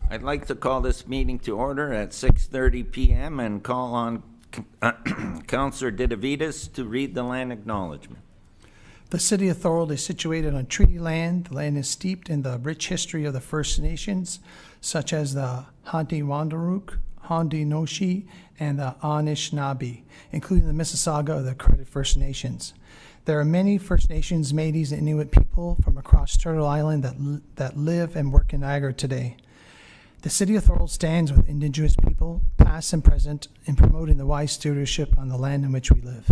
I'd like to call this meeting to order at 6:30 p.m. and call on Councillor Didavitas to read the land acknowledgement. The city of Thorold is situated on treaty land. The land is steeped in the rich history of the First Nations, such as the Haudenosaunee, Haudenosaunee, and the Anishinaabe, including the Mississauga of the Credit First Nations. There are many First Nations, Métis, and Inuit people from across Turtle Island that live and work in Niagara today. The City of Thorold stands with Indigenous people, past and present, in promoting the wise stewardship on the land in which we live.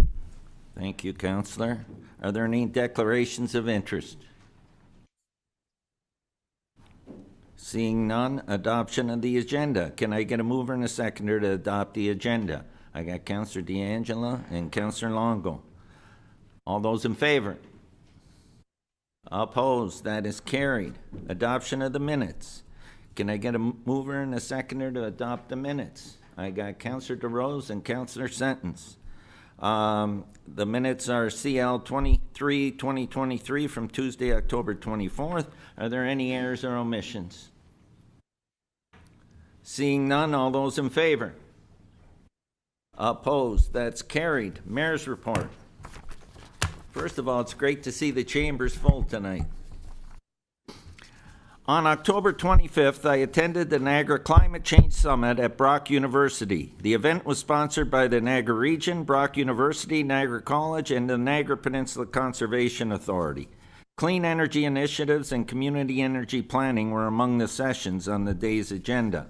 Thank you, Councillor. Are there any declarations of interest? Seeing none, adoption of the agenda. Can I get a mover and a seconder to adopt the agenda? I got Councillor D'Angela and Councillor Longo. All those in favor? Opposed? That is carried. Adoption of the minutes. Can I get a mover and a seconder to adopt the minutes? I got Councillor DeRose and Councillor Sentence. The minutes are CL 23-2023 from Tuesday, October 24th. Are there any errors or omissions? Seeing none, all those in favor? Opposed? That's carried. Mayor's report. First of all, it's great to see the chambers full tonight. On October 25th, I attended the Niagara Climate Change Summit at Brock University. The event was sponsored by the Niagara Region, Brock University, Niagara College, and the Niagara Peninsula Conservation Authority. Clean energy initiatives and community energy planning were among the sessions on the day's agenda.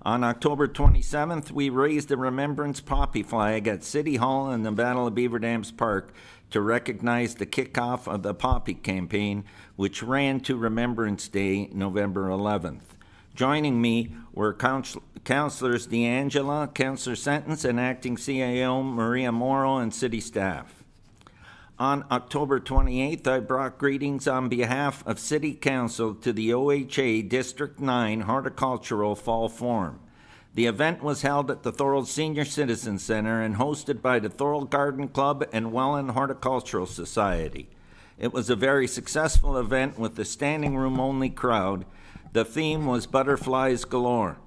On October 27th, we raised the Remembrance Poppy flag at City Hall in the Battle of Beaver Dams Park to recognize the kickoff of the Poppy campaign, which ran to Remembrance Day, November 11th. Joining me were Councillors D'Angela, Councillor Sentence, and Acting CAO Maria Morrow and city staff. On October 28th, I brought greetings on behalf of City Council to the OHA District 9 Horticultural Fall Forum. The event was held at the Thorold Senior Citizen Center and hosted by the Thorold Garden Club and Welland Horticultural Society. It was a very successful event with a standing room only crowd. The theme was Butterflies Galore.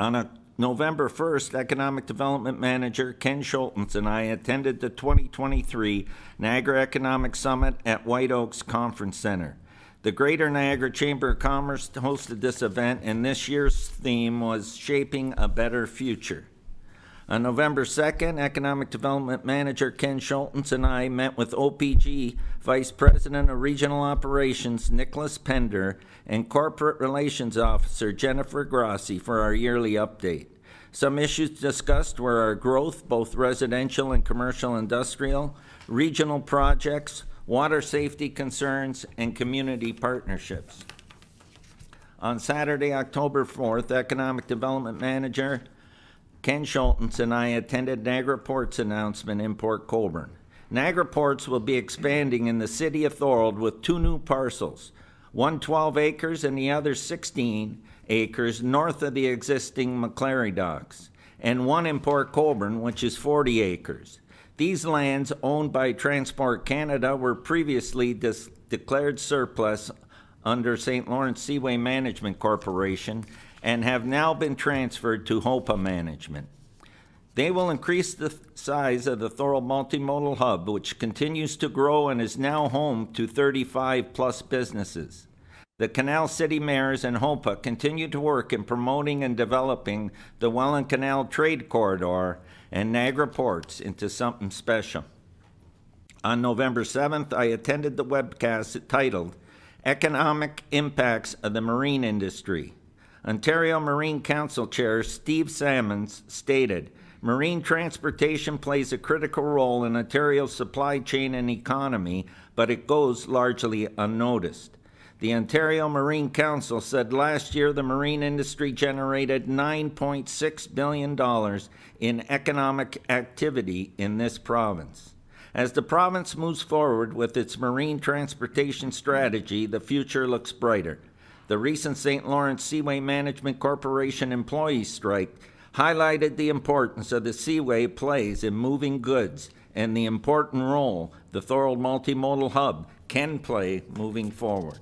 On November 1st, Economic Development Manager Ken Schultens and I attended the 2023 Niagara Economic Summit at White Oaks Conference Center. The Greater Niagara Chamber of Commerce hosted this event, and this year's theme was Shaping a Better Future. On November 2nd, Economic Development Manager Ken Schultens and I met with OPG Vice President of Regional Operations Nicholas Pender and Corporate Relations Officer Jennifer Grassi for our yearly update. Some issues discussed were our growth, both residential and commercial industrial, regional projects, water safety concerns, and community partnerships. On Saturday, October 4th, Economic Development Manager Ken Schultens and I attended Niagara Port's announcement in Port Colborne. Niagara Ports will be expanding in the city of Thorold with two new parcels, one 12 acres and the other 16 acres north of the existing McClary docks, and one in Port Colborne, which is 40 acres. These lands, owned by Transport Canada, were previously declared surplus under St. Lawrence Seaway Management Corporation and have now been transferred to HOPA Management. They will increase the size of the Thorold Multimodal Hub, which continues to grow and is now home to 35-plus businesses. The Canal City Mayors and HOPA continue to work in promoting and developing the Welland Canal Trade Corridor and Niagara Ports into something special. On November 7th, I attended the webcast titled Economic Impacts of the Marine Industry. Ontario Marine Council Chair Steve Salmons stated, "Marine transportation plays a critical role in Ontario's supply chain and economy, but it goes largely unnoticed." The Ontario Marine Council said last year the marine industry generated $9.6 billion in economic activity in this province. As the province moves forward with its marine transportation strategy, the future looks brighter. The recent St. Lawrence Seaway Management Corporation employee strike highlighted the importance of the Seaway plays in moving goods and the important role the Thorold Multimodal Hub can play moving forward.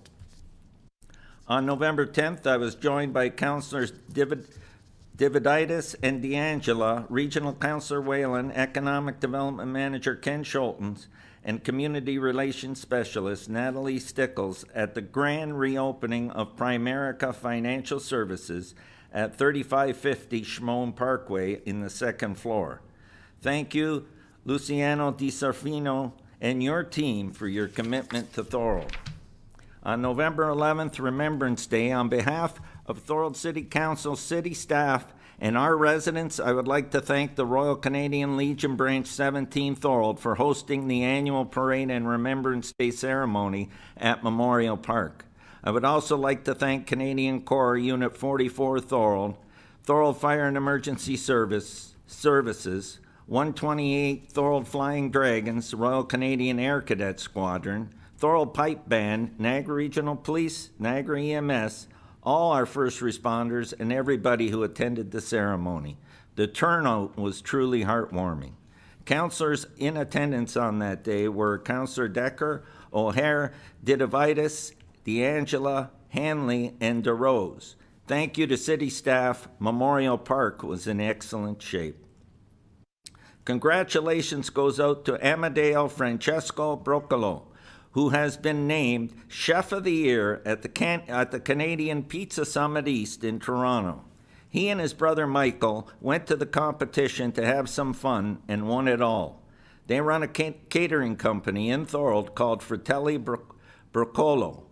On November 10th, I was joined by Councilors Dividitis and DeAngela, Regional Councilor Whalen, Economic Development Manager Ken Schultens, and Community Relations Specialist Natalie Stickles at the grand reopening of Primerica Financial Services at 3550 Schmoen Parkway in the second floor. Thank you, Luciano Di Sarfino, and your team for your commitment to Thorold. On November 11th, Remembrance Day, on behalf of Thorold City Council, city staff, and our residents, I would like to thank the Royal Canadian Legion Branch 17 Thorold for hosting the annual parade and Remembrance Day ceremony at Memorial Park. I would also like to thank Canadian Corps Unit 44 Thorold, Thorold Fire and Emergency Services, 128 Thorold Flying Dragons, Royal Canadian Air Cadet Squadron, Thorold Pipe Band, Niagara Regional Police, Niagara EMS, all our first responders, and everybody who attended the ceremony. The turnout was truly heartwarming. Councilors in attendance on that day were Councilor Decker, O'Hare, Didivitis, DeAngela, Hanley, and DeRose. Thank you to city staff. Memorial Park was in excellent shape. Congratulations goes out to Amadeo Francesco Broccolo, who has been named Chef of the Year at the Canadian Pizza Summit East in Toronto. He and his brother Michael went to the competition to have some fun and won it all. They run a catering company in Thorold called Fratelli Broccolo,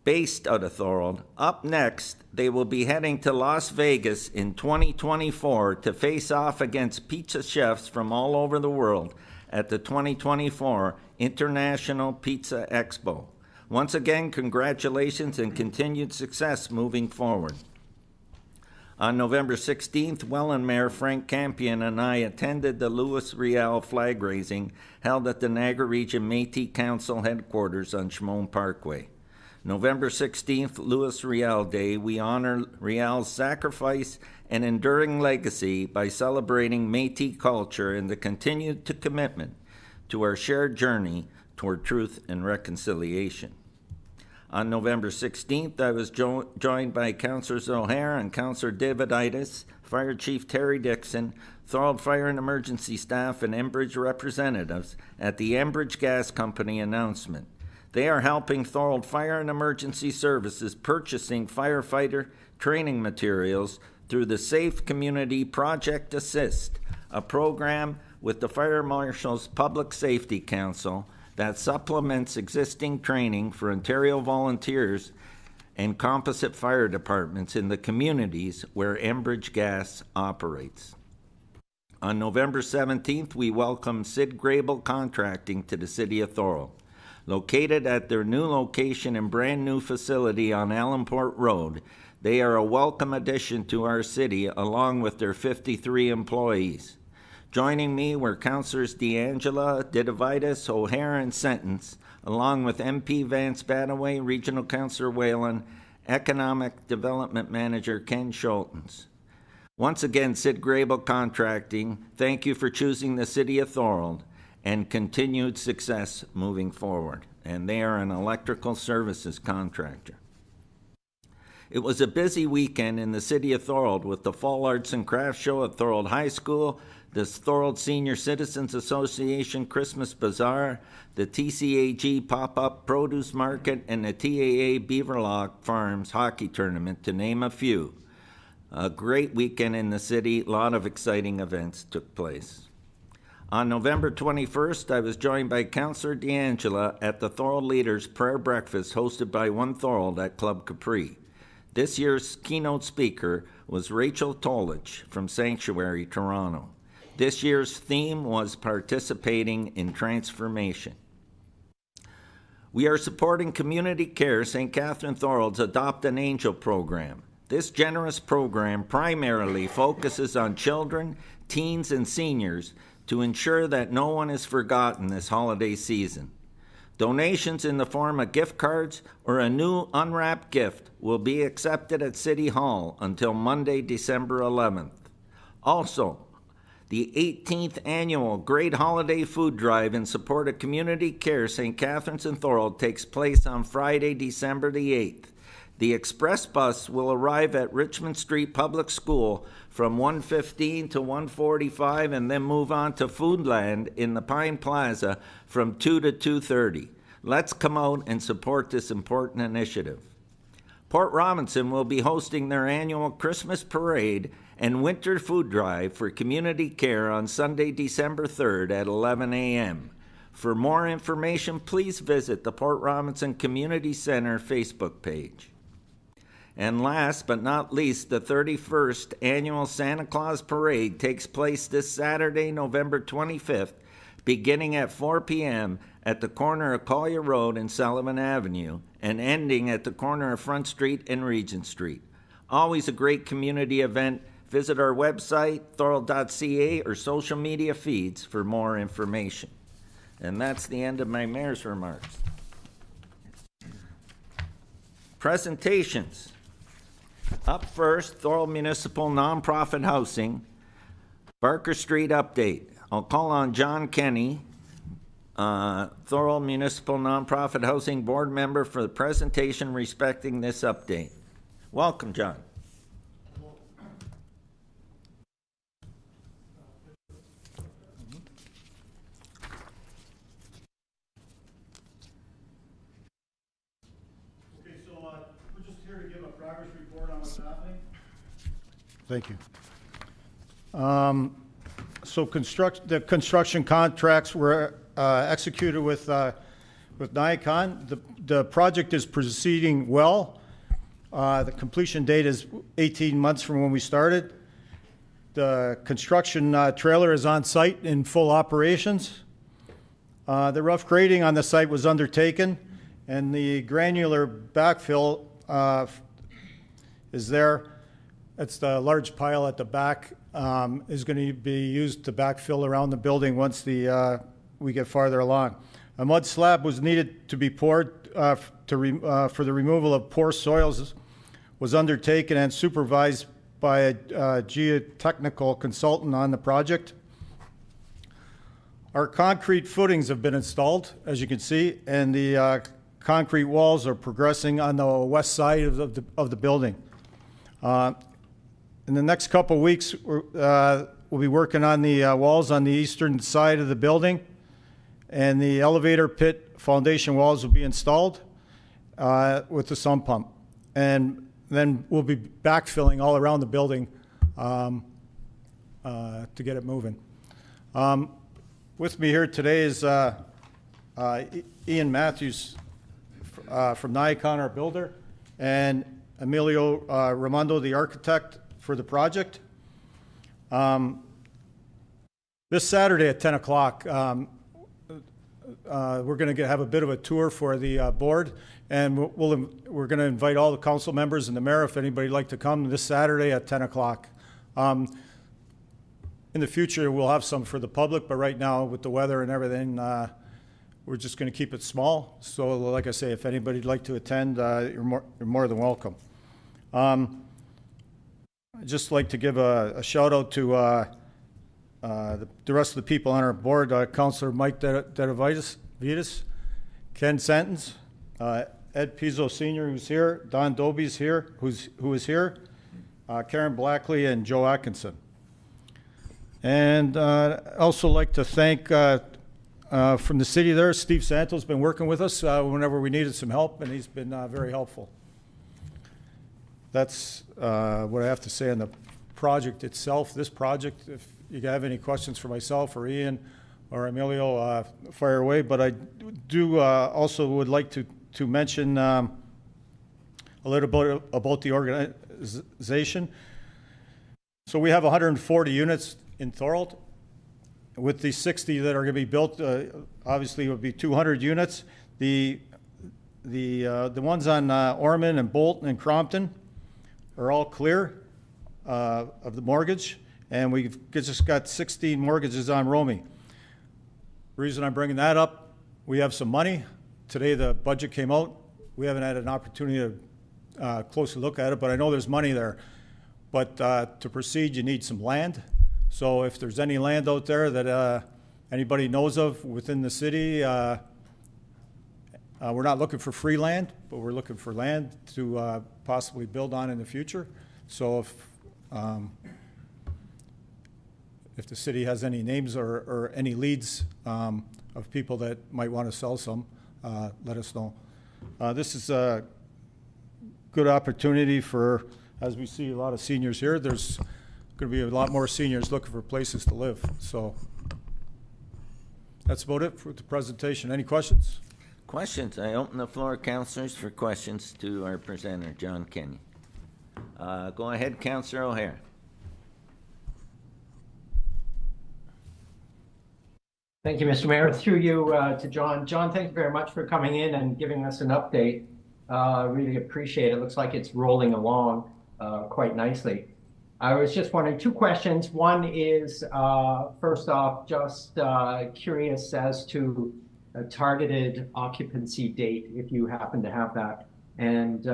based out of Thorold. Up next, they will be heading to Las Vegas in 2024 to face off against pizza chefs from all over the world at the 2024 International Pizza Expo. Once again, congratulations and continued success moving forward. On November 16th, Welland Mayor Frank Campion and I attended the Louis Riel flag raising held at the Niagara Region Métis Council headquarters on Schmoen Parkway. November 16th, Louis Riel Day, we honor Riel's sacrifice and enduring legacy by celebrating Métis culture and the continued commitment to our shared journey toward truth and reconciliation. On November 16th, I was joined by Councilors O'Hare and Councilor Dividitis, Fire Chief Terry Dixon, Thorold Fire and Emergency staff, and Enbridge representatives at the Enbridge Gas Company announcement. They are helping Thorold Fire and Emergency Services purchasing firefighter training materials through the Safe Community Project Assist, a program with the Fire Marshal's Public Safety Council that supplements existing training for Ontario volunteers and composite fire departments in the communities where Enbridge Gas operates. On November 17th, we welcome Sid Grable Contracting to the City of Thorold. Located at their new location and brand new facility on Allenport Road, they are a welcome addition to our city along with their 53 employees. Joining me were Councilors DeAngela, Didivitis, O'Hare, and Sentence, along with MP Vance Badaway, Regional Councilor Whalen, Economic Development Manager Ken Schultens. Once again, Sid Grable Contracting, thank you for choosing the City of Thorold and continued success moving forward. And they are an electrical services contractor. It was a busy weekend in the City of Thorold with the Fall Arts and Crafts Show at Thorold High School, the Thorold Senior Citizens Association Christmas Bazaar, the TCAG Pop-Up Produce Market, and the TAA Beaverlock Farms Hockey Tournament, to name a few. A great weekend in the city. A lot of exciting events took place. On November 21st, I was joined by Councilor DeAngela at the Thorold Leaders Prayer Breakfast hosted by One Thorold at Club Capri. This year's keynote speaker was Rachel Tolich from Sanctuary, Toronto. This year's theme was Participating in Transformation. We are supporting Community Care St. Catherine Thorold's Adopt an Angel program. This generous program primarily focuses on children, teens, and seniors to ensure that no one is forgotten this holiday season. Donations in the form of gift cards or a new unwrapped gift will be accepted at City Hall until Monday, December 11th. Also, the 18th annual Great Holiday Food Drive in support of Community Care St. Catharines and Thorold takes place on Friday, December the 8th. The express bus will arrive at Richmond Street Public School from 1:15 to 1:45 and then move on to Foodland in the Pine Plaza from 2 to 2:30. Let's come out and support this important initiative. Port Robinson will be hosting their annual Christmas parade and winter food drive for community care on Sunday, December 3rd at 11 a.m. For more information, please visit the Port Robinson Community Center Facebook page. And last but not least, the 31st annual Santa Claus Parade takes place this Saturday, November 25th, beginning at 4 p.m. at the corner of Collier Road and Sullivan Avenue, and ending at the corner of Front Street and Regent Street. Always a great community event. Visit our website, thorold.ca, or social media feeds for more information. And that's the end of my mayor's remarks. Presentations. Up first, Thorold Municipal Nonprofit Housing, Barker Street update. I'll call on John Kenny, Thorold Municipal Nonprofit Housing Board member, for the presentation respecting this update. Welcome, John. Thank you. So the construction contracts were executed with Nikon. The project is proceeding well. The completion date is 18 months from when we started. The construction trailer is on site in full operations. The rough grading on the site was undertaken, and the granular backfill is there. It's the large pile at the back is going to be used to backfill around the building once we get farther along. A mud slab was needed to be poured for the removal of poor soils, was undertaken and supervised by a geotechnical consultant on the project. Our concrete footings have been installed, as you can see, and the concrete walls are progressing on the west side of the building. In the next couple of weeks, we'll be working on the walls on the eastern side of the building, and the elevator pit foundation walls will be installed with the sump pump. And then we'll be backfilling all around the building to get it moving. With me here today is Ian Matthews from Nikon, our builder, and Emilio Raimondo, the architect for the project. This Saturday at 10 o'clock, we're going to have a bit of a tour for the board, and we're going to invite all the council members and the mayor, if anybody'd like to come, this Saturday at 10 o'clock. In the future, we'll have some for the public, but right now, with the weather and everything, we're just going to keep it small. So, like I say, if anybody'd like to attend, you're more than welcome. I'd just like to give a shout out to the rest of the people on our board, Councillor Mike Dedavitis, Ken Sentence, Ed Pizzo Sr., who's here, Don Doby's here, who is here, Karen Blackley, and Joe Atkinson. And I'd also like to thank from the city there, Steve Santo's been working with us whenever we needed some help, and he's been very helpful. That's what I have to say on the project itself. This project, if you have any questions for myself or Ian or Emilio, fire away. But I do also would like to mention a little bit about the organization. So we have 140 units in Thorold. With the 60 that are going to be built, obviously it would be 200 units. The ones on Ormond and Bolton and Crompton are all clear of the mortgage, and we've just got 16 mortgages on Romy. The reason I'm bringing that up, we have some money. Today the budget came out. We haven't had an opportunity to closely look at it, but I know there's money there. But to proceed, you need some land. So if there's any land out there that anybody knows of within the city, We're not looking for free land, but we're looking for land to possibly build on in the future. So if the city has any names or any leads of people that might want to sell some, let us know. This is a good opportunity for, as we see a lot of seniors here, there's going to be a lot more seniors looking for places to live. So that's about it for the presentation. Any questions? Questions? I open the floor, councillors, for questions to our presenter, John Kenny. Go ahead, Councillor O'Hare. Thank you, Mr. Mayor. Through you to John. John, thank you very much for coming in and giving us an update. Really appreciate it. Looks like it's rolling along quite nicely. I was just wondering, two questions. One is, first off, just curious as to a targeted occupancy date, if you happen to have that. And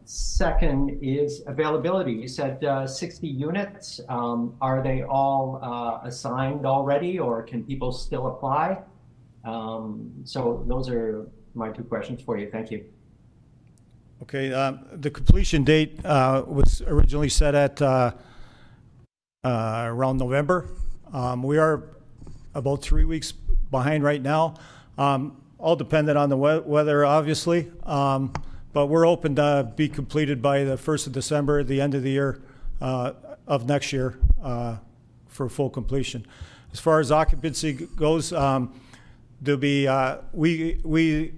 second is availability. You said 60 units. Are they all assigned already, or can people still apply? So those are my two questions for you. Thank you. Okay, the completion date was originally set at around November. We are about 3 weeks behind right now, all dependent on the weather, obviously. But we're open to be completed by the 1st of December, the end of the year of next year for full completion. As far as occupancy goes, there'll be, we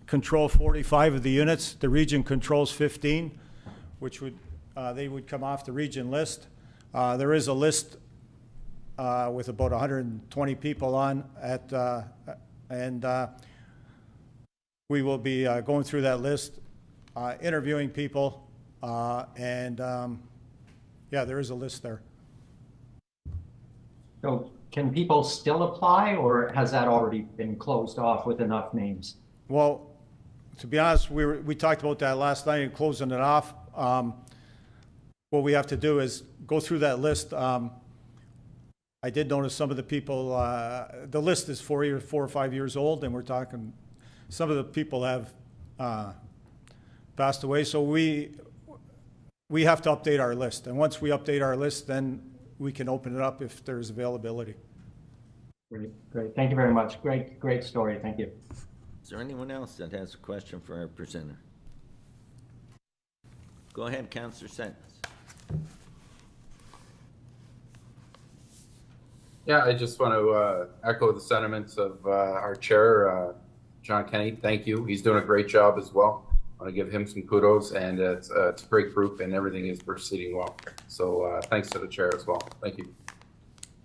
control 45 of the units. The region controls 15, which would, they would come off the region list. There is a list with about 120 people on at, and we will be going through that list, interviewing people, and yeah, there is a list there. So can people still apply, or has that already been closed off with enough names? Well, to be honest, we talked about that last night and closing it off. What we have to do is go through that list. I did notice some of the people, the list is 4 or 5 years old, and we're talking, some of the people have passed away. So we have to update our list. And once we update our list, then we can open it up if there's availability. Great, great. Thank you very much. Great story. Thank you. Is there anyone else that has a question for our presenter? Go ahead, Councillor Sentence. Yeah, I just want to echo the sentiments of our chair, John Kenny. Thank you. He's doing a great job as well. I want to give him some kudos, and it's a great group, and everything is proceeding well. So thanks to the chair as well. Thank you.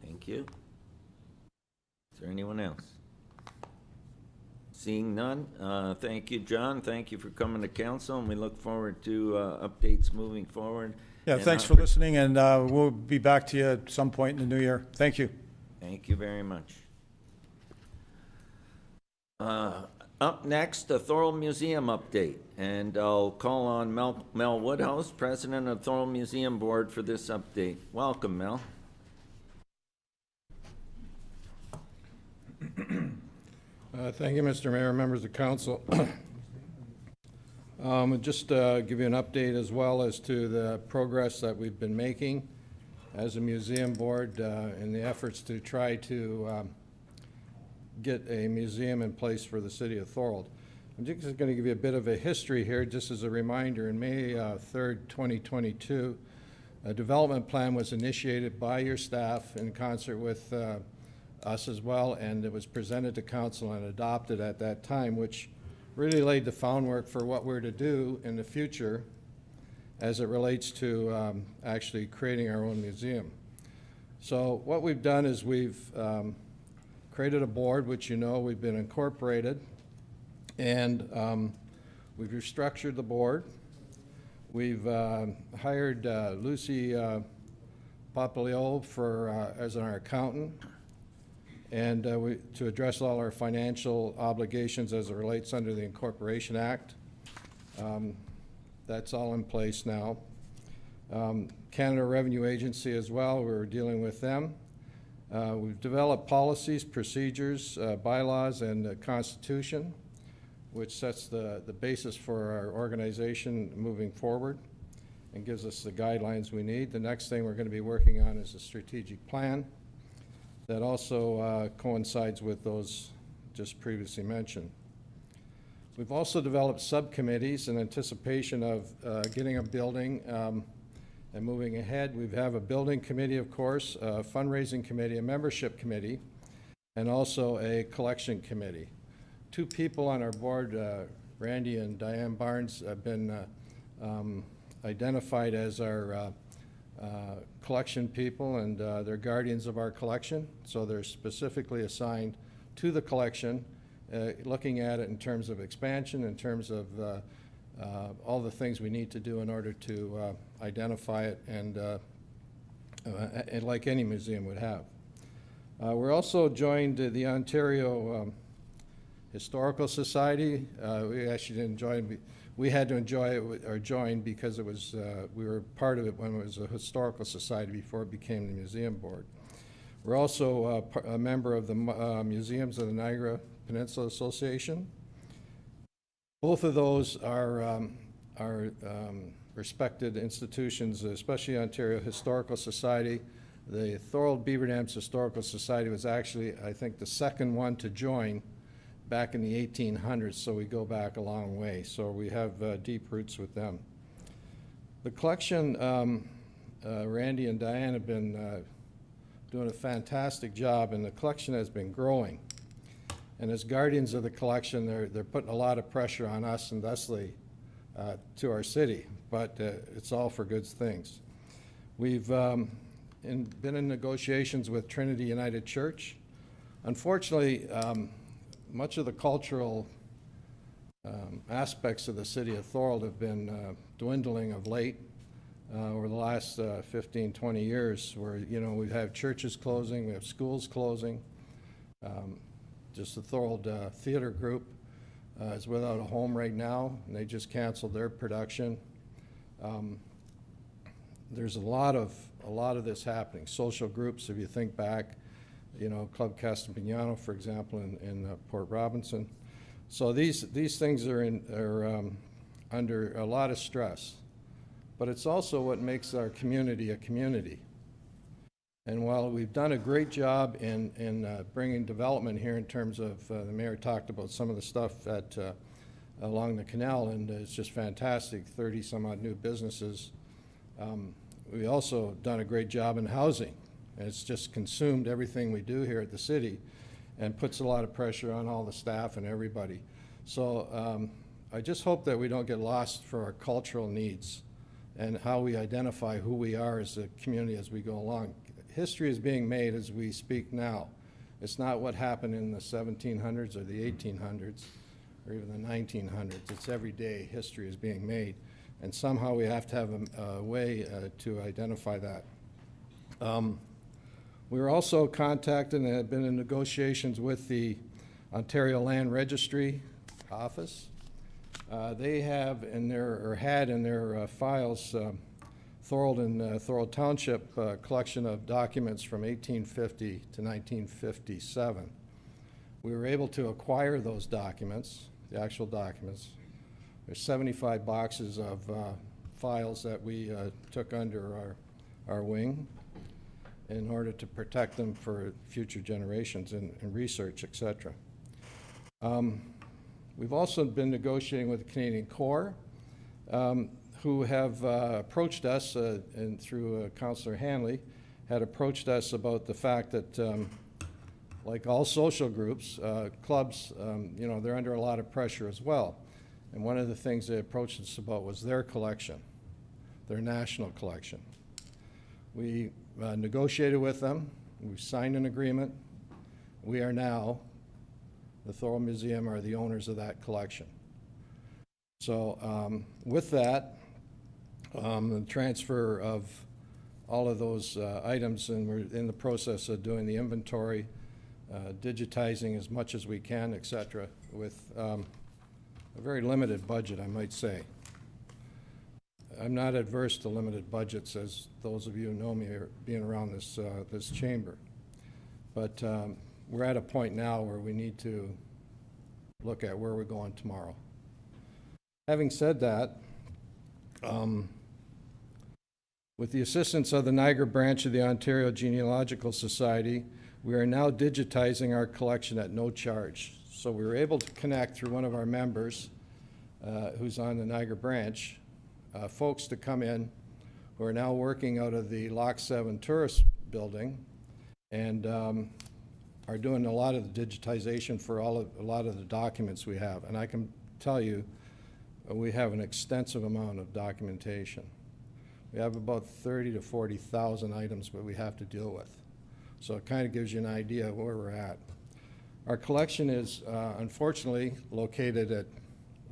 Thank you. Is there anyone else? Seeing none, thank you, John. Thank you for coming to council, and we look forward to updates moving forward. Yeah, and thanks for listening, and we'll be back to you at some point in the new year. Thank you. Thank you very much. Up next, the Thorold Museum update, and I'll call on Mel Woodhouse, President of Thorold Museum Board, for this update. Welcome, Mel. Thank you, Mr. Mayor, members of council. Just give you an update as well as to the progress that we've been making as a museum board in the efforts to try to get a museum in place for the city of Thorold. I'm just going to give you a bit of a history here, just as a reminder. In May 3rd, 2022, a development plan was initiated by your staff in concert with us as well, and it was presented to council and adopted at that time, which really laid the groundwork for what we're to do in the future as it relates to actually creating our own museum. So what we've done is we've created a board, which you know we've been incorporated, and we've restructured the board. We've hired Lucy Papaleo as our accountant, and to address all our financial obligations as it relates under the Incorporation Act. That's all in place now. Canada Revenue Agency as well, we're dealing with them. We've developed policies, procedures, bylaws, and the Constitution. which sets the basis for our organization moving forward and gives us the guidelines we need. The next thing we're going to be working on is a strategic plan that also coincides with those just previously mentioned. We've also developed subcommittees in anticipation of getting a building and moving ahead. We have a building committee, of course, a fundraising committee, a membership committee, and also a collection committee. Two people on our board, Randy and Diane Barnes, have been identified as our collection people, and they're guardians of our collection. So they're specifically assigned to the collection, looking at it in terms of expansion, in terms of all the things we need to do in order to identify it, and like any museum would have. We're also joined the Ontario Historical Society. We actually didn't join. We had to enjoy it or join because it was we were part of it when it was a historical society before it became the museum board. We're also a member of the Museums of the Niagara Peninsula Association. Both of those are respected institutions, especially Ontario Historical Society. The Thorold Beaver Dams Historical Society was actually, I think, the second one to join back in the 1800s, so we go back a long way. So we have deep roots with them. The collection, Randy and Diane have been doing a fantastic job, and the collection has been growing. And as guardians of the collection, they're putting a lot of pressure on us and thusly to our city, but it's all for good things. We've been in negotiations with Trinity United Church. Unfortunately, much of the cultural aspects of the city of Thorold have been dwindling of late over the last 15, 20 years, where, you know, we have churches closing, we have schools closing. Just the Thorold Theater Group is without a home right now, and they just canceled their production. There's a lot of this happening. Social groups, if you think back, you know, Club Castagnano, for example, in Port Robinson. So these things are under a lot of stress, but it's also what makes our community a community. And while we've done a great job in bringing development here in terms of, the mayor talked about some of the stuff at, along the canal, and it's just fantastic, 30 some odd new businesses. We also done a great job in housing. And it's just consumed everything we do here at the city and puts a lot of pressure on all the staff and everybody. So I just hope that we don't get lost for our cultural needs and how we identify who we are as a community as we go along. History is being made as we speak now. It's not what happened in the 1700s or the 1800s or even the 1900s. It's every day history is being made. And somehow we have to have a way to identify that. We were also contacted and have been in negotiations with the Ontario Land Registry Office. They have in their, or had in their files, Thorold and Thorold Township collection of documents from 1850 to 1957. We were able to acquire those documents, the actual documents. There's 75 boxes of files that we took under our wing in order to protect them for future generations and research, et cetera. We've also been negotiating with the Canadian Corps, who have approached us, and through Councillor Hanley, had approached us about the fact that, like all social groups, clubs, you know, they're under a lot of pressure as well. And one of the things they approached us about was their collection, their national collection. We negotiated with them. We signed an agreement. We are now, the Thorold Museum are the owners of that collection. So with that, the transfer of all of those items, and we're in the process of doing the inventory, digitizing as much as we can, et cetera, with a very limited budget, I might say. I'm not adverse to limited budgets, as those of you who know me are being around this chamber. But we're at a point now where we need to look at where we're going tomorrow. Having said that, with the assistance of the Niagara branch of the Ontario Genealogical Society, we are now digitizing our collection at no charge. So we were able to connect through one of our members who's on the Niagara branch, folks to come in who are now working out of the Lock 7 tourist building and are doing a lot of the digitization for a lot of the documents we have. And I can tell you, we have an extensive amount of documentation. We have about 30 to 40,000 items that we have to deal with. So it kind of gives you an idea of where we're at. Our collection is unfortunately located at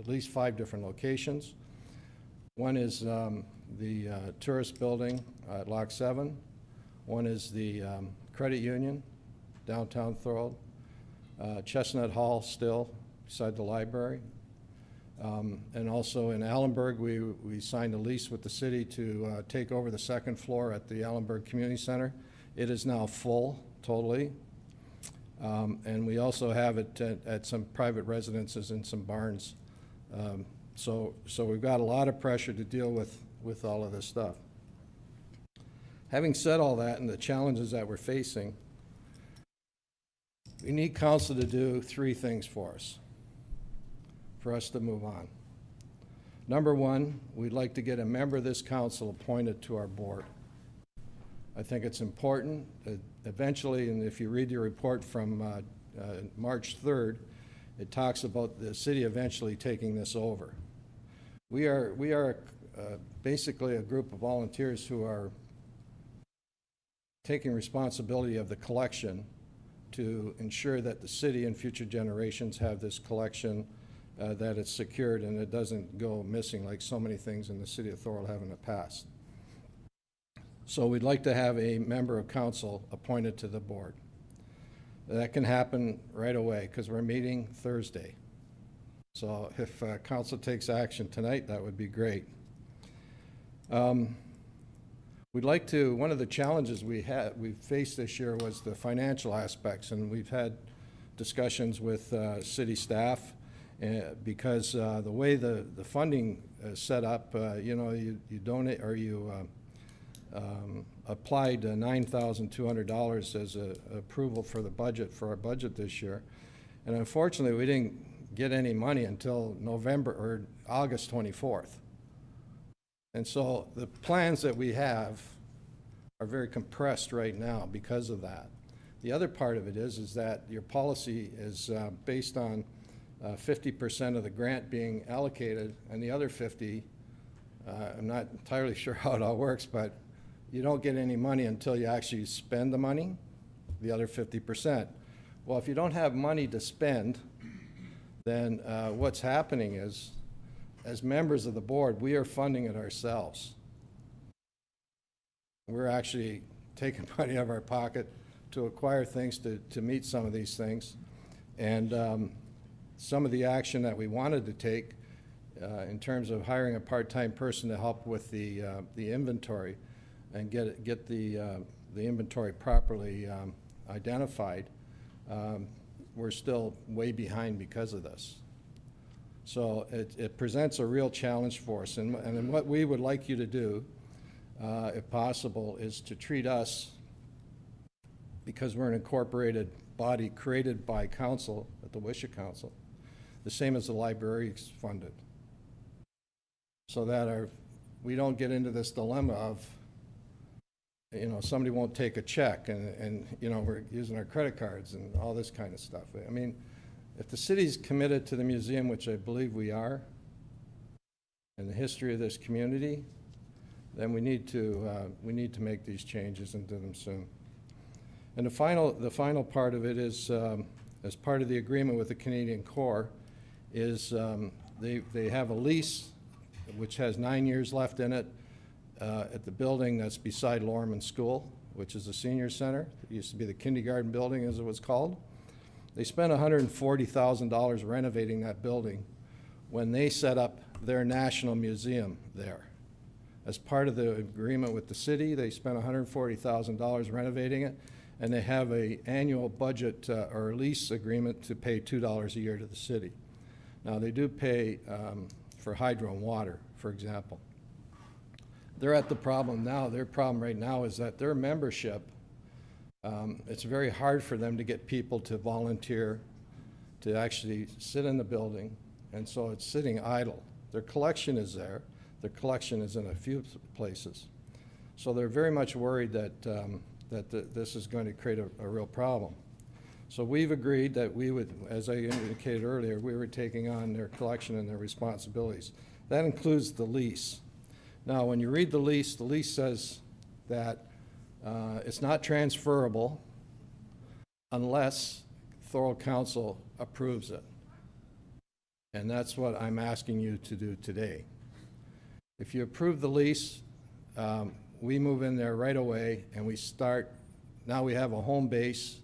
least 5 different locations. One is the tourist building at Lock 7. One is the credit union, downtown Thorold. Chestnut Hall still, beside the library. And also in Allenburg, we signed a lease with the city to take over the 2nd floor at the Allenburg Community Center. It is now full, totally. And we also have it at some private residences and some barns. So we've got a lot of pressure to deal with all of this stuff. Having said all that and the challenges that we're facing, we need council to do 3 things for us to move on. Number 1, we'd like to get a member of this council appointed to our board. I think it's important that eventually, and if you read your report from March 3rd, it talks about the city eventually taking this over. We are basically a group of volunteers who are taking responsibility of the collection to ensure that the city and future generations have this collection, that it's secured and it doesn't go missing like so many things in the city of Thorold have in the past. So we'd like to have a member of council appointed to the board. That can happen right away because we're meeting Thursday. So if council takes action tonight, that would be great. We'd like to, one of the challenges we faced this year was the financial aspects, and we've had discussions with city staff because the way the funding is set up, you donate or you applied $9,200 as approval for the budget, for our budget this year. And unfortunately, we didn't get any money until November or August 24th. And so the plans that we have are very compressed right now because of that. The other part of it is that your policy is based on 50% of the grant being allocated, and the other 50, I'm not entirely sure how it all works, but you don't get any money until you actually spend the money, the other 50%. Well, if you don't have money to spend, then what's happening is, as members of the board, we are funding it ourselves. We're actually taking money out of our pocket to acquire things to meet some of these things. And some of the action that we wanted to take in terms of hiring a part-time person to help with the inventory and get the inventory properly identified, we're still way behind because of this. So it presents a real challenge for us. And what we would like you to do, if possible, is to treat us, because we're an incorporated body created by council, at the Wisha Council, the same as the library is funded. So that we don't get into this dilemma of, somebody won't take a check and we're using our credit cards and all this kind of stuff. I mean, if the city's committed to the museum, which I believe we are, and the history of this community, then we need to make these changes and do them soon. And the final part of it is, as part of the agreement with the Canadian Corps, is they have a lease which has 9 years left in it at the building that's beside Lorman School, which is a senior center. It used to be the kindergarten building, as it was called. They spent $140,000 renovating that building when they set up their national museum there. As part of the agreement with the city, they spent $140,000 renovating it, and they have a annual budget or lease agreement to pay $2 a year to the city. Now, they do pay for hydro and water, for example. They're at the problem now. Their problem right now is that their membership, it's very hard for them to get people to volunteer to actually sit in the building, and so it's sitting idle. Their collection is there. Their collection is in a few places. So they're very much worried that, this is going to create a real problem. So we've agreed that we would, as I indicated earlier, we were taking on their collection and their responsibilities. That includes the lease. Now, when you read the lease says that it's not transferable unless Thorold Council approves it. And that's what I'm asking you to do today. If you approve the lease, we move in there right away and we start. Now we have a home base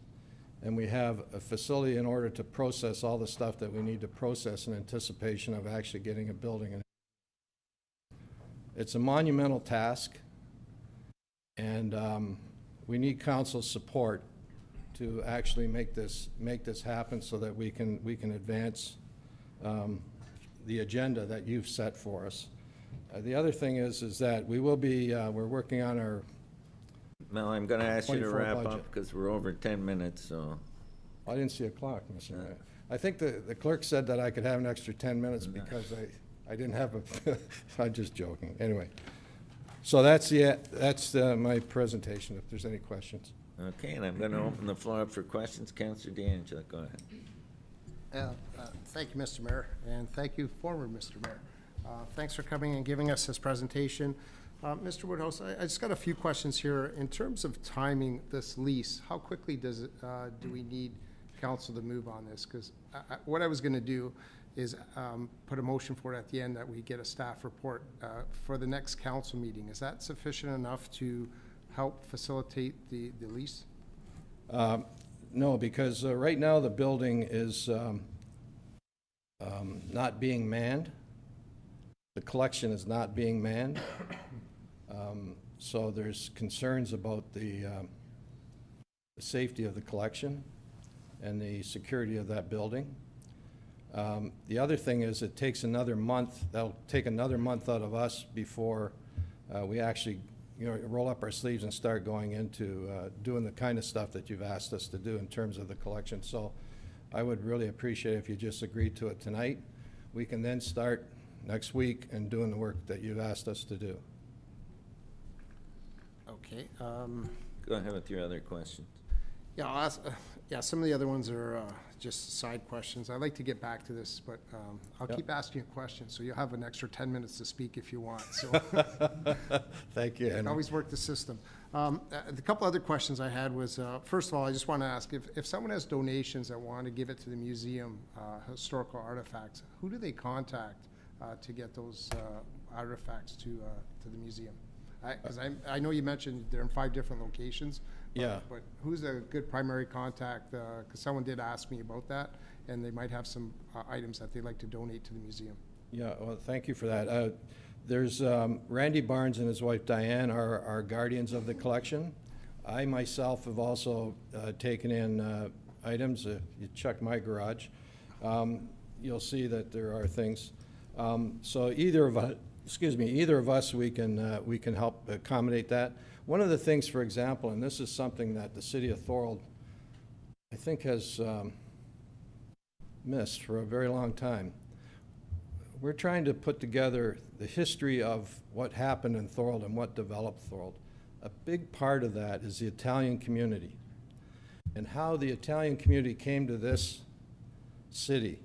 and we have a facility in order to process all the stuff that we need to process in anticipation of actually getting a building. It's a monumental task, and we need council's support to actually make this happen so that we can advance the agenda that you've set for us. The other thing is that we will be we're working on our. Mel, I'm going to ask you to wrap budget. up because we're over 10 minutes. So I didn't see a clock, Mr. Mayor. I think the clerk said that I could have an extra 10 minutes because I didn't have a. I'm just joking. Anyway, so that's my presentation. If there's any questions. okay, and I'm going to open the floor up for questions. Councillor D'Angelo, go ahead. Thank you, Mr. Mayor, and thank you, former Mr. Mayor. Thanks for coming and giving us this presentation. Mr. Woodhouse, I just got a few questions here. In terms of timing this lease, how quickly do we need council to move on this? Because what I was going to do is put a motion for it at the end that we get a staff report for the next council meeting. Is that sufficient enough to help facilitate the lease? No, because right now the building is not being manned. The collection is not being manned. So there's concerns about the safety of the collection and the security of that building. The other thing is it takes another month. That'll take another month out of us before we actually roll up our sleeves and start going into doing the kind of stuff that you've asked us to do in terms of the collection. So I would really appreciate if you just agreed to it tonight. We can then start next week and doing the work that you've asked us to do. Okay. Go ahead with your other questions. Yeah, I'll ask, some of the other ones are just side questions. I'd like to get back to this, but I'll keep asking you questions, so you'll have an extra 10 minutes to speak if you want. So Thank you, Henry. always work the system. The couple other questions I had was, first of all, I just want to ask, if someone has donations that want to give it to the museum, historical artifacts, who do they contact to get those artifacts to the museum? Because I know you mentioned they're in 5 different locations. Yeah. But who's a good primary contact? Because someone did ask me about that, and they might have some items that they'd like to donate to the museum. Yeah, well, thank you for that. There's Randy Barnes and his wife Diane are guardians of the collection. I myself have also taken in items. If you check my garage, you'll see that there are things. So either of us, we can help accommodate that. One of the things, for example, and this is something that the city of Thorold, I think, has missed for a very long time. We're trying to put together the history of what happened in Thorold and what developed Thorold. A big part of that is the Italian community and how the Italian community came to this city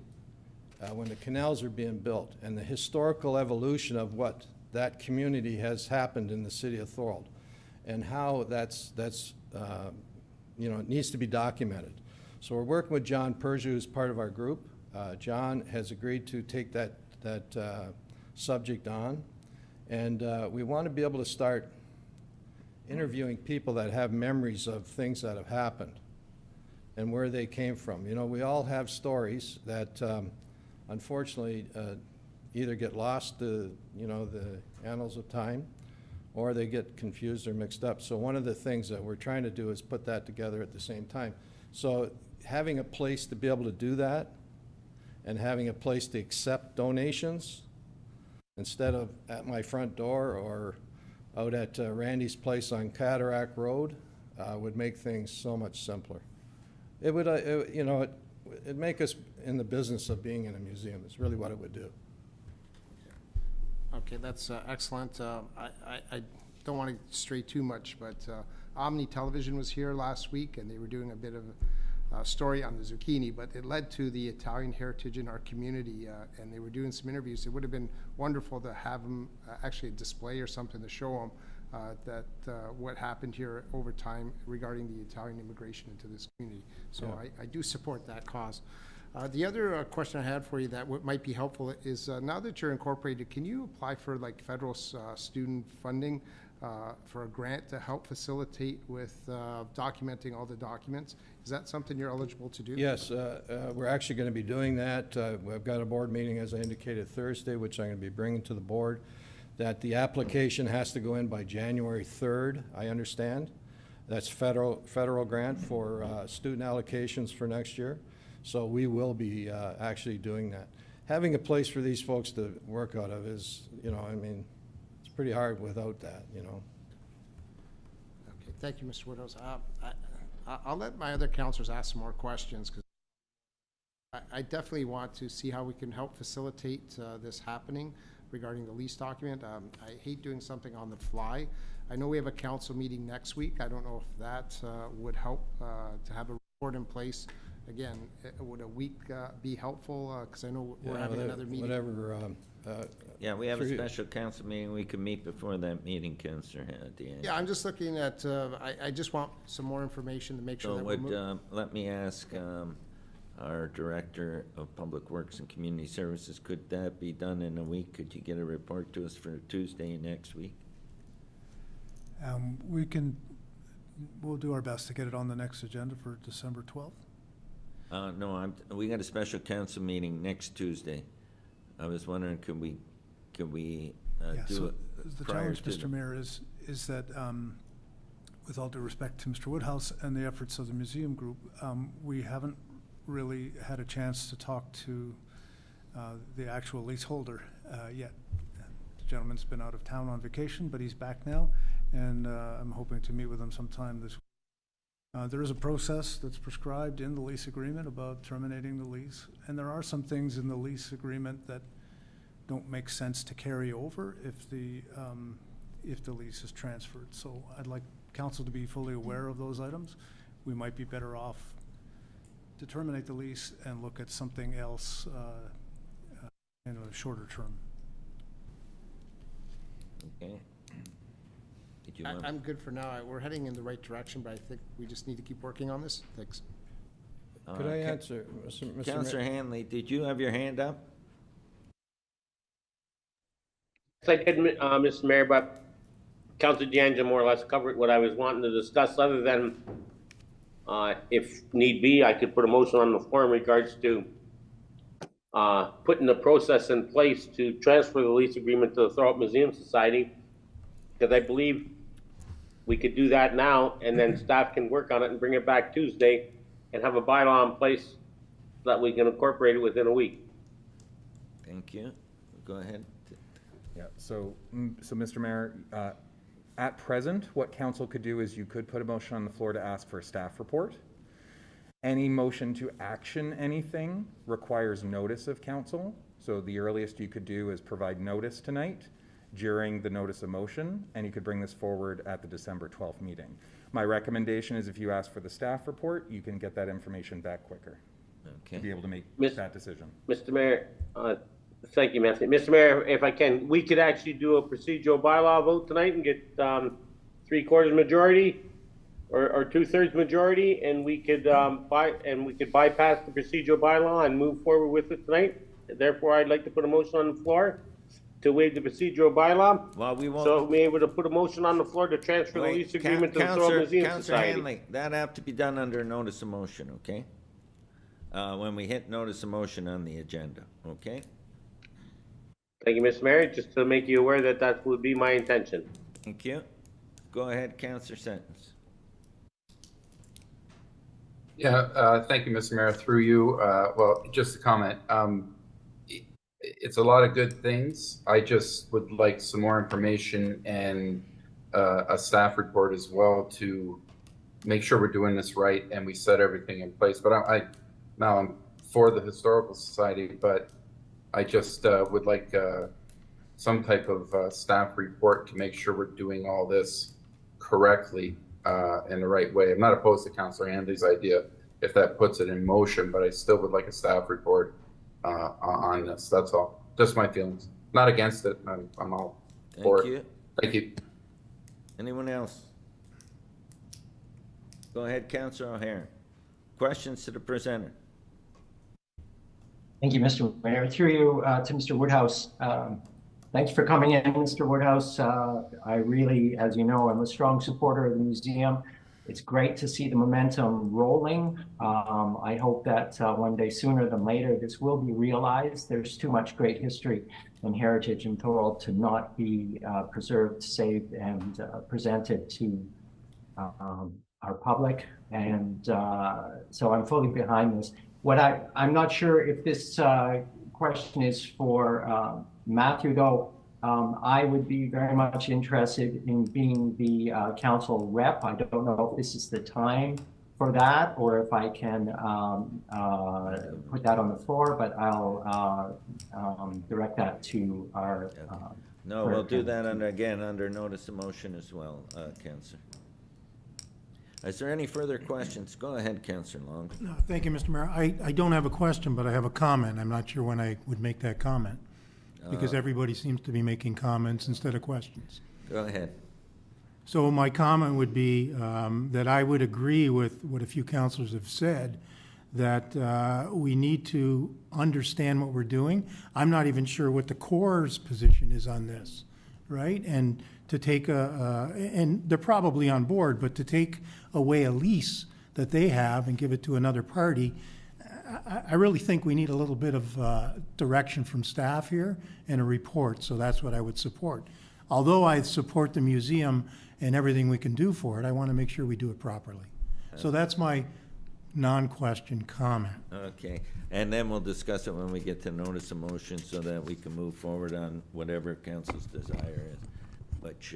when the canals are being built, and the historical evolution of what that community has happened in the city of Thorold, and how that's it needs to be documented. So we're working with John Persia, who's part of our group. John has agreed to take that subject on, and we want to be able to start interviewing people that have memories of things that have happened and where they came from. We all have stories that unfortunately either get lost to the annals of time, or they get confused or mixed up. So one of the things that we're trying to do is put that together at the same time. So having a place to be able to do that and having a place to accept donations instead of at my front door or out at Randy's place on Cataract Road would make things so much simpler. It would, you know, it'd make us in the business of being in a museum. It's really what it would do. Okay, that's excellent. I don't want to stray too much, but Omni Television was here last week, and they were doing a bit of a story on the zucchini, but it led to the Italian heritage in our community, and they were doing some interviews. It would have been wonderful to have them actually a display or something to show them that what happened here over time regarding the Italian immigration into this community. So yeah. I do support that cause. The other question I had for you that might be helpful is now that you're incorporated, can you apply for like federal student funding for a grant to help facilitate with documenting all the documents? Is that something you're eligible to do? Yes, we're actually going to be doing that. We've got a board meeting, as I indicated, Thursday, which I'm going to be bringing to the board, that the application has to go in by January 3rd, I understand. That's federal grant for student allocations for next year. So we will be actually doing that. Having a place for these folks to work out of is, you know, I mean, it's pretty hard without that, you know. Okay, thank you, Mr. Widows. I'll let my other counselors ask some more questions, because I definitely want to see how we can help facilitate this happening regarding the lease document. I hate doing something on the fly. I know we have a council meeting next week. I don't know if that would help to have a report in place. Again, would a week be helpful? Because I know we're having another meeting. Whatever. Yeah, we have a special council meeting. We can meet before that meeting, Councillor, at the end. Yeah, I'm just looking at, I just want some more information to make sure that we're moving. Let me ask our Director of Public Works and Community Services, could that be done in a week? Could you get a report to us for Tuesday next week? We'll do our best to get it on the next agenda for December 12th. No, we got a special council meeting next Tuesday. I was wondering, could we do it the prior challenge, to Mr. Mayor, is that with all due respect to Mr. Woodhouse and the efforts of the museum group, we haven't really had a chance to talk to the actual leaseholder yet. The gentleman's been out of town on vacation, but he's back now, and I'm hoping to meet with him sometime this week. There is a process that's prescribed in the lease agreement about terminating the lease, and there are some things in the lease agreement that don't make sense to carry over if the lease is transferred. So I'd like council to be fully aware of those items. We might be better off to terminate the lease and look at something else in a shorter term. Okay. I'm good for now. We're heading in the right direction, but I think we just need to keep working on this. Thanks. Could I answer, Mr. Councillor Hanley, did you have your hand up? Yes, I did, Mr. Mayor, but Councillor DeAngelo more or less covered what I was wanting to discuss, other than if need be, I could put a motion on the floor in regards to putting the process in place to transfer the lease agreement to the Thorold Museum Society, because I believe we could do that now, and then staff can work on it and bring it back Tuesday and have a bylaw in place that we can incorporate it within a week. Thank you. Go ahead. Yeah, so Mr. Mayor, at present, what council could do is you could put a motion on the floor to ask for a staff report. Any motion to action anything requires notice of council. So the earliest you could do is provide notice tonight during the notice of motion, and you could bring this forward at the December 12th meeting. My recommendation is if you ask for the staff report, you can get that information back quicker to be able to make that decision. Mr. Mayor, thank you, Matthew. Mr. Mayor, if I can, we could actually do a procedural bylaw vote tonight and get 3/4 majority or 2/3 majority, and we could bypass the procedural bylaw and move forward with it tonight. Therefore, I'd like to put a motion on the floor to waive the procedural bylaw. Well, we won't. So we're able to put a motion on the floor to transfer the lease agreement to the Thorold Museum Society. Hanley, that have to be done under notice of motion, okay? When we hit notice of motion on the agenda, okay? Thank you, Mr. Mayor. Just to make you aware that that would be my intention. Thank you. Go ahead, Councillor Sentence. Yeah, thank you, Mr. Mayor. Through you, well, just a comment. It's a lot of good things. I just would like some more information and a staff report as well to make sure we're doing this right and we set everything in place. But now I'm for the Historical Society, but I just would like some type of staff report to make sure we're doing all this correctly in the right way. I'm not opposed to Councillor Andy's idea if that puts it in motion, but I still would like a staff report on this. That's all. Just my feelings. Not against it. I'm all for it. Thank you. Thank you. Anyone else? Go ahead, Councillor O'Hare. Questions to the presenter? Thank you, Mr. Mayor. Through you to Mr. Woodhouse. Thank you for coming in, Mr. Woodhouse. I really, as you know, I'm a strong supporter of the museum. It's great to see the momentum rolling. I hope that one day sooner than later, this will be realized. There's too much great history and heritage in Thorold to not be preserved, saved, and presented to our public. And so I'm fully behind this. I'm not sure if this question is for Matthew, though. I would be very much interested in being the council rep. I don't know if this is the time for that or if I can put that on the floor, but I'll direct that to our. No, we'll do that under notice of motion as well, Councillor. Is there any further questions? Go ahead, Councillor Long. No, thank you, Mr. Mayor. I don't have a question, but I have a comment. I'm not sure when I would make that comment, because everybody seems to be making comments instead of questions. Go ahead. So my comment would be that I would agree with what a few councillors have said, that we need to understand what we're doing. I'm not even sure what the Corps' position is on this, right? And to take and they're probably on board, but to take away a lease that they have and give it to another party, I really think we need a little bit of direction from staff here and a report, so that's what I would support. Although I support the museum and everything we can do for it, I want to make sure we do it properly. So that's my non-question comment. Okay, and then we'll discuss it when we get to notice of motion so that we can move forward on whatever council's desire is, which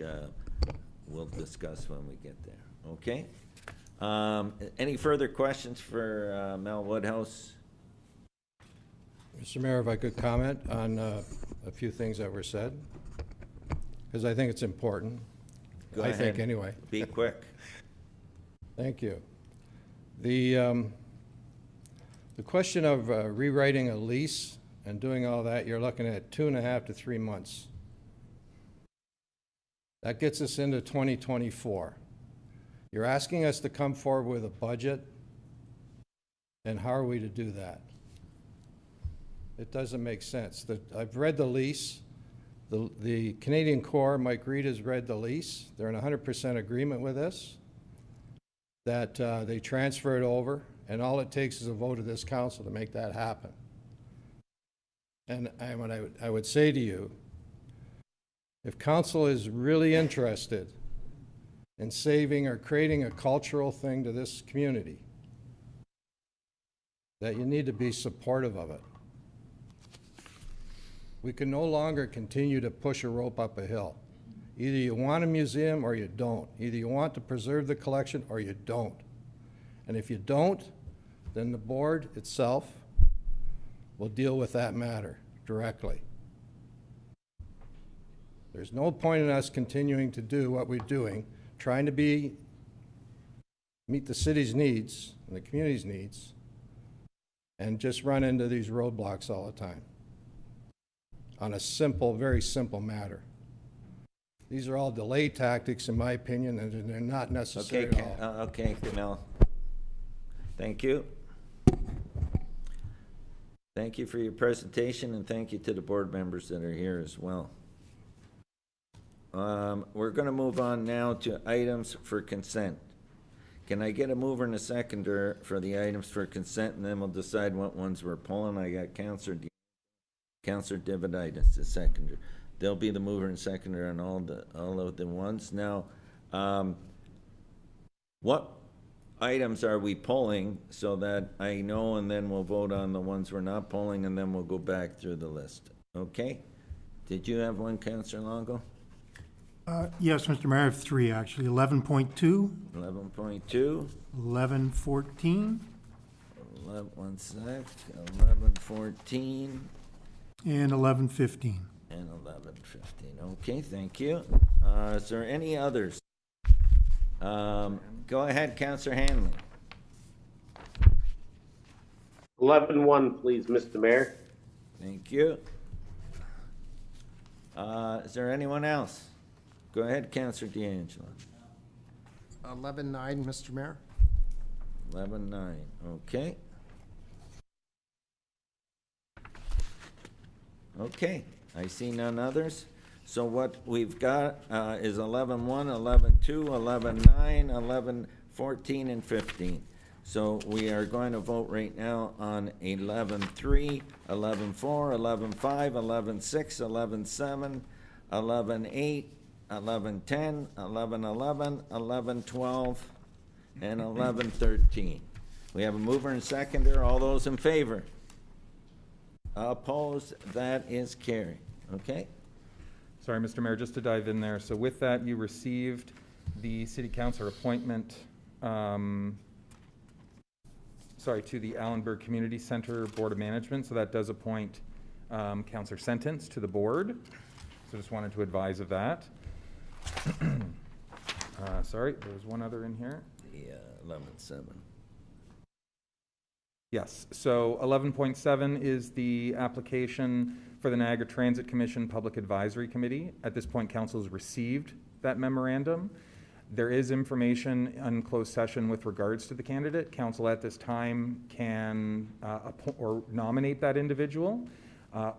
we'll discuss when we get there, okay? Any further questions for Mel Woodhouse? Mr. Mayor, if I could comment on a few things that were said, because I think it's important. Go I ahead. think anyway. Be quick. Thank you. The question of rewriting a lease and doing all that, you're looking at 2.5 to 3 months. That gets us into 2024. You're asking us to come forward with a budget, and how are we to do that? It doesn't make sense. I've read the lease. The Canadian Corps, Mike Reed has read the lease. They're in 100% agreement with this, that they transfer it over, and all it takes is a vote of this council to make that happen. And what I would say to you, if council is really interested in saving or creating a cultural thing to this community, that you need to be supportive of it. We can no longer continue to push a rope up a hill. Either you want a museum or you don't. Either you want to preserve the collection or you don't. And if you don't, then the board itself will deal with that matter directly. There's no point in us continuing to do what we're doing, trying to meet the city's needs and the community's needs, and just run into these roadblocks all the time on a simple, very simple matter. These are all delay tactics, in my opinion, and they're not necessary at all. Okay, Mel. Thank you. Thank you for your presentation, and thank you to the board members that are here as well. We're going to move on now to items for consent. Can I get a mover and a seconder for the items for consent, and then we'll decide what ones we're pulling? I got Councillor Dividitis, the seconder. they'll be the mover and seconder on all of the ones. Now, what items are we pulling so that I know, and then we'll vote on the ones we're not pulling, and then we'll go back through the list. Okay? Did you have one, Councillor Longo? Yes, Mr. Mayor, I have three, actually. 11.2, 11.2, 11.14, one sec, 11.14, and 11.15. and 11.15. Okay, thank you. Is there any others? Go ahead, Councillor Hanley. 11-1, please, Mr. Mayor. Thank you. Is there anyone else? Go ahead, Councillor D'Angelo. 11-9, Mr. Mayor. 11.9, okay. Okay, I see none others. So what we've got is 11.1, 11.2, 11.9, 11.14, and 15. So we are going to vote right now on 11.3, 11.4, 11.5, 11.6, 11.7, 11.8, 11.10, 11.11, 11.12, and 11.13. We have a mover and seconder. All those in favor? Opposed? That is carried. Okay? Sorry, Mr. Mayor, just to dive in there. So with that, you received the city councilor appointment, to the Allenburg Community Center Board of Management. So that does appoint Councillor Sentence to the board. So just wanted to advise of that. Sorry, there was one other in here. The 11.7. Yes, so 11.7 is the application for the Niagara Transit Commission Public Advisory Committee. At this point, council has received that memorandum. There is information in closed session with regards to the candidate. Council at this time can appoint or nominate that individual,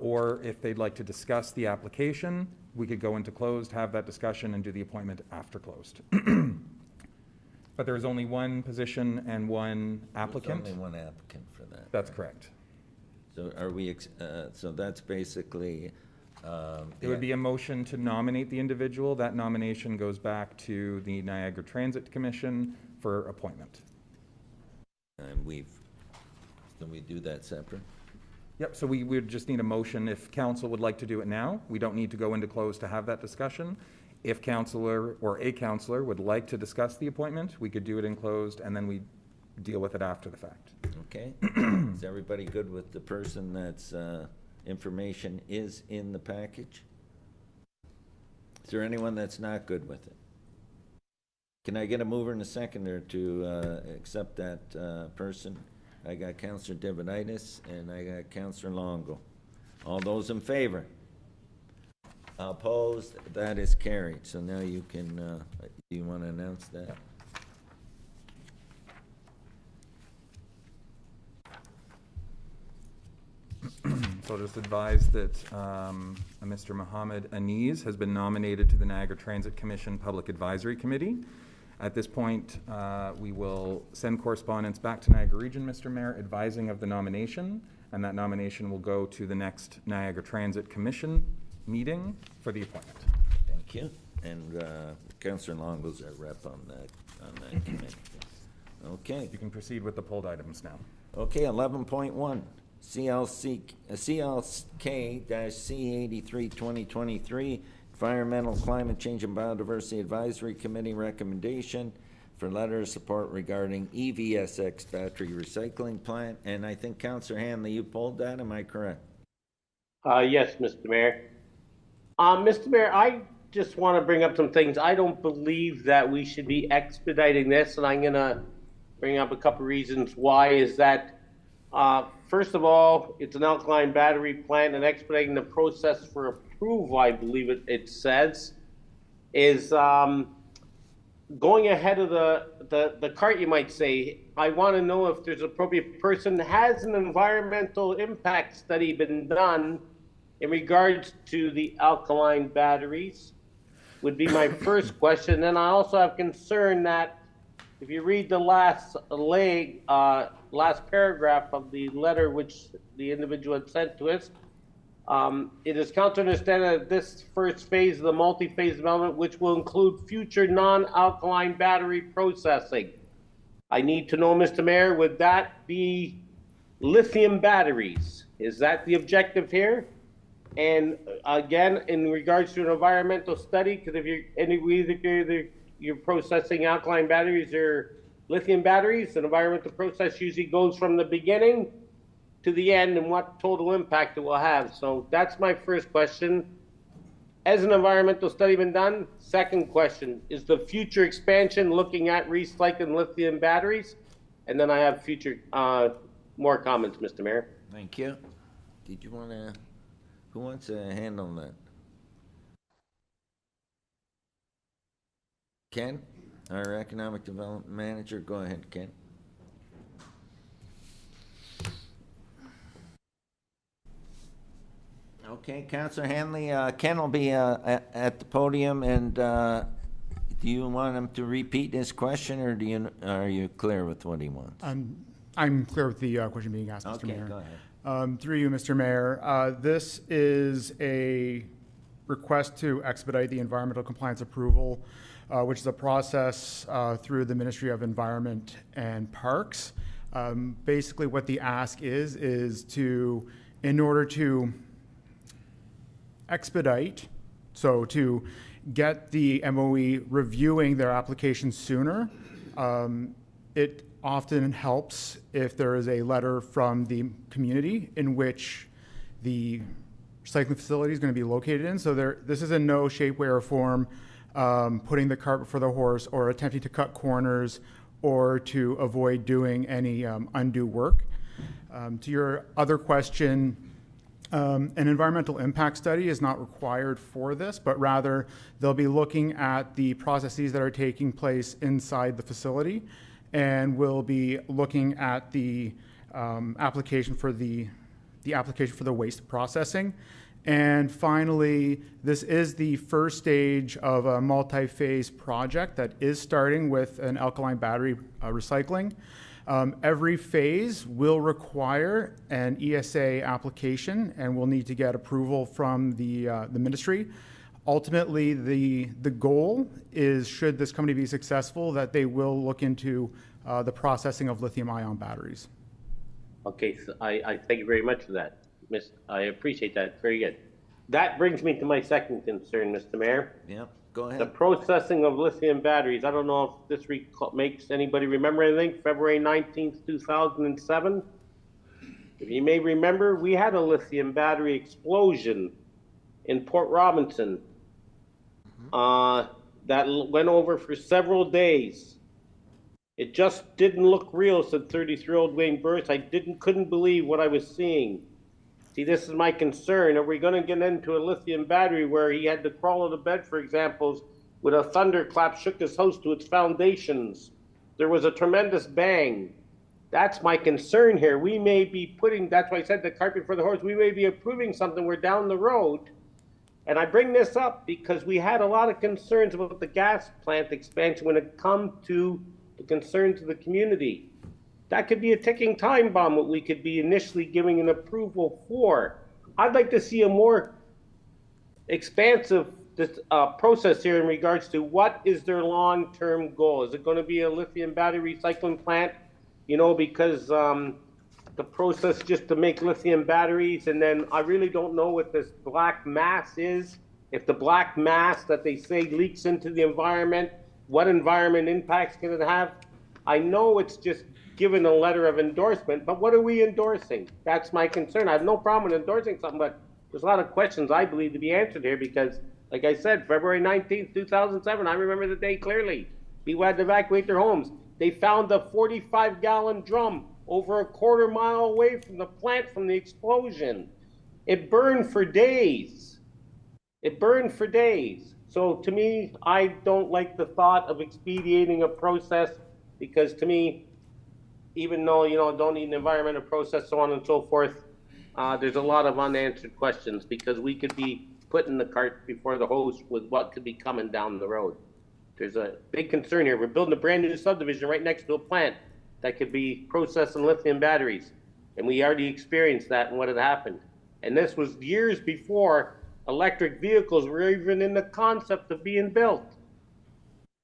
or if they'd like to discuss the application, we could go into closed, have that discussion, and do the appointment after closed. But there is only one position and one applicant. There's only one applicant for that. That's correct. So are we, so that's basically. It would be a motion to nominate the individual. That nomination goes back to the Niagara Transit Commission for appointment. And we do that separate? Yep, so we would just need a motion if council would like to do it now. We don't need to go into close to have that discussion. If councilor or a councilor would like to discuss the appointment, we could do it in closed and then we deal with it after the fact. Okay. Is everybody good with the person that's information is in the package? Is there anyone that's not good with it? Can I get a mover and a seconder to accept that person? I got Councillor Divinitis and I got Councillor Longo. All those in favor? Opposed? That is carried. So now you can, do you want to announce that? So I'll just advise that Mr. Mohammed Aniz has been nominated to the Niagara Transit Commission Public Advisory Committee. At this point, we will send correspondence back to Niagara Region, Mr. Mayor, advising of the nomination, and that nomination will go to the next Niagara Transit Commission meeting for the appointment. Thank you. And Councillor Longo's our rep on that committee. Okay. You can proceed with the pulled items now. Okay, 11.1. CLK-C83 2023 Environmental Climate Change and Biodiversity Advisory Committee recommendation for letter of support regarding EVSX battery recycling plant. And I think Councillor Hanley, you pulled that, am I correct? Yes, Mr. Mayor. Mr. Mayor, I just want to bring up some things. I don't believe that we should be expediting this, and I'm going to bring up a couple reasons why. Is that, first of all, it's an alkaline battery plant, and expediting the process for approval, I believe it says, is going ahead of the cart, you might say. I want to know if there's an appropriate person. Has an environmental impact study been done in regards to the alkaline batteries? Would be my first question. Then I also have concern that if you read the last paragraph of the letter which the individual had sent to us, It is council understanding that this first phase of the multi-phase development, which will include future non-alkaline battery processing. I need to know, Mr. Mayor, would that be lithium batteries? Is that the objective here? And again, in regards to an environmental study, because if you're processing alkaline batteries or lithium batteries, an environmental process usually goes from the beginning to the end and what total impact it will have. So that's my first question. Has an environmental study been done? Second question, is the future expansion looking at recycling lithium batteries? And then I have future, more comments, Mr. Mayor. Thank you. Did you want to, who wants to handle that? Ken, our Economic Development Manager, go ahead, Ken. Okay, Councilor Hanley, Ken will be at the podium, and do you want him to repeat his question, or are you clear with what he wants? I'm clear with the question being asked, Mr. Mayor. Okay, go ahead. Through you, Mr. Mayor, this is a request to expedite the environmental compliance approval, which is a process through the Ministry of Environment and Parks. Basically, what the ask is to, in order to expedite, so to get the MOE reviewing their application sooner, it often helps if there is a letter from the community in which the recycling facility is going to be located in. So this is in no shape, way, or form putting the cart before the horse or attempting to cut corners or to avoid doing any undue work. To your other question, an environmental impact study is not required for this, but rather they'll be looking at the processes that are taking place inside the facility, and we'll be looking at the application for the application for the waste processing. And finally, this is the first stage of a multi-phase project that is starting with an alkaline battery recycling. Every phase will require an ESA application, and we'll need to get approval from the ministry. Ultimately, the goal is, should this company be successful, that they will look into the processing of lithium-ion batteries. Okay, so I thank you very much for that. I appreciate that. Very good. That brings me to my second concern, Mr. Mayor. Yeah, go ahead. The processing of lithium batteries. I don't know if this makes anybody remember anything. February 19th, 2007. If you may remember, we had a lithium battery explosion in Port Robinson that went over for several days. It just didn't look real, said 33-year-old Wayne Burris. I couldn't believe what I was seeing. See, this is my concern. Are we going to get into a lithium battery where he had to crawl out of bed, for example, with a thunderclap, shook his house to its foundations? There was a tremendous bang. That's my concern here. We may be putting, that's why I said the cart before the horse, we may be approving something, we're down the road. And I bring this up because we had a lot of concerns about the gas plant expansion when it comes to the concerns of the community. That could be a ticking time bomb, what we could be initially giving an approval for. I'd like to see a more expansive process here in regards to what is their long-term goal. Is it going to be a lithium battery recycling plant? You know, because the process just to make lithium batteries, and then I really don't know what this black mass is. If the black mass that they say leaks into the environment, what environment impacts can it have? I know it's just given a letter of endorsement, but what are we endorsing? That's my concern. I have no problem with endorsing something, but there's a lot of questions I believe to be answered here because, like I said, February 19th, 2007, I remember the day clearly. People had to evacuate their homes. They found a 45-gallon drum over a quarter mile away from the plant from the explosion. It burned for days. It burned for days. So to me, I don't like the thought of expediting a process because to me, even though, you know, don't need an environmental process, so on and so forth, there's a lot of unanswered questions because we could be putting the cart before the horse with what could be coming down the road. There's a big concern here. We're building a brand new subdivision right next to a plant that could be processing lithium batteries. And we already experienced that and what had happened. And this was years before electric vehicles were even in the concept of being built.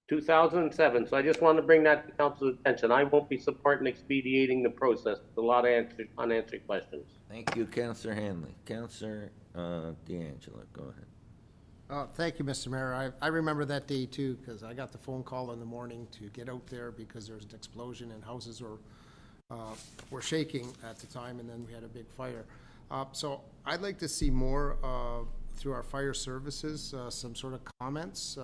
2007. So I just wanted to bring that to council's attention. I won't be supporting expediting the process. There's a lot of unanswered questions. Thank you, Councillor Hanley. Councillor D'Angelo, go ahead. Thank you, Mr. Mayor. I remember that day too, because I got the phone call in the morning to get out there because there was an explosion and houses were shaking at the time, and then we had a big fire. So I'd like to see more through our fire services, some sort of comments,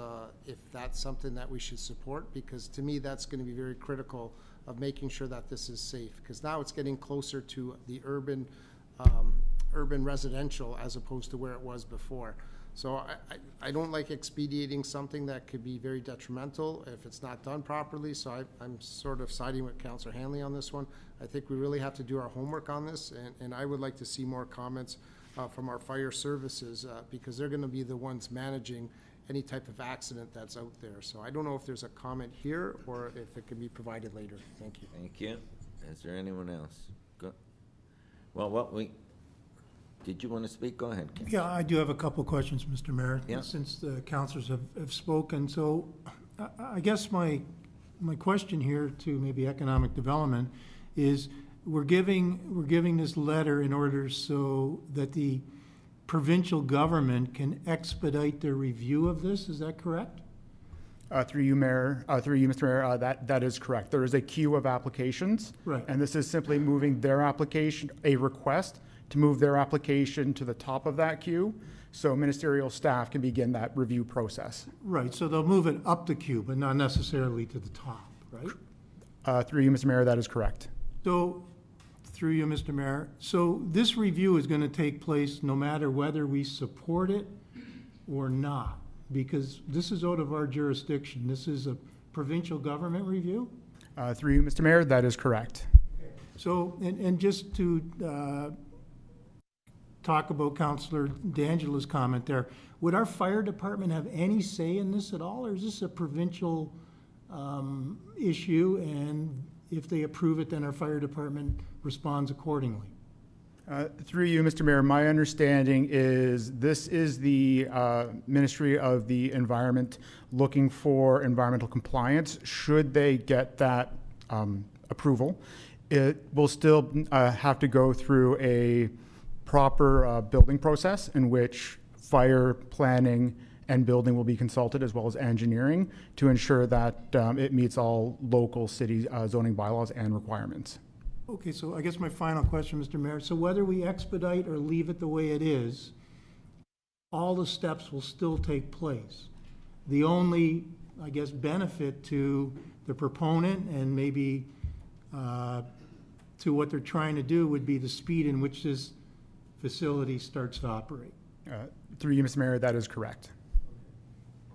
if that's something that we should support, because to me, that's going to be very critical of making sure that this is safe, because now it's getting closer to the urban residential as opposed to where it was before. So I don't like expediting something that could be very detrimental if it's not done properly. So I'm sort of siding with Councillor Hanley on this one. I think we really have to do our homework on this, and I would like to see more comments from our fire services because they're going to be the ones managing any type of accident that's out there. So I don't know if there's a comment here or if it can be provided later. Thank you. Thank you. Is there anyone else? Go. Well, did you want to speak? Go ahead, Ken. Yeah, I do have a couple of questions, Mr. Mayor, Yeah. since the councilors have spoken. So I guess my question here to maybe economic development is we're giving this letter in order so that the provincial government can expedite their review of this. Is that correct? Through you, Mr. Mayor, that is correct. There is a queue of applications. Right. And this is simply moving their application, a request to move their application to the top of that queue, so ministerial staff can begin that review process. Right, so they'll move it up the queue, but not necessarily to the top, right? Through you, Mr. Mayor, that is correct. So, through you, Mr. Mayor, so this review is going to take place no matter whether we support it or not, because this is out of our jurisdiction. This is a provincial government review? Through you, Mr. Mayor, that is correct. So, and just to talk about Councillor D'Angelo's comment there, would our fire department have any say in this at all, or is this a provincial issue, and if they approve it, then our fire department responds accordingly? Through you, Mr. Mayor, my understanding is this is the Ministry of the Environment looking for environmental compliance. Should they get that approval, it will still have to go through a proper building process in which fire planning and building will be consulted, as well as engineering, to ensure that it meets all local city zoning bylaws and requirements. Okay, so I guess my final question, Mr. Mayor, so whether we expedite or leave it the way it is, all the steps will still take place. The only, I guess, benefit to the proponent and maybe to what they're trying to do would be the speed in which this facility starts to operate. Through you, Mr. Mayor, that is correct.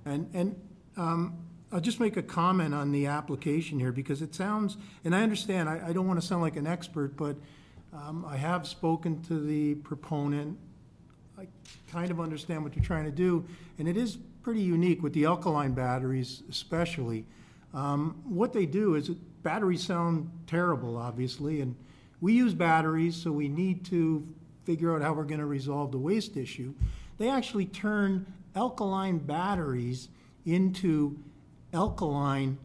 And I'll just make a comment on the application here, because it sounds, and I understand, I don't want to sound like an expert, but I have spoken to the proponent. I kind of understand what they're trying to do, and it is pretty unique with the alkaline batteries especially. What they do is, batteries sound terrible, obviously, and we use batteries, so we need to figure out how we're going to resolve the waste issue. They actually turn alkaline batteries into alkaline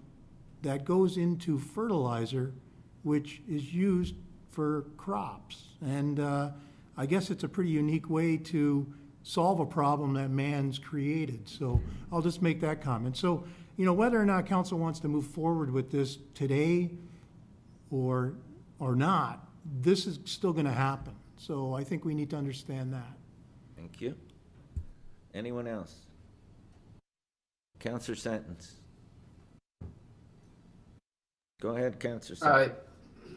that goes into fertilizer, which is used for crops. And I guess it's a pretty unique way to solve a problem that man's created. So I'll just make that comment. So, you know, whether or not council wants to move forward with this today or not, this is still going to happen. So I think we need to understand that. Thank you. Anyone else? Councillor Sentence. Go ahead, Councillor Sentence.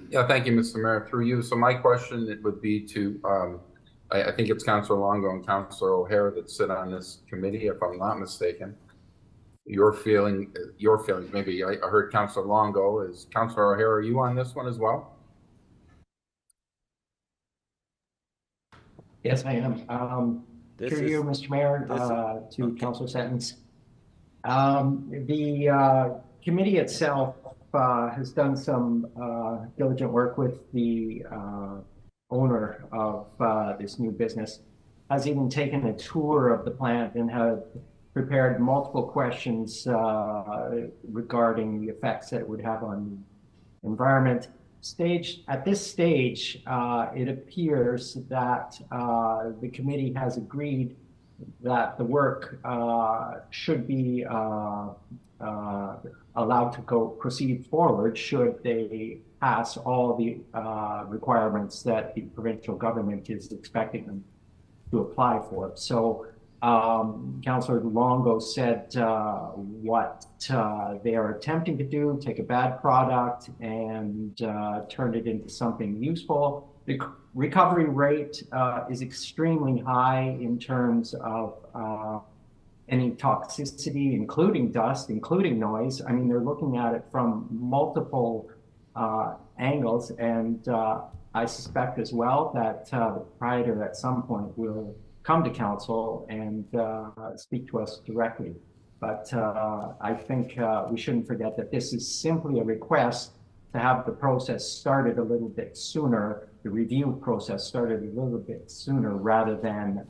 Yeah, thank you, Mr. Mayor. Through you. So my question it would be to, I think it's Councillor Longo and Councillor O'Hara that sit on this committee, if I'm not mistaken. Your feelings, maybe I heard Councillor Longo. Is Councillor O'Hara, are you on this one as well? Yes, I am. Through you, Mr. Mayor, to Councillor Sentence. The committee itself has done some diligent work with the owner of this new business, has even taken a tour of the plant and had prepared multiple questions regarding the effects that it would have on the environment. At this stage, it appears that the committee has agreed that the work should be allowed to proceed forward should they pass all the requirements that the provincial government is expecting them to apply for. So Councillor Longo said what they are attempting to do, take a bad product and turn it into something useful. The recovery rate is extremely high in terms of any toxicity, including dust, including noise. I mean, they're looking at it from multiple angles, and I suspect as well that the proprietor at some point will come to council and speak to us directly. But I think we shouldn't forget that this is simply a request to have the process started a little bit sooner, the review process started a little bit sooner rather than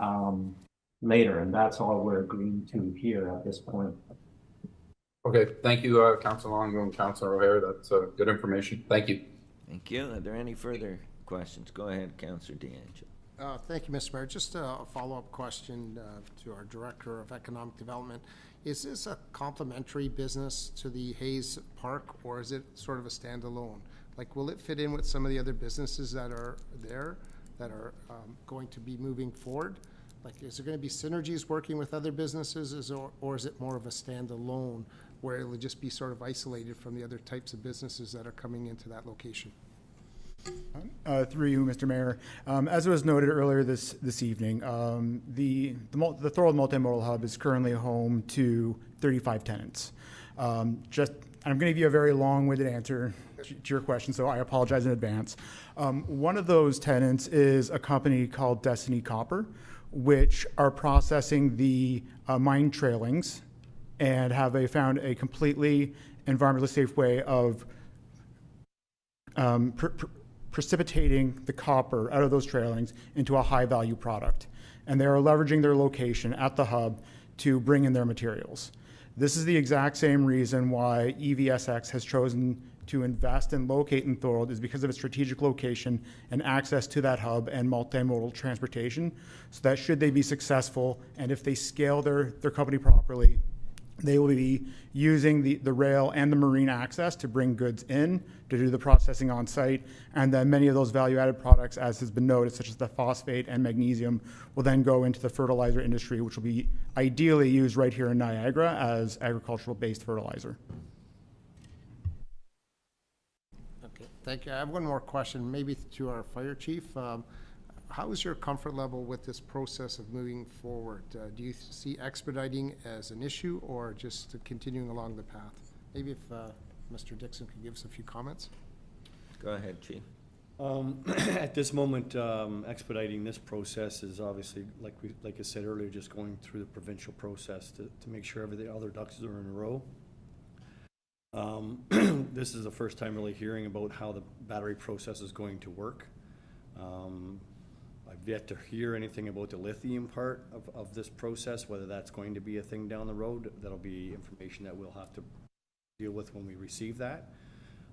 later, and that's all we're agreeing to here at this point. Okay, thank you, Councilor Longo and Councilor O'Hare. That's good information. Thank you. Thank you. Are there any further questions? Go ahead, Councillor DeAngelo. Thank you, Mr. Mayor. Just a follow-up question to our Director of Economic Development. Is this a complementary business to the Hayes Park, or is it sort of a standalone? Like, will it fit in with some of the other businesses that are there that are going to be moving forward? Like, is there going to be synergies working with other businesses, or is it more of a standalone where it will just be sort of isolated from the other types of businesses that are coming into that location? Through you, Mr. Mayor. As it was noted earlier this evening, the Thorold Multimodal Hub is currently home to 35 tenants. I'm going to give you a very long-winded answer to your question, so I apologize in advance. One of those tenants is a company called Destiny Copper, which are processing the mine trailings and have found a completely environmentally safe way of precipitating the copper out of those trailings into a high-value product. And they are leveraging their location at the hub to bring in their materials. This is the exact same reason why EVSX has chosen to invest and locate in Thorold, is because of its strategic location and access to that hub and multimodal transportation, so that should they be successful and if they scale their company properly, they will be using the rail and the marine access to bring goods in, to do the processing on site, and then many of those value-added products, as has been noted, such as the phosphate and magnesium, will then go into the fertilizer industry, which will be ideally used right here in Niagara as agricultural-based fertilizer. Okay, thank you. I have one more question, maybe to our fire chief. How is your comfort level with this process of moving forward? Do you see expediting as an issue or just continuing along the path? Maybe if Mr. Dixon could give us a few comments. Go ahead, Chief. At this moment, expediting this process is obviously, like I said earlier, just going through the provincial process to make sure every other ducks are in a row. This is the first time really hearing about how the battery process is going to work. I've yet to hear anything about the lithium part of this process, whether that's going to be a thing down the road. That'll be information that we'll have to deal with when we receive that.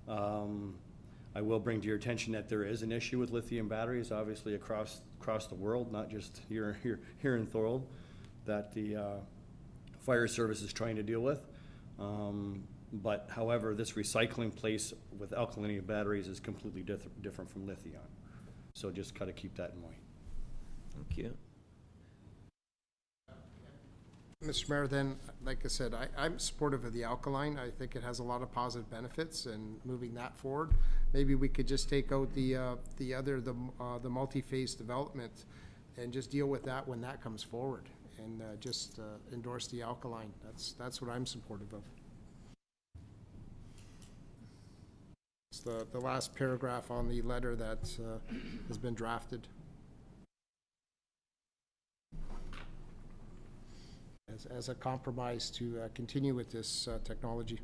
I will bring to your attention that there is an issue with lithium batteries, obviously across the world, not just here in Thorold, that the fire service is trying to deal with. But however, this recycling place with alkalinity batteries is completely different from lithium. So just kind of keep that in mind. Thank you. Mr. Mayor, then, like I said, I'm supportive of the alkaline. I think it has a lot of positive benefits, and moving that forward, maybe we could just take out the multi-phase development and just deal with that when that comes forward, and just endorse the alkaline. That's what I'm supportive of. It's the last paragraph on the letter that has been drafted. As a compromise to continue with this technology.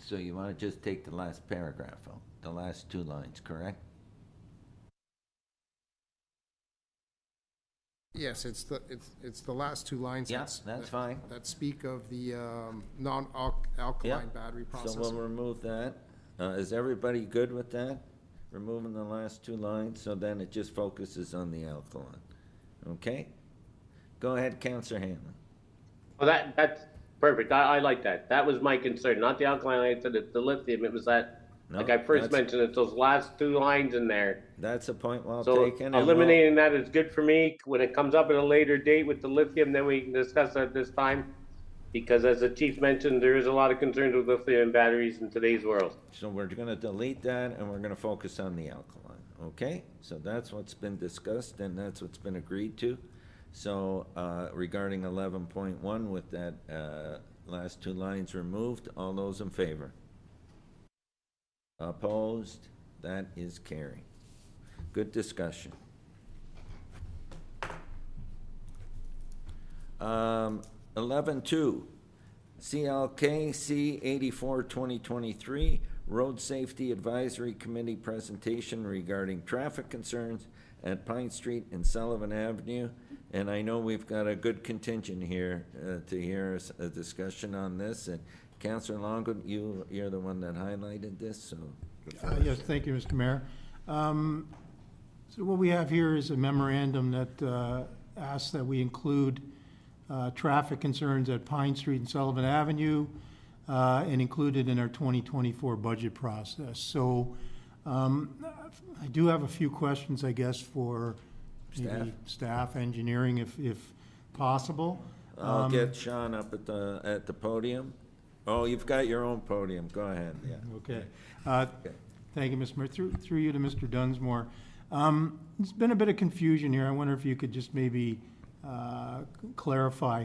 So you want to just take the last paragraph out, the last two lines, correct? Yes, it's the last two lines. Yeah, that's fine. That speak of the non-alkaline battery processor. So we'll remove that. Is everybody good with that? Removing the last two lines, so then it just focuses on the alkaline. Okay? Go ahead, Councillor Hanlon. Well, that's perfect. I like that. That was my concern, not the alkaline. I said it's the lithium. It was that, No, like I first that's- mentioned, it's those last two lines in there. That's a point well So taken. and we'll- eliminating that is good for me. When it comes up at a later date with the lithium, then we can discuss that this time. Because as the chief mentioned, there is a lot of concerns with lithium batteries in today's world. So we're gonna delete that and we're gonna focus on the alkaline, okay? So that's what's been discussed and that's what's been agreed to. So, regarding 11.1 with that, last two lines removed, all those in favor? Opposed? That is carried. Good discussion. 11.2, CLKC 84-2023, Road Safety Advisory Committee presentation regarding traffic concerns at Pine Street and Sullivan Avenue. And I know we've got a good contingent here to hear a discussion on this. And Councillor Longwood, you're the one that highlighted this, so. Yes, thank you, Mr. Mayor. So what we have here is a memorandum that asks that we include traffic concerns at Pine Street and Sullivan Avenue and include it in our 2024 budget process. So I do have a few questions, I guess, for maybe staff, engineering, if possible. I'll get Sean up at the podium. Oh, you've got your own podium. Go ahead, yeah. Okay. Thank you, Mr. Mayor. Through you to Mr. Dunsmore. There's been a bit of confusion here. I wonder if you could just maybe clarify.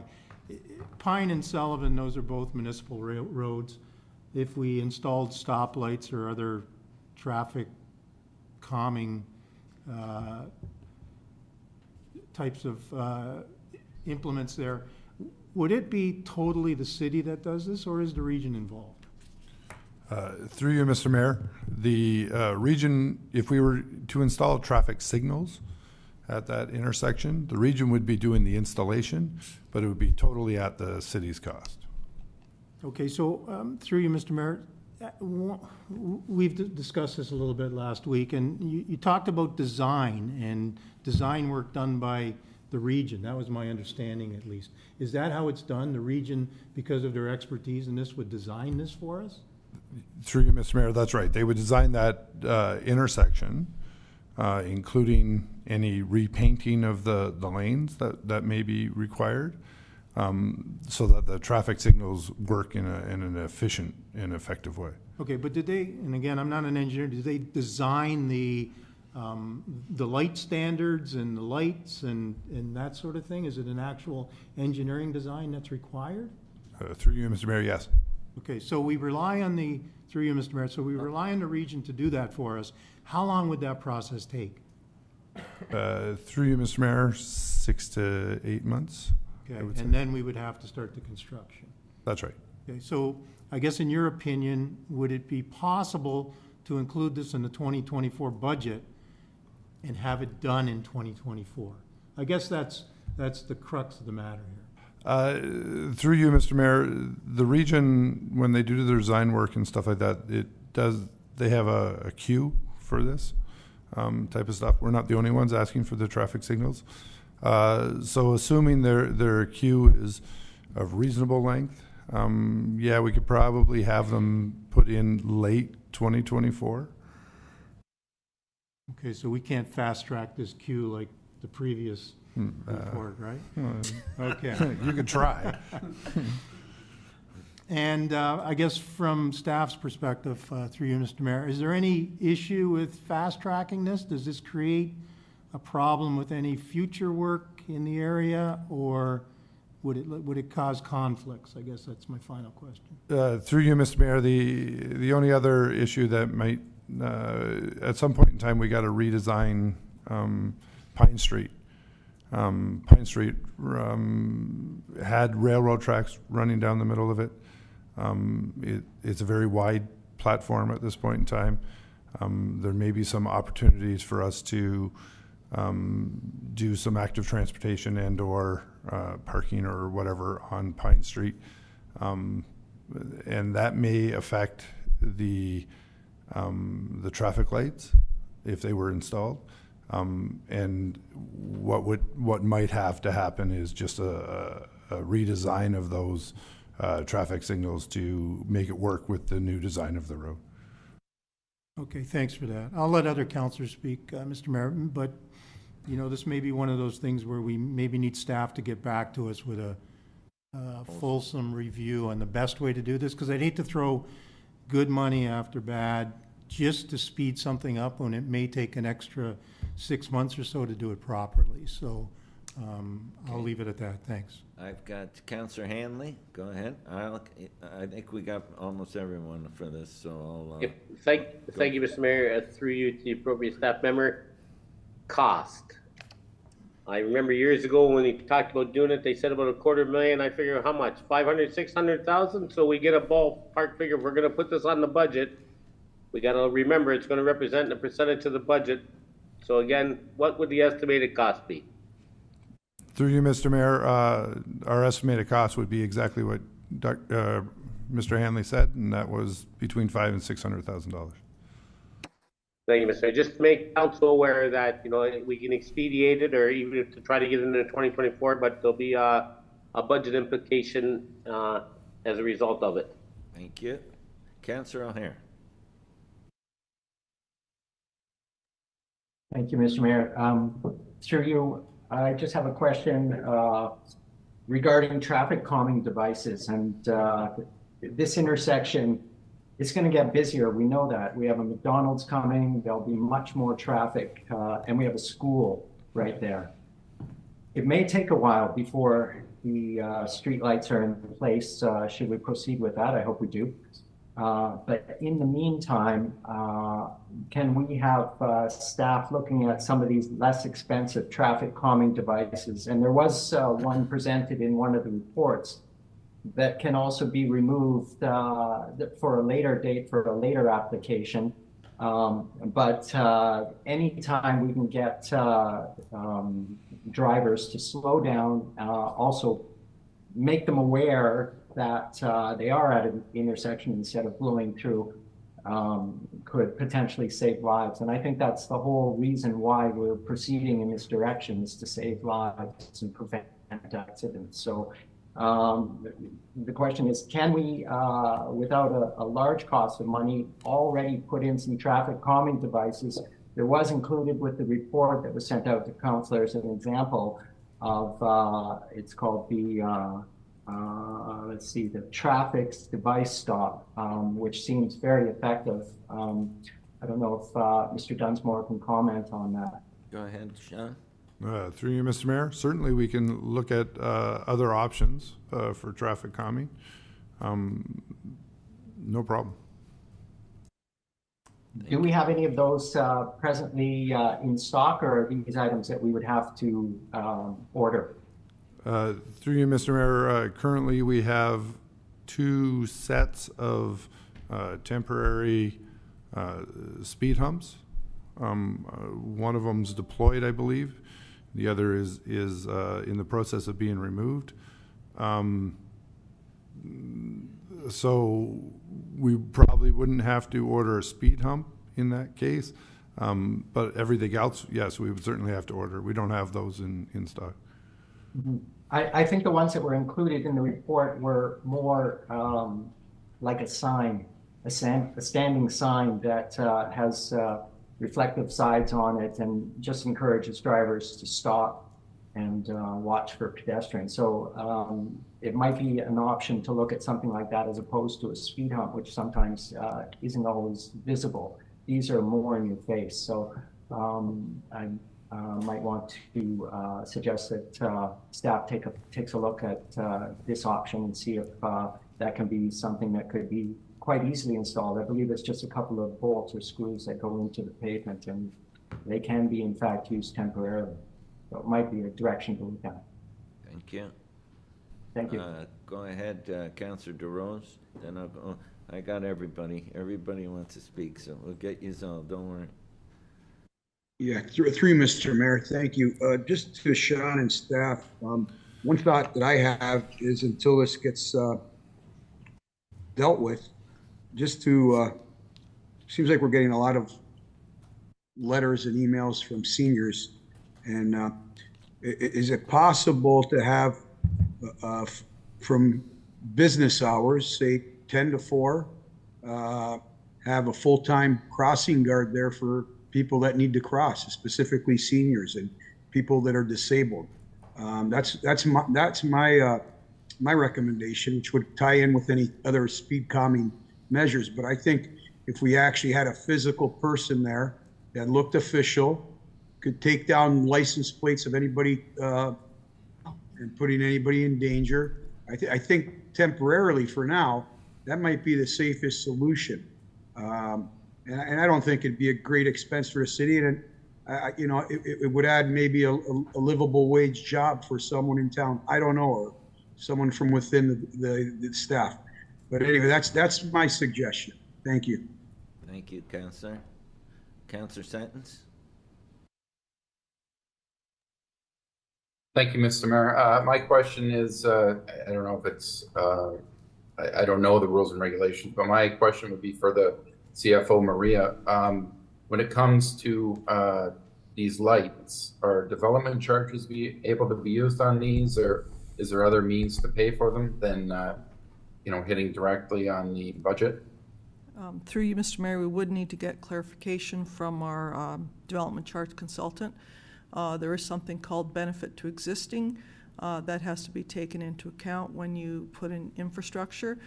Pine and Sullivan, those are both municipal roads. If we installed stoplights or other traffic calming types of implements there, would it be totally the city that does this, or is the region involved? Through you, Mr. Mayor, the region, if we were to install traffic signals at that intersection, the region would be doing the installation, but it would be totally at the city's cost. Okay, so through you, Mr. Mayor, we've discussed this a little bit last week, and you talked about design and design work done by the region. That was my understanding, at least. Is that how it's done? The region, because of their expertise in this, would design this for us? Through you, Mr. Mayor, that's right. They would design that intersection, including any repainting of the lanes that may be required, so that the traffic signals work in an efficient and effective way. Okay, but did they, and again, I'm not an engineer, did they design the light standards and the lights and that sort of thing? Is it an actual engineering design that's required? Through you, Mr. Mayor, yes. Okay, so we rely on through you, Mr. Mayor, so we rely on the region to do that for us. How long would that process take? Through you, Mr. Mayor, 6 to 8 months. Okay, and then we would have to start the construction. That's right. Okay, so I guess in your opinion, would it be possible to include this in the 2024 budget and have it done in 2024? I guess that's the crux of the matter here. Through you, Mr. Mayor, the region, when they do their design work and stuff like that, they have a queue for this type of stuff. We're not the only ones asking for the traffic signals. So assuming their queue is of reasonable length, yeah, we could probably have them put in late 2024. Okay, so we can't fast track this queue like the previous report, right? Okay. You could try. And I guess from staff's perspective, through you, Mr. Mayor, is there any issue with fast tracking this? Does this create a problem with any future work in the area, or would it cause conflicts? I guess that's my final question. Through you, Mr. Mayor, the only other issue that might, at some point in time, we got to redesign Pine Street. Pine Street had railroad tracks running down the middle of it. It's a very wide platform at this point in time. There may be some opportunities for us to do some active transportation and or parking or whatever on Pine Street. And that may affect the traffic lights if they were installed. And what might have to happen is just a redesign of those traffic signals to make it work with the new design of the road. Okay, thanks for that. I'll let other councilors speak, Mr. Mayor, but, you know, this may be one of those things where we maybe need staff to get back to us with a fulsome review on the best way to do this, because I'd hate to throw good money after bad just to speed something up when it may take an extra 6 months or so to do it properly. So I'll leave it at that. Thanks. I've got Councillor Hanley. Go ahead. I think we got almost everyone for this, so I'll... Thank you, Mr. Mayor. Through you to the appropriate staff member. Cost. I remember years ago when we talked about doing it, they said about $250,000. I figure how much? 500, 600,000? So we get a ballpark figure. If we're going to put this on the budget, we got to remember it's going to represent a percentage of the budget. So again, what would the estimated cost be? Through you, Mr. Mayor, our estimated cost would be exactly what Mr. Hanley said, and that was between $500,000 and $600,000. Thank you, Mr. Mayor. Just to make council aware that, you know, we can expedite it or even to try to get it into 2024, but there'll be a budget implication as a result of it. Thank you. Councillor O'Hare. Thank you, Mr. Mayor. Through you, I just have a question regarding traffic calming devices. And this intersection, it's going to get busier. We know that. We have a McDonald's coming. There'll be much more traffic. And we have a school right there. It may take a while before the street lights are in place. Should we proceed with that? I hope we do. But in the meantime, can we have staff looking at some of these less expensive traffic calming devices? And there was one presented in one of the reports that can also be removed for a later date, for a later application. But anytime we can get drivers to slow down, also make them aware that they are at an intersection instead of blowing through, could potentially save lives. And I think that's the whole reason why we're proceeding in this direction, is to save lives and prevent accidents. So the question is, can we, without a large cost of money, already put in some traffic calming devices? There was included with the report that was sent out to councilors an example of, it's called the, let's see, the traffic's device stop, which seems very effective. I don't know if Mr. Dunsmore can comment on that. Go ahead, Sean. Through you, Mr. Mayor, certainly we can look at other options for traffic calming. No problem. Do we have any of those presently in stock, or are these items that we would have to order? Through you, Mr. Mayor, currently we have 2 sets of temporary speed humps. One of them's deployed, I believe. The other is in the process of being removed. So we probably wouldn't have to order a speed hump in that case. But everything else, yes, we would certainly have to order. We don't have those in stock. Mm-hmm. I think the ones that were included in the report were more like a sign, a standing sign that has reflective sides on it and just encourages drivers to stop and watch for pedestrians. So it might be an option to look at something like that as opposed to a speed hump, which sometimes isn't always visible. These are more in your face. So I might want to suggest that staff takes a look at this option and see if that can be something that could be quite easily installed. I believe it's just a couple of bolts or screws that go into the pavement, and they can be in fact used temporarily. So it might be a direction to look at. Thank you. Thank you. go ahead, Councillor DeRose. Then I'll go. I got everybody. Everybody wants to speak, so we'll get you all. Don't worry. Yeah, through Mr. Mayor, thank you. Just to Sean and staff, one thought that I have is until this gets dealt with, just to, seems like we're getting a lot of letters and emails from seniors. And is it possible to have from business hours, say 10 to 4, have a full-time crossing guard there for people that need to cross, specifically seniors and people that are disabled? That's my recommendation, which would tie in with any other speed calming measures. But I think if we actually had a physical person there that looked official, could take down license plates of anybody and putting anybody in danger, I think temporarily for now, that might be the safest solution. And I don't think it'd be a great expense for the city. And, you know, it would add maybe a livable wage job for someone in town. I don't know, or someone from within the staff. But anyway, that's my suggestion. Thank you. Thank you, Councillor. Councillor Sentence? Thank you, Mr. Mayor. My question is, I don't know if it's, I don't know the rules and regulations, but my question would be for the CFO, Maria. When it comes to these lights, are development charges able to be used on these, or is there other means to pay for them than, you know, hitting directly on the budget? Through you, Mr. Mayor, we would need to get clarification from our development charge consultant. There is something called benefit to existing that has to be taken into account when you put in infrastructure.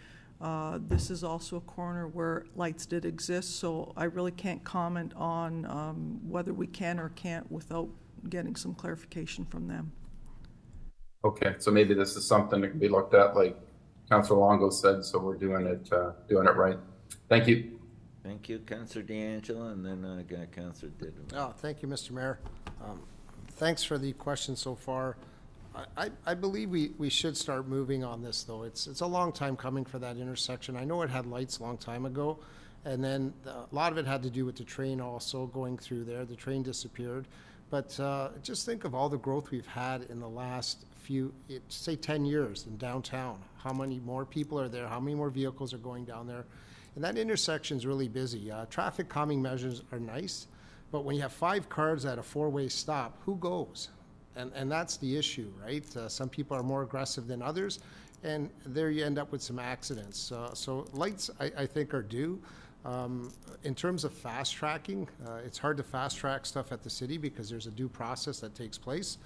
This is also a corner where lights did exist, so I really can't comment on whether we can or can't without getting some clarification from them. Okay, so maybe this is something that can be looked at, like Councilor Longo said, so we're doing it right. Thank you. Thank you, Councillor D'Angelo, and then I got Councillor Diddle. Oh, thank you, Mr. Mayor. Thanks for the question so far. I believe we should start moving on this, though. It's a long time coming for that intersection. I know it had lights a long time ago, and then a lot of it had to do with the train also going through there. The train disappeared. But just think of all the growth we've had in the last say 10 years in downtown. How many more people are there? How many more vehicles are going down there? And that intersection is really busy. Traffic calming measures are nice, but when you have 5 cars at a 4-way stop, who goes? And that's the issue, right? Some people are more aggressive than others, and there you end up with some accidents. So lights, I think, are due. In terms of fast tracking, it's hard to fast track stuff at the city because there's a due process that takes place.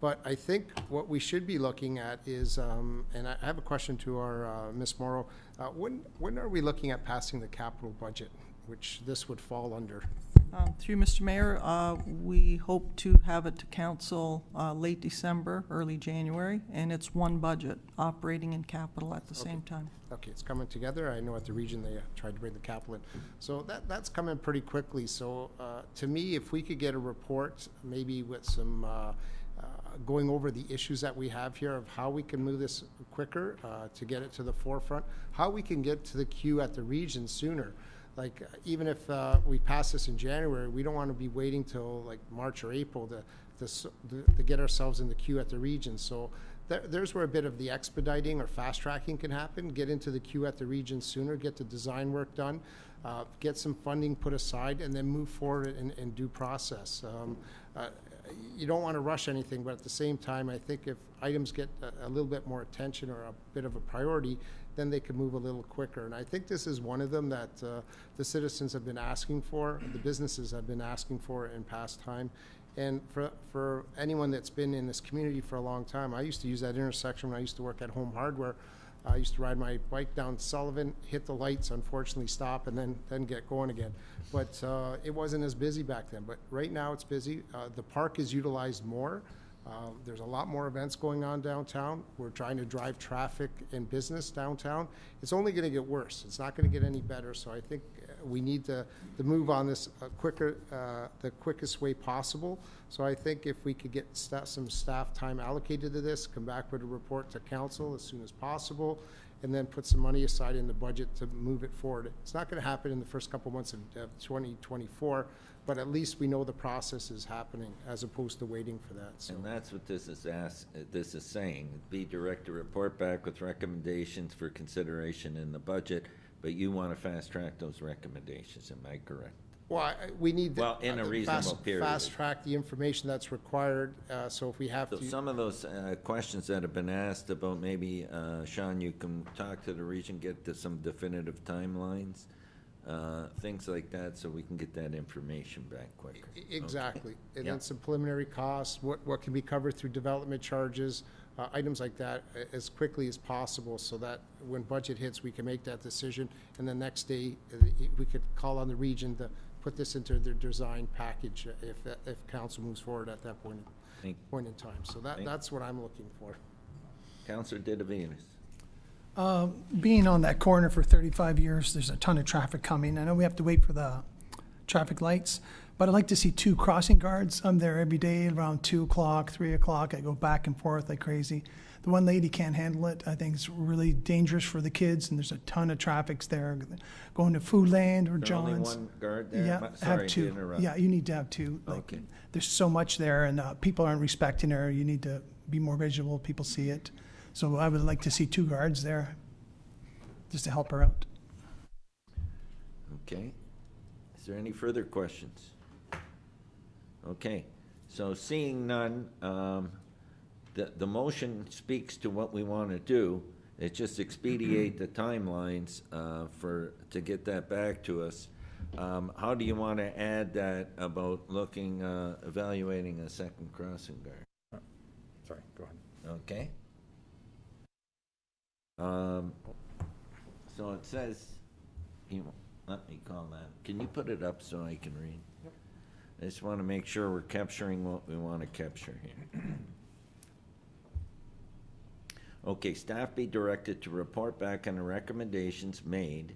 But I think what we should be looking at is, and I have a question to our Ms. Morrow, when are we looking at passing the capital budget, which this would fall under? Through Mr. Mayor, we hope to have it to council late December, early January, and it's one budget, operating and capital at the same time. Okay, it's coming together. I know at the region they tried to bring the capital in. So that's coming pretty quickly. So to me, if we could get a report, maybe with some going over the issues that we have here of how we can move this quicker to get it to the forefront, how we can get to the queue at the region sooner. Like, even if we pass this in January, we don't want to be waiting till like March or April to get ourselves in the queue at the region. So there's where a bit of the expediting or fast tracking can happen. Get into the queue at the region sooner, get the design work done, get some funding put aside, and then move forward in due process. You don't want to rush anything, but at the same time, I think if items get a little bit more attention or a bit of a priority, then they can move a little quicker. And I think this is one of them that the citizens have been asking for, the businesses have been asking for in past time. And for anyone that's been in this community for a long time, I used to use that intersection when I used to work at Home Hardware. I used to ride my bike down Sullivan, hit the lights, unfortunately stop, and then get going again. But it wasn't as busy back then. But right now it's busy. The park is utilized more. There's a lot more events going on downtown. We're trying to drive traffic and business downtown. It's only going to get worse. It's not going to get any better. So I think we need to move on this the quickest way possible. So I think if we could get some staff time allocated to this, come back with a report to council as soon as possible, and then put some money aside in the budget to move it forward. It's not going to happen in the first couple months of 2024, but at least we know the process is happening as opposed to waiting for that. So. And that's what this is saying. Be direct to report back with recommendations for consideration in the budget, but you want to fast track those recommendations. Am I correct? Well, we need well, in a reasonable period. Fast track the information that's required. So if we have to, some of those questions that have been asked about, maybe Sean, you can talk to the region, get to some definitive timelines, things like that, so we can get that information back quicker. Exactly, okay. And then some preliminary costs, what can be covered through development charges, items like that, as quickly as possible, so that when budget hits, we can make that decision, and the next day we could call on the region to put this into their design package if council moves forward at that point in time. So that's what I'm looking for. Councilor Didavinas. Being on that corner for 35 years, there's a ton of traffic coming. I know we have to wait for the traffic lights, but I'd like to see 2 crossing guards. I'm there every day around 2 o'clock, 3 o'clock. I go back and forth like crazy. The one lady can't handle it. I think it's really dangerous for the kids, and there's a ton of traffic there going to Foodland or John's. Only one guard there? Yeah, Sorry have 2. to interrupt. Yeah, you need to have 2. Like, okay. There's so much there, and people aren't respecting her. You need to be more visual. People see it. So I would like to see 2 guards there just to help her out. Okay. Is there any further questions? Okay. So seeing none, the motion speaks to what we want to do. It's just expedite the timelines to get that back to us. How do you want to add that about evaluating a second crossing guard? Sorry, go ahead. Okay. So it says, let me call that. Can you put it up so I can read? Yep. I just want to make sure we're capturing what we want to capture here. Okay, staff be directed to report back on the recommendations made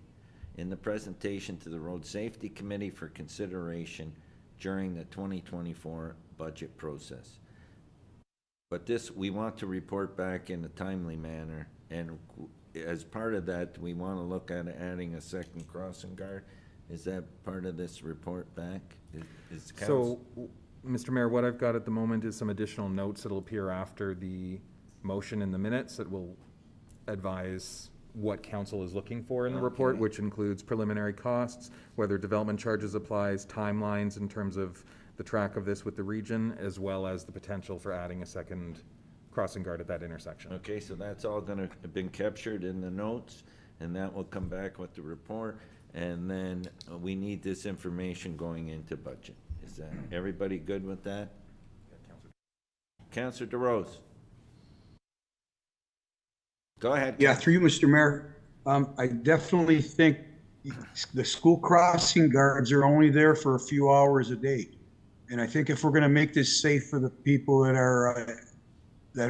in the presentation to the Road Safety Committee for consideration during the 2024 budget process. But this, we want to report back in a timely manner, and as part of that, we want to look at adding a second crossing guard. Is that part of this report back? So, Mr. Mayor, what I've got at the moment is some additional notes that'll appear after the motion in the minutes that will advise what council is looking for in the report, which includes preliminary costs, whether development charges applies, timelines in terms of the track of this with the region, as well as the potential for adding a second crossing guard at that intersection. Okay, so that's all going to have been captured in the notes, and that will come back with the report, and then we need this information going into budget. Is that everybody good with that? Councilor DeRose. Go ahead. Yeah, through you, Mr. Mayor. I definitely think the school crossing guards are only there for a few hours a day. And I think if we're going to make this safe for the people that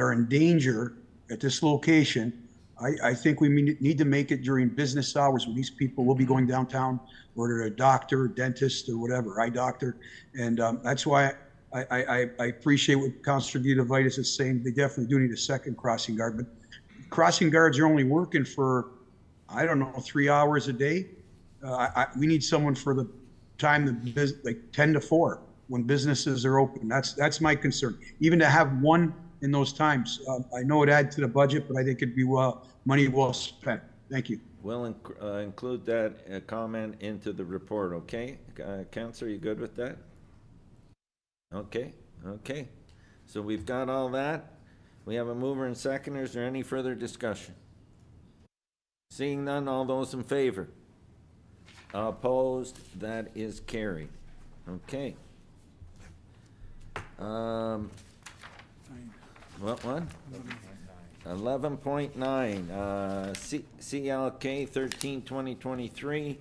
are in danger at this location, I think we need to make it during business hours when these people will be going downtown or to a doctor, dentist, or whatever, eye doctor. And that's why I appreciate what Councilor Didavitas is saying. They definitely do need a second crossing guard. But crossing guards are only working for, I don't know, 3 hours a day. We need someone for the time, like 10 to 4 when businesses are open. That's my concern. Even to have one in those times, I know it adds to the budget, but I think it'd be money well spent. Thank you. We'll include that comment into the report, okay? Councilor, you good with that? Okay, okay. So we've got all that. We have a mover and seconder. Is there any further discussion? Seeing none, all those in favor? Opposed? That is carried. Okay. What one? 11.9, CLK 13-2023.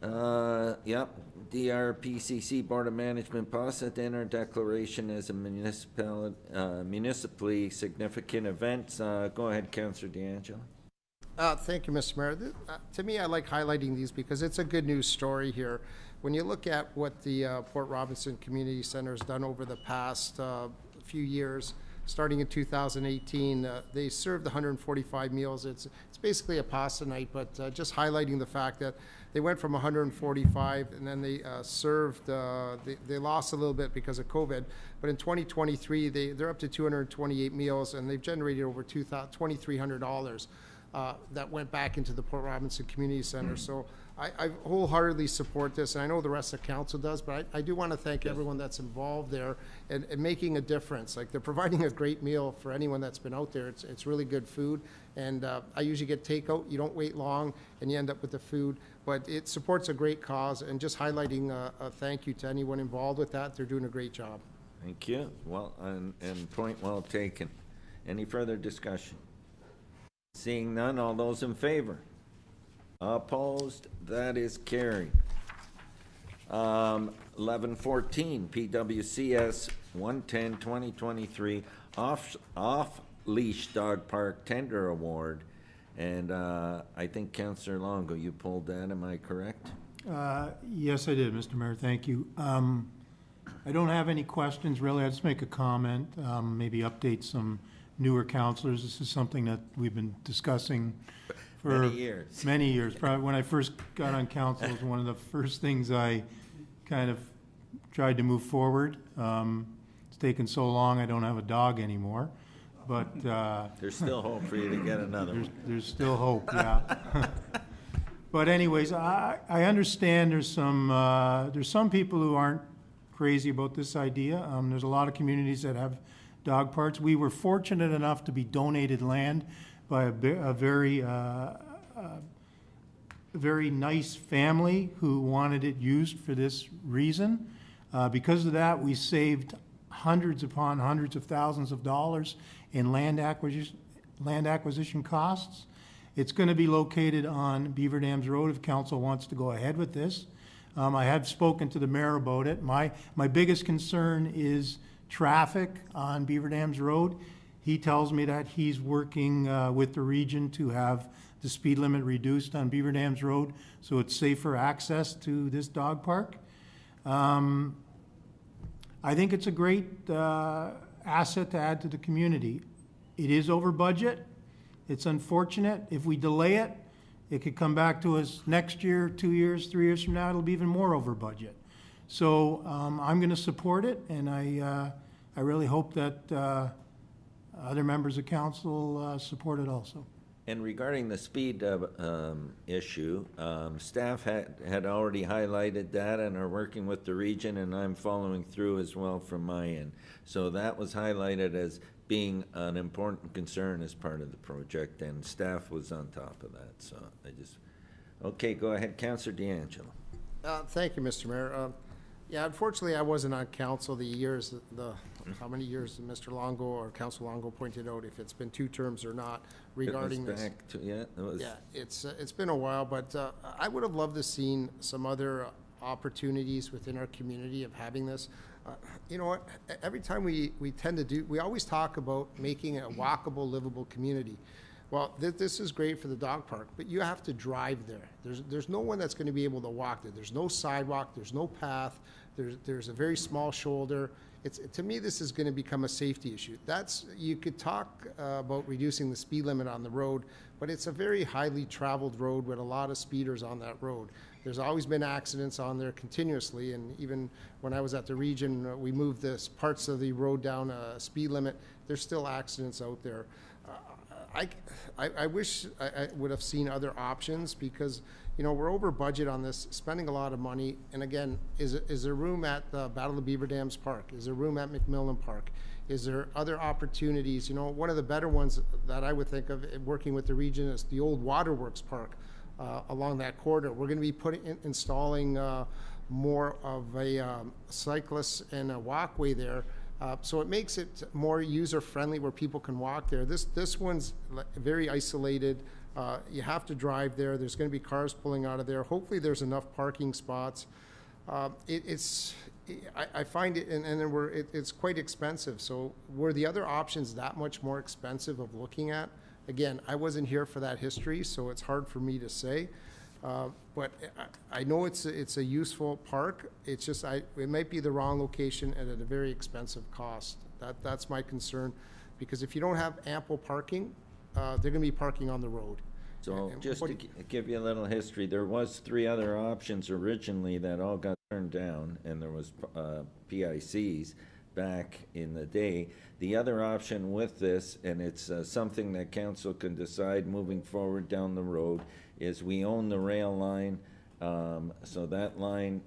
Yep. DRPCC Board of Management Posset enter declaration as a municipally significant event. Go ahead, Councillor D'Angelo. Thank you, Mr. Mayor. To me, I like highlighting these because it's a good news story here. When you look at what the Port Robinson Community Center has done over the past few years, starting in 2018, they served 145 meals. It's basically a pasta night, but just highlighting the fact that they went from 145 and then they served, they lost a little bit because of COVID, but in 2023, they're up to 228 meals and they've generated over $2,300 that went back into the Port Robinson Community Center. So I wholeheartedly support this, and I know the rest of council does, but I do want to thank everyone that's involved there and making a difference. Like, they're providing a great meal for anyone that's been out there. It's really good food, and I usually get takeout. You don't wait long, and you end up with the food, but it supports a great cause, and just highlighting a thank you to anyone involved with that. They're doing a great job. Thank you. Well, and point well taken. Any further discussion? Seeing none, all those in favor? Opposed? That is carried. 1114, PWCS 110 2023 off-leash dog park tender award. And I think Councillor Longo, you pulled that, am I correct? Yes, I did, Mr. Mayor, thank you. I don't have any questions, really. I'll just make a comment, maybe update some newer councilors. This is something that we've been discussing for many years. Many years. Probably when I first got on council, it was one of the first things I kind of tried to move forward. It's taken so long, I don't have a dog anymore. But there's still hope for you to get another one. There's still hope, yeah. But anyways, I understand there's some people who aren't crazy about this idea. There's a lot of communities that have dog parks. We were fortunate enough to be donated land by a very nice family who wanted it used for this reason. Because of that, we saved hundreds upon hundreds of thousands of dollars in land acquisition costs. It's going to be located on Beaver Dams Road if council wants to go ahead with this. I have spoken to the mayor about it. My biggest concern is traffic on Beaver Dams Road. He tells me that he's working with the region to have the speed limit reduced on Beaver Dams Road so it's safer access to this dog park. I think it's a great asset to add to the community. It is over budget. It's unfortunate. If we delay it, it could come back to us next year, 2 years, 3 years from now. It'll be even more over budget. So I'm going to support it, and I really hope that other members of council support it also. And regarding the speed issue, staff had already highlighted that and are working with the region, and I'm following through as well from my end. So that was highlighted as being an important concern as part of the project, and staff was on top of that. So okay, go ahead, Councillor D'Angelo. Thank you, Mr. Mayor. Yeah, unfortunately, I wasn't on council how many years Mr. Longo or Council Longo pointed out, if it's been 2 terms or not regarding this. It's been a while, but I would have loved to seen some other opportunities within our community of having this. You know what, every time we always talk about making a walkable, livable community. Well, this is great for the dog park, but you have to drive there. There's no one that's going to be able to walk there. There's no sidewalk, there's no path, there's a very small shoulder. To me, this is going to become a safety issue. You could talk about reducing the speed limit on the road, but it's a very highly traveled road with a lot of speeders on that road. There's always been accidents on there continuously, and even when I was at the region, we moved parts of the road down a speed limit. There's still accidents out there. I wish I would have seen other options because, you know, we're over budget on this, spending a lot of money. And again, is there room at the Battle of Beaver Dams Park? Is there room at McMillan Park? Is there other opportunities? You know, one of the better ones that I would think of working with the region is the old Waterworks Park along that corridor. We're going to be installing more of a cyclist and a walkway there. So it makes it more user-friendly where people can walk there. This one's very isolated. You have to drive there. There's going to be cars pulling out of there. Hopefully there's enough parking spots. I find it, and then it's quite expensive. So were the other options that much more expensive of looking at? Again, I wasn't here for that history, so it's hard for me to say. But I know it's a useful park. It's just it might be the wrong location and at a very expensive cost. That's my concern, because if you don't have ample parking, they're going to be parking on the road. So just to give you a little history, there was 3 other options originally that all got turned down, and there was PICs back in the day. The other option with this, and it's something that council can decide moving forward down the road, is we own the rail line, so that line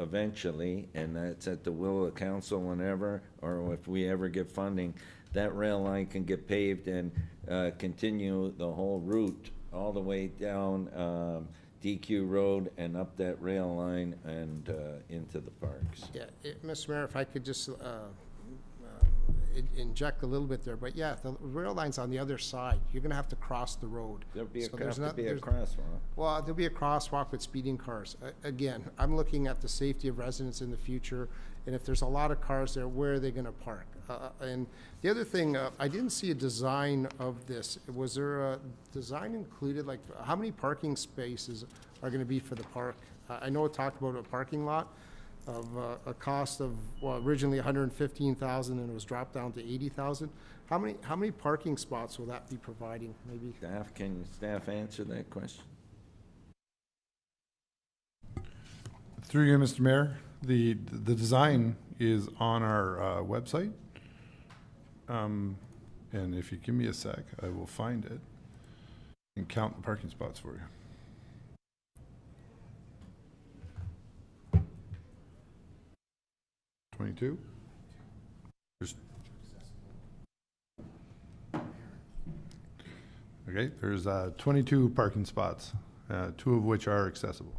eventually, and that's at the will of council whenever, or if we ever get funding, that rail line can get paved and continue the whole route all the way down DQ Road and up that rail line and into the parks. Yeah, Mr. Mayor, if I could just inject a little bit there, but yeah, the rail line's on the other side. You're going to have to cross the road. There'll be a crosswalk. Well, there'll be a crosswalk with speeding cars. Again, I'm looking at the safety of residents in the future, and if there's a lot of cars there, where are they going to park? And the other thing, I didn't see a design of this. Was there a design included? Like, how many parking spaces are going to be for the park? I know it talked about a parking lot of a cost of, well, originally 115,000, and it was dropped down to 80,000. How many parking spots will that be providing? Maybe Can staff answer that question? Through you, Mr. Mayor, the design is on our website. And if you give me a sec, I will find it and count the parking spots for you. $22. There's 22 parking spots, 2 of which are accessible.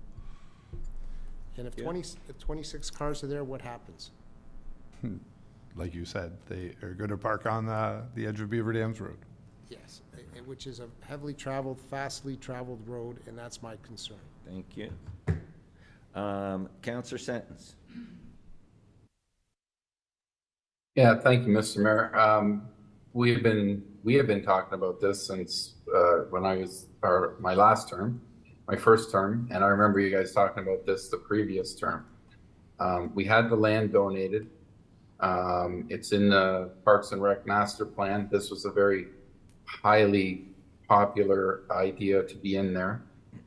And if 26 cars are there, what happens? Like you said, they are going to park on the edge of Beaver Dams Road. Yes, which is a heavily traveled, fastly traveled road, and that's my concern. Thank you. Councillor Sentence. Yeah, thank you, Mr. Mayor. We have been talking about this since when I was my last term, my first term, and I remember you guys talking about this the previous term. We had the land donated. It's in the Parks and Rec master plan. This was a very highly popular idea to be in there.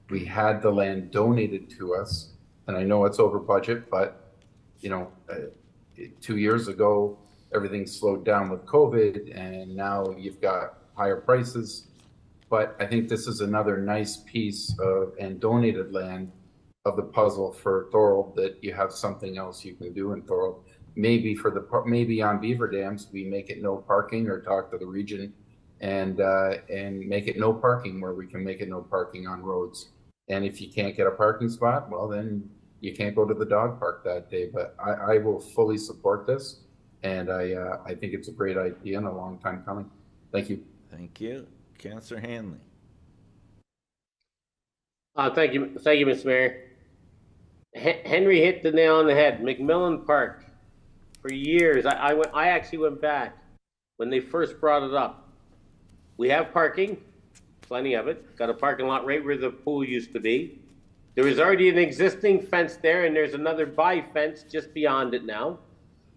We had the land donated to us, and I know it's over budget, but 2 years ago, everything slowed down with COVID, and now you've got higher prices. But I think this is another nice piece of and donated land of the puzzle for Thorold, that you have something else you can do in Thorold. Maybe maybe on Beaver Dams, we make it no parking, or talk to the region and make it no parking where we can make it no parking on roads. And if you can't get a parking spot, well, then you can't go to the dog park that day. But I will fully support this, and I think it's a great idea and a long time coming. Thank you. Thank you. Councillor Hanley. Thank you, Mr. Mayor. Henry hit the nail on the head. McMillan Park, for years, I actually went back when they first brought it up. We have parking, plenty of it. Got a parking lot right where the pool used to be. There is already an existing fence there, and there's another by fence just beyond it now.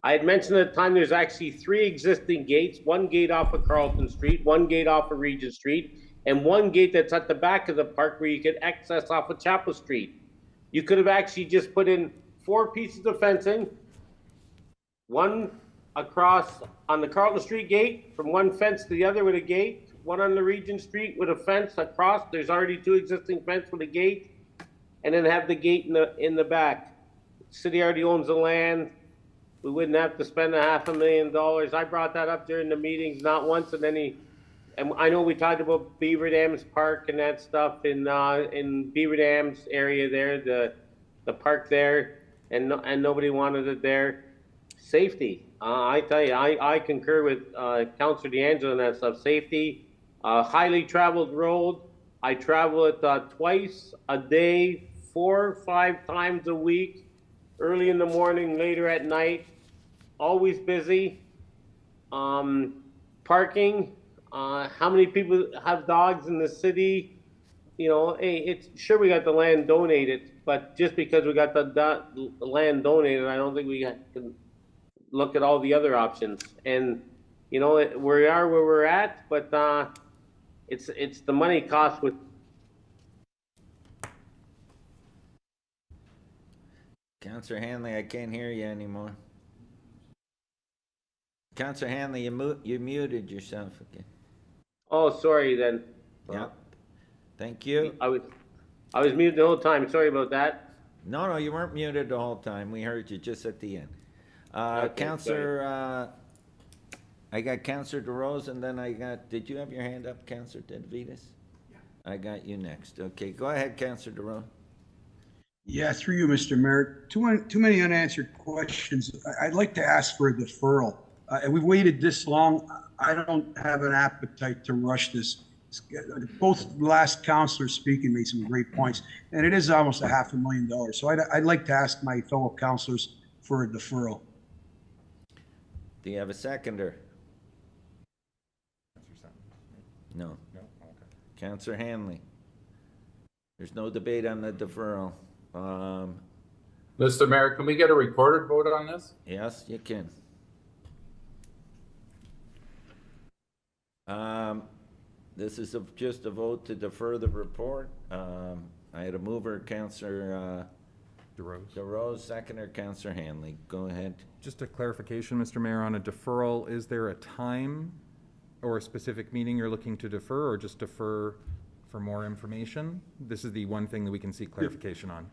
I had mentioned at the time there's actually 3 existing gates, 1 gate off of Carlton Street, 1 gate off of Regent Street, and 1 gate that's at the back of the park where you could access off of Chapel Street. You could have actually just put in 4 pieces of fencing, 1 across on the Carlton Street gate, from 1 fence to the other with a gate, 1 on the Regent Street with a fence across. There's already 2 existing fences with a gate, and then have the gate in the back. The city already owns the land. We wouldn't have to spend $500,000. I brought that up during the meetings, not once in any. And I know we talked about Beaver Dams Park and that stuff in Beaver Dams area there, the park there, and nobody wanted it there. Safety, I tell you, I concur with Councillor D'Angelo on that stuff. Safety, highly traveled road. I travel it twice a day, 4 or 5 times a week, early in the morning, later at night, always busy. Parking, how many people have dogs in the city? You know, hey, it's sure we got the land donated, but just because we got the land donated, I don't think we can look at all the other options. And you know, we are where we're at, but it's the money cost with. Councillor Hanley, I can't hear you anymore. Councillor Hanley, you muted yourself again. Oh, sorry then. Yeah. Thank you. I was muted the whole time. Sorry about that. No, you weren't muted the whole time. We heard you just at the end. Okay, Councillor, I got Councillor DeRose, and then I got, did you have your hand up, Councillor Devitas? Yeah. I got you next. Okay, go ahead, Councillor DeRose. Yeah, through you, Mr. Mayor. Too many unanswered questions. I'd like to ask for a deferral. And we've waited this long. I don't have an appetite to rush this. Both last councillors speaking made some great points, and it is almost $500,000. So I'd like to ask my fellow councillors for a deferral. Do you have a seconder? No. No? Okay. Councillor Hanley. There's no debate on the deferral. Mr. Mayor, can we get a recorded vote on this? Yes, you can. This is just a vote to defer the report. I had a mover, Councillor DeRose, seconder, Councillor Hanley. Go ahead. Just a clarification, Mr. Mayor, on a deferral, is there a time or a specific meeting you're looking to defer, or just defer for more information? This is the one thing that we can seek clarification on.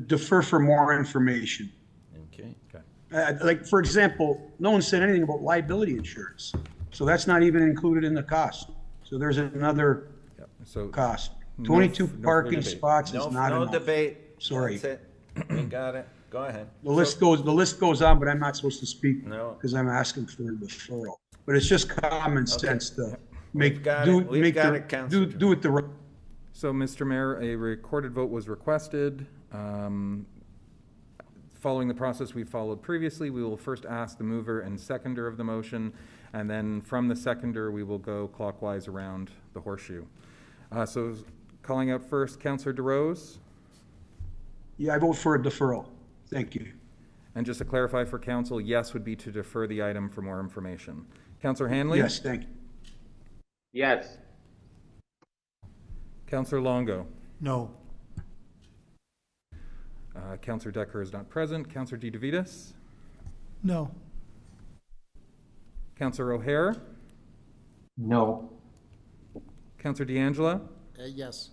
Defer for more information. Okay. Like, for example, no one said anything about liability insurance. So that's not even included in the cost. So there's another cost. 22 parking spots is not enough. No debate. Sorry. That's it. You got it. Go ahead. The list goes on, but I'm not supposed to speak No. because I'm asking for a deferral. But it's just common sense to We've got it, Councillor. do it the right. So, Mr. Mayor, a recorded vote was requested. Following the process we followed previously, we will first ask the mover and seconder of the motion, and then from the seconder, we will go clockwise around the horseshoe. So, calling out first, Councillor DeRose. Yeah, I vote for a deferral. Thank you. And just to clarify for council, yes would be to defer the item for more information. Councillor Hanley? Yes, thank you. Yes. Councillor Longo? No. Councillor Decker is not present. Councillor DeVitas? No. Councillor O'Hare? No. Councillor D'Angela? Yes.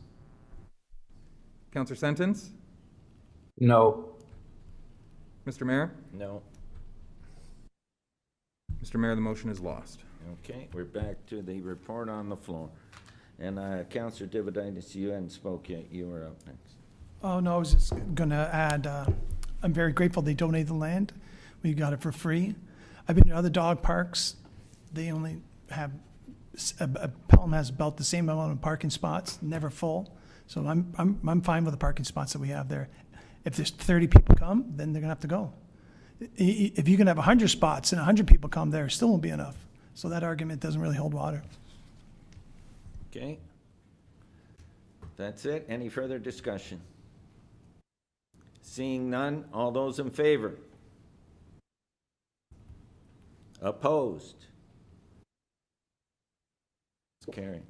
Councillor Sentence? No. Mr. Mayor? No. Mr. Mayor, the motion is lost. Okay, we're back to the report on the floor. And Councillor Dividitis, you hadn't spoke yet. You were up next. Oh, no, I was just going to add, I'm very grateful they donated the land. We got it for free. I've been to other dog parks. They only have, Pelham has about the same amount of parking spots, never full. So I'm fine with the parking spots that we have there. If there's 30 people come, then they're going to have to go. If you can have 100 spots and 100 people come there, it still won't be enough. So that argument doesn't really hold water. Okay. That's it. Any further discussion? Seeing none, all those in favor? Opposed? It's carried.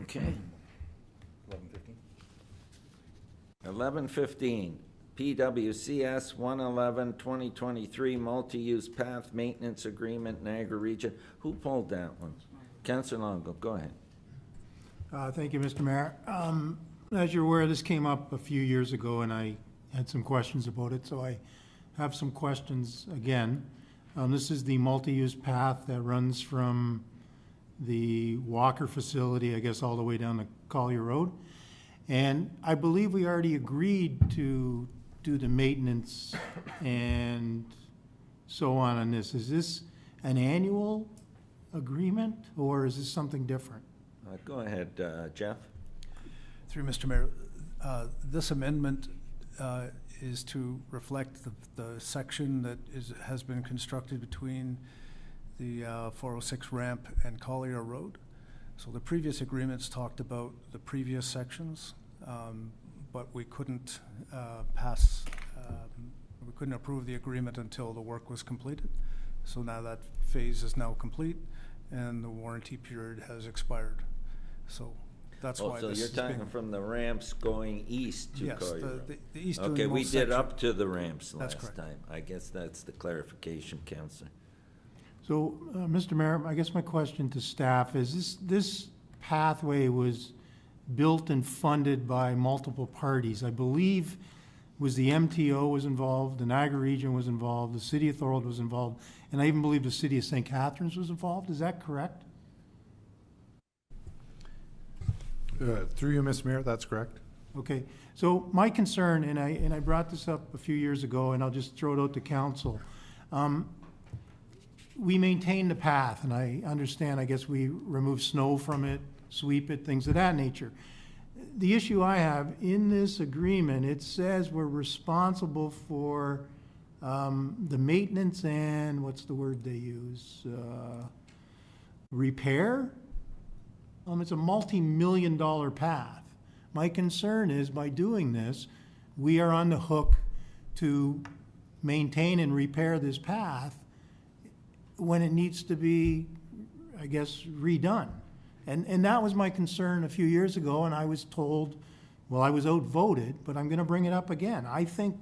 Okay. 11:15, PWCS 111-2023 multi-use path maintenance agreement, Niagara Region. Who pulled that one? Councillor Longo, go ahead. Thank you, Mr. Mayor. As you're aware, this came up a few years ago, and I had some questions about it, so I have some questions again. This is the multi-use path that runs from the Walker facility, I guess, all the way down to Collier Road. And I believe we already agreed to do the maintenance and so on this. Is this an annual agreement, or is this something different? Go ahead, Jeff. Through Mr. Mayor, this amendment is to reflect the section that has been constructed between the 406 ramp and Collier Road. So the previous agreements talked about the previous sections, but we couldn't we couldn't approve the agreement until the work was completed. So now that phase is now complete and the warranty period has expired. So that's why so this you're is talking being, from the ramps going east to yes, Collier Road. the east Okay, we most did section. up to the ramps That's last correct. time. I guess that's the clarification, Councillor. So, Mr. Mayor, I guess my question to staff is this pathway was built and funded by multiple parties. I believe was the MTO was involved, the Niagara region was involved, the city of Thorold was involved, and I even believe the city of St. Catharines was involved. Is that correct? Through you, Mr. Mayor, that's correct. Okay, so my concern, and I brought this up a few years ago, and I'll just throw it out to council. We maintain the path, and I understand, I guess we remove snow from it, sweep it, things of that nature. The issue I have in this agreement, it says we're responsible for the maintenance and, what's the word they use? Repair? It's a multi-million-dollar path. My concern is by doing this, we are on the hook to maintain and repair this path when it needs to be, I guess, redone. And that was my concern a few years ago, and I was told, well, I was outvoted, but I'm going to bring it up again. I think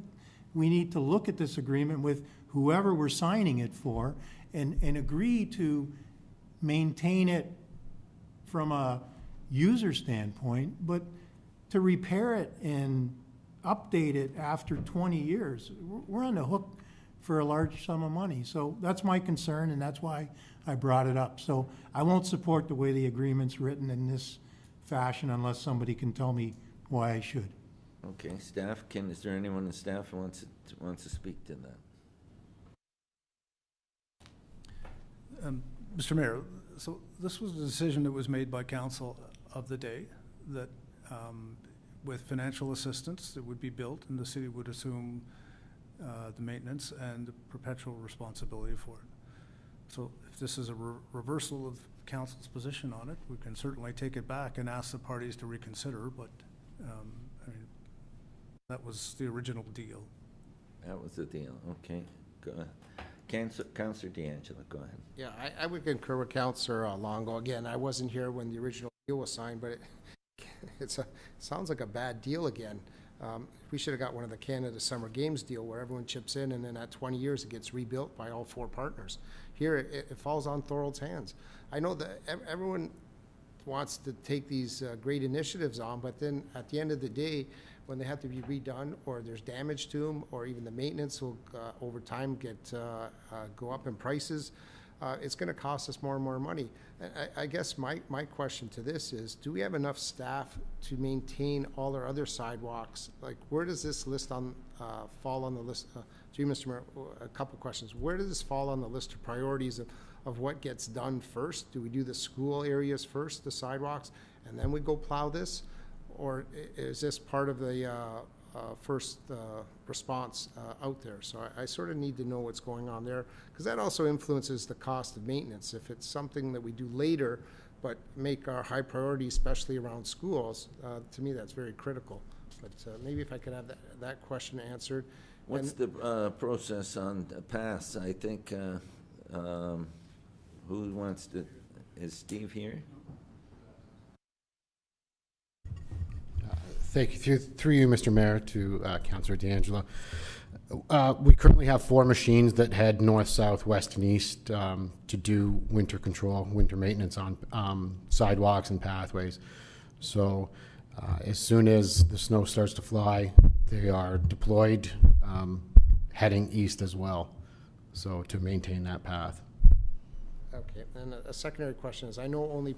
we need to look at this agreement with whoever we're signing it for and agree to maintain it from a user standpoint, but to repair it and update it after 20 years, we're on the hook for a large sum of money. So that's my concern, and that's why I brought it up. So I won't support the way the agreement's written in this fashion unless somebody can tell me why I should. Okay, staff, is there anyone in staff who wants to speak to that? Mr. Mayor, so this was a decision that was made by council of the day that with financial assistance it would be built and the city would assume the maintenance and the perpetual responsibility for it. So if this is a reversal of council's position on it, we can certainly take it back and ask the parties to reconsider, but I mean, that was the original deal. That was the deal, okay. Go ahead. Councillor D'Angelo, go ahead. Yeah, I would concur with Councillor Longo. Again, I wasn't here when the original deal was signed, but it sounds like a bad deal again. We should have got one of the Canada Summer Games deal where everyone chips in and then at 20 years it gets rebuilt by all four partners. Here it falls on Thorold's hands. I know that everyone wants to take these great initiatives on, but then at the end of the day, when they have to be redone or there's damage to them or even the maintenance will over time go up in prices, it's going to cost us more and more money. I guess my question to this is, do we have enough staff to maintain all our other sidewalks? Like, where does this list fall on the list? Gee, Mr. Mayor, a couple questions. Where does this fall on the list of priorities of what gets done first? Do we do the school areas first, the sidewalks, and then we go plow this? Or is this part of the first response out there? So I sort of need to know what's going on there, because that also influences the cost of maintenance. If it's something that we do later, but make our high priority, especially around schools, to me that's very critical. But maybe if I could have that question answered. What's the process on the pass? I think, who wants to, is Steve here? Thank you. Through you, Mr. Mayor, to Councillor D'Angelo. We currently have 4 machines that head north, south, west, and east to do winter control, winter maintenance on sidewalks and pathways. So as soon as the snow starts to fly, they are deployed heading east as well, so to maintain that path. Okay, and a secondary question is, I know only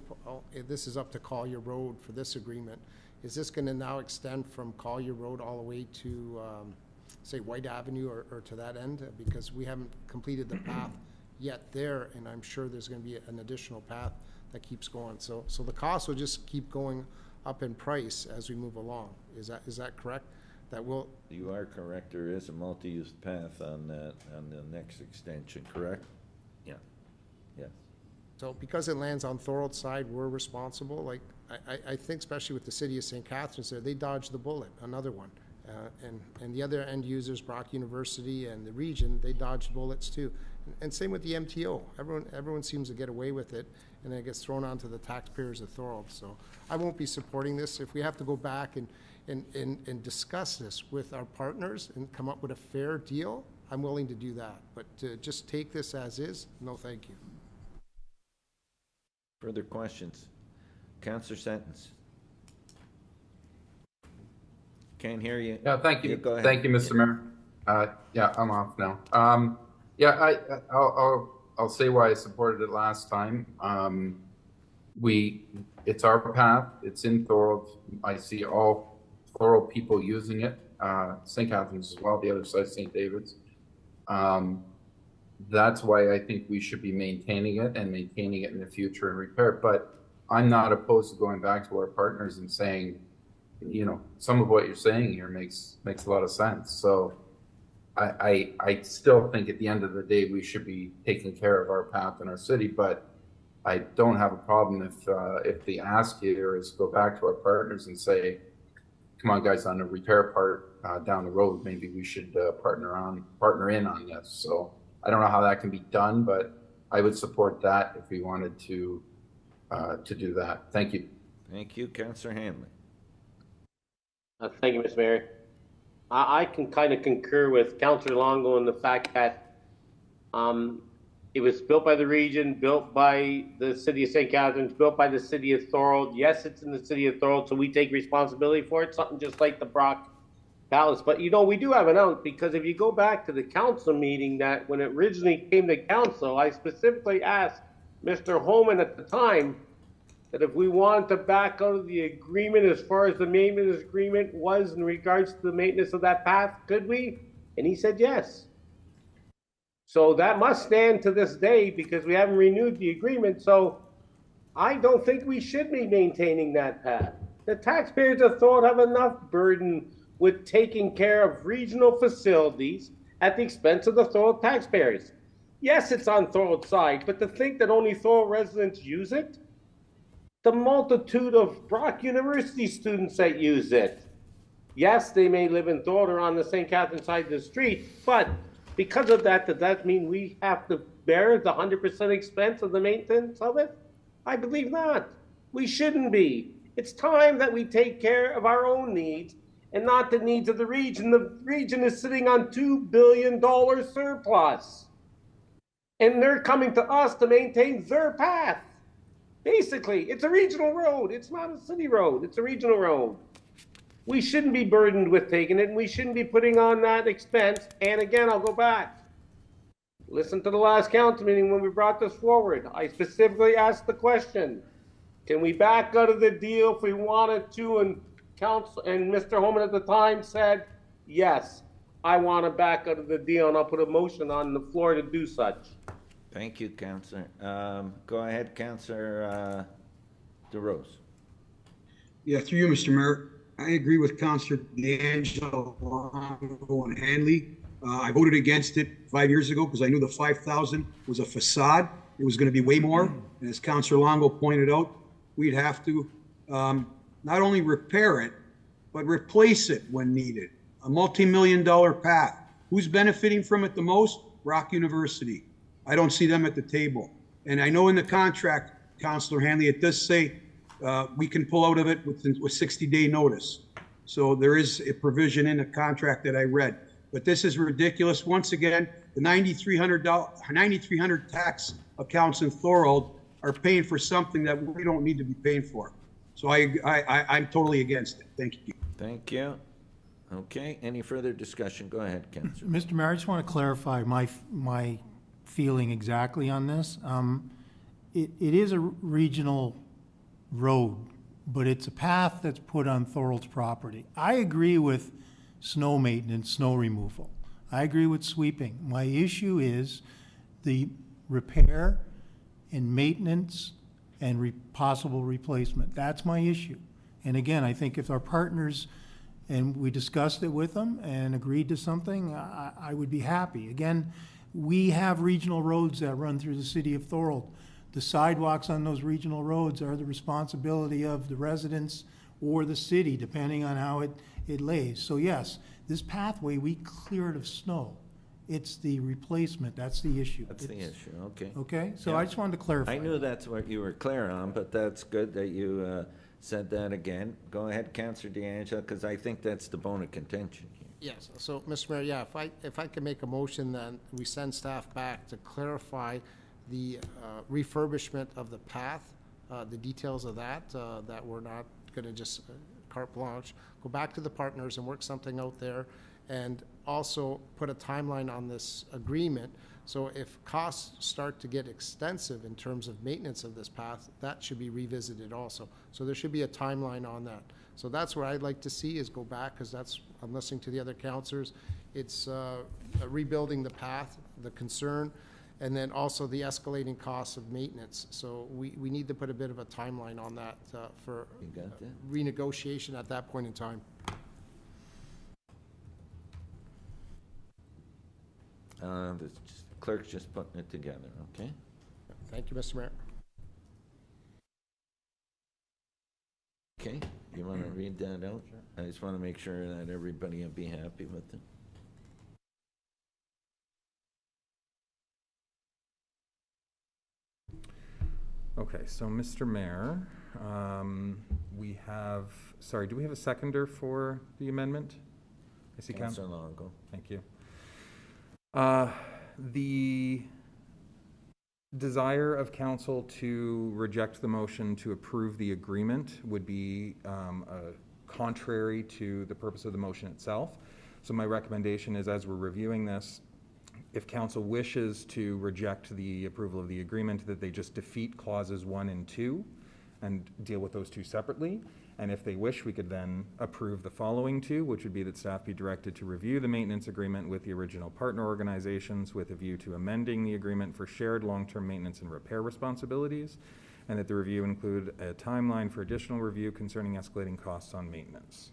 this is up to Collier Road for this agreement. is this going to now extend from Collier Road all the way to, say, White Avenue or to that end? Because we haven't completed the path yet there, and I'm sure there's going to be an additional path that keeps going. So the cost will just keep going up in price as we move along. Is that correct? That will. You are correct. There is a multi-use path on that, on the next extension, correct? Yeah. Yes. So because it lands on Thorold's side, we're responsible. Like, I think especially with the city of St. Catharines there, they dodged the bullet, another one. And the other end users, Brock University and the region, they dodged bullets too. And same with the MTO. Everyone seems to get away with it, and then it gets thrown onto the taxpayers of Thorold. So I won't be supporting this. If we have to go back and discuss this with our partners and come up with a fair deal, I'm willing to do that. But to just take this as is, no thank you. Further questions? Councillor Sentence. Can't hear you. Yeah, thank you. Go ahead. Thank you, Mr. Mayor. Yeah, I'm off now. Yeah, I'll say why I supported it last time. It's our path. It's in Thorold. I see all Thorold people using it. St. Catharines as well, the other side, St. David's. That's why I think we should be maintaining it and maintaining it in the future and repair it. But I'm not opposed to going back to our partners and saying, you know, some of what you're saying here makes a lot of sense. So I still think at the end of the day, we should be taking care of our path in our city, but I don't have a problem if the ask here is go back to our partners and say, come on guys, on the repair part down the road, maybe we should partner in on this. So I don't know how that can be done, but I would support that if we wanted to do that. Thank you. Thank you, Councillor Hanley. Thank you, Mr. Mayor. I can kind of concur with Councillor Longo in the fact that it was built by the region, built by the city of St. Catharines, built by the city of Thorold. Yes, it's in the city of Thorold, so we take responsibility for it, something just like the Brock Palace. But, you know, we do have an out, because if you go back to the council meeting that when it originally came to council, I specifically asked Mr. Holman at the time that if we wanted to back out of the agreement as far as the maintenance agreement was in regards to the maintenance of that path, could we? And he said yes. So that must stand to this day because we haven't renewed the agreement. So I don't think we should be maintaining that path. The taxpayers of Thorold have enough burden with taking care of regional facilities at the expense of the Thorold taxpayers. Yes, it's on Thorold's side, but to think that only Thorold residents use it, the multitude of Brock University students that use it. Yes, they may live in Thorold or on the St. Catharines side of the street, but because of that, does that mean we have to bear the 100% expense of the maintenance of it? I believe not. We shouldn't be. It's time that we take care of our own needs and not the needs of the region. The region is sitting on $2 billion surplus. And they're coming to us to maintain their path. Basically, it's a regional road. It's not a city road. It's a regional road. We shouldn't be burdened with taking it, and we shouldn't be putting on that expense. And again, I'll go back. Listen to the last council meeting when we brought this forward. I specifically asked the question, can we back out of the deal if we wanted to? And council and Mr. Holman at the time said, yes, I want to back out of the deal, and I'll put a motion on the floor to do such. Thank you, Councillor. Go ahead, Councillor DeRose. Yeah, through you, Mr. Mayor. I agree with Councillor D'Angelo, Longo, and Hanley. I voted against it 5 years ago because I knew the 5,000 was a facade. It was going to be way more. And as Councillor Longo pointed out, we'd have to not only repair it, but replace it when needed. A multi-million-dollar path. Who's benefiting from it the most? Brock University. I don't see them at the table. And I know in the contract, Councillor Hanley, it does say we can pull out of it with 60-day notice. So there is a provision in the contract that I read. But this is ridiculous. Once again, the 9,300 tax accounts in Thorold are paying for something that we don't need to be paying for. So I'm totally against it. Thank you. Thank you. Okay, any further discussion? Go ahead, Councillor. Mr. Mayor, I just want to clarify my feeling exactly on this. It is a regional road, but it's a path that's put on Thorold's property. I agree with snow maintenance, snow removal. I agree with sweeping. My issue is the repair and maintenance and possible replacement. That's my issue. And again, I think if our partners, and we discussed it with them and agreed to something, I would be happy. Again, we have regional roads that run through the city of Thorold. The sidewalks on those regional roads are the responsibility of the residents or the city, depending on how it lays. So yes, this pathway, we clear it of snow. It's the replacement, that's the issue. That's the issue, okay. Okay, so Yeah. I just wanted to clarify. I knew that's what you were clear on, but that's good that you said that again. Go ahead, Councillor DeAngelo, because I think that's the bone of contention here. Yes, so, Mr. Mayor, yeah, if I can make a motion, then we send staff back to clarify the refurbishment of the path, the details of that, that we're not gonna just carte blanche, go back to the partners and work something out there, and also put a timeline on this agreement. So if costs start to get extensive in terms of maintenance of this path, that should be revisited also. So there should be a timeline on that. So that's what I'd like to see, is go back, because that's, I'm listening to the other councillors. It's rebuilding the path, the concern, and then also the escalating costs of maintenance. So we need to put a bit of a timeline on that for renegotiation at that point in time. The clerk's just putting it together, okay? Thank you, Mr. Mayor. Okay, you want to read that out? Sure. I just want to make sure that everybody will be happy with it. Okay, so Mr. Mayor, we have, sorry, do we have a seconder for the amendment? I see Councillor Longo. Thank you. The desire of council to reject the motion to approve the agreement would be contrary to the purpose of the motion itself. So my recommendation is, as we're reviewing this, if council wishes to reject the approval of the agreement, that they just defeat clauses 1 and 2 and deal with those two separately. And if they wish, we could then approve the following two, which would be that staff be directed to review the maintenance agreement with the original partner organizations with a view to amending the agreement for shared long-term maintenance and repair responsibilities, and that the review include a timeline for additional review concerning escalating costs on maintenance.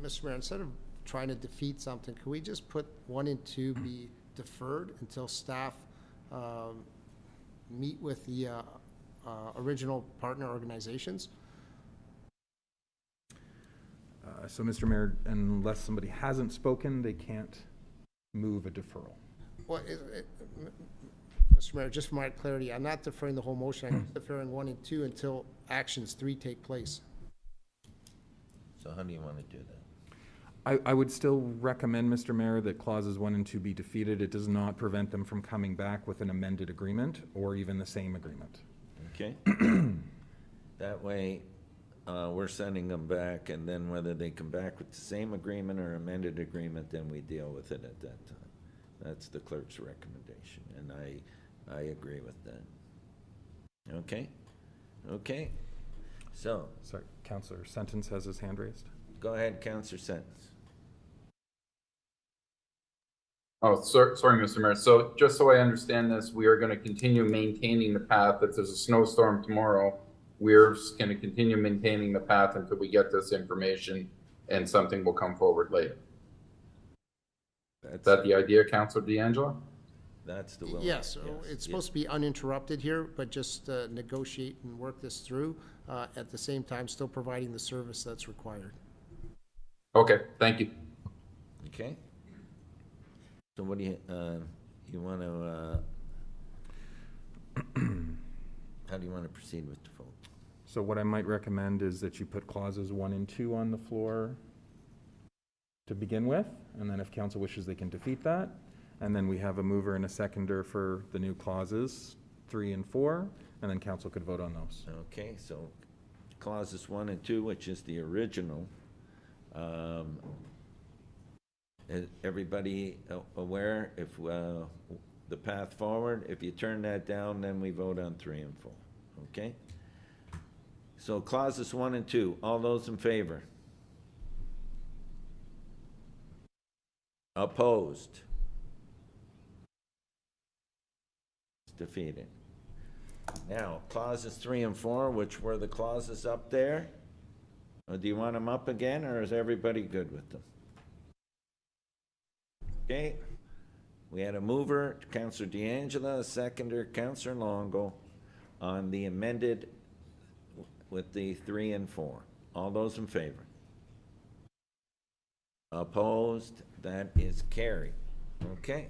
Mr. Mayor, instead of trying to defeat something, can we just put 1 and 2 be deferred until staff meet with the original partner organizations? So, Mr. Mayor, unless somebody hasn't spoken, they can't move a deferral. Well, Mr. Mayor, just for my clarity, I'm not deferring the whole motion. I'm deferring 1 and 2 until actions 3 take place. So how do you want to do that? I would still recommend, Mr. Mayor, that clauses 1 and 2 be defeated. It does not prevent them from coming back with an amended agreement or even the same agreement. Okay. That way, we're sending them back, and then whether they come back with the same agreement or amended agreement, then we deal with it at that time. That's the clerk's recommendation, and I agree with that. Okay? Okay. So. Sorry, Councillor Sentence has his hand raised. Go ahead, Councillor Sentence. Oh, sorry, Mr. Mayor. So just so I understand this, we are going to continue maintaining the path. If there's a snowstorm tomorrow, we're going to continue maintaining the path until we get this information, and something will come forward later. Is that the idea, Councillor DeAngelo? That's the will. Yes, so it's supposed to be uninterrupted here, but just negotiate and work this through, at the same time still providing the service that's required. Okay, thank you. Okay. So what do you, you want to, how do you want to proceed with the vote? So what I might recommend is that you put clauses 1 and 2 on the floor to begin with, and then if council wishes, they can defeat that. And then we have a mover and a seconder for the new clauses 3 and 4, and then council could vote on those. Okay, so clauses 1 and 2, which is the original. Is everybody aware if the path forward? If you turn that down, then we vote on 3 and 4. okay? So clauses 1 and 2, all those in favor? Opposed? It's defeated. Now, clauses 3 and 4, which were the clauses up there, do you want them up again, or is everybody good with them? Okay, we had a mover, Councillor D'Angela, a seconder, Councillor Longo, on the amended with the 3 and 4. All those in favor? Opposed? That is carried. Okay.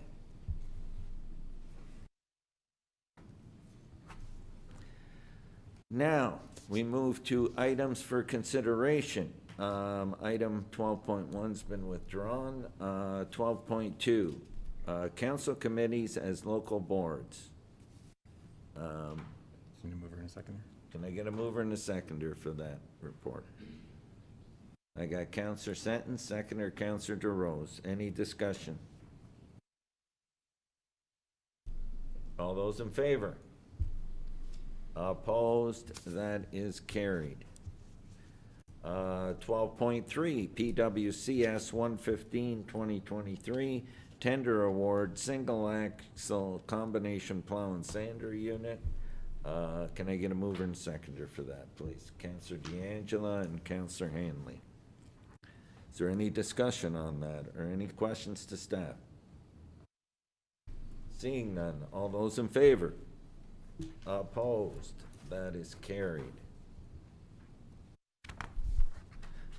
Now, we move to items for consideration. Item 12.1's been withdrawn. 12.2, council committees as local boards. Can you move her in a second? Can I get a mover and a seconder for that report? I got Councillor Sentence, seconder Councillor DeRose. Any discussion? All those in favor? Opposed? That is carried. 12.3, PWCS 115-2023, tender award, single axle combination plow and sander unit. Can I get a mover and seconder for that, please? Councillor D'Angela and Councillor Hanley. Is there any discussion on that or any questions to staff? Seeing none, all those in favor? Opposed? That is carried.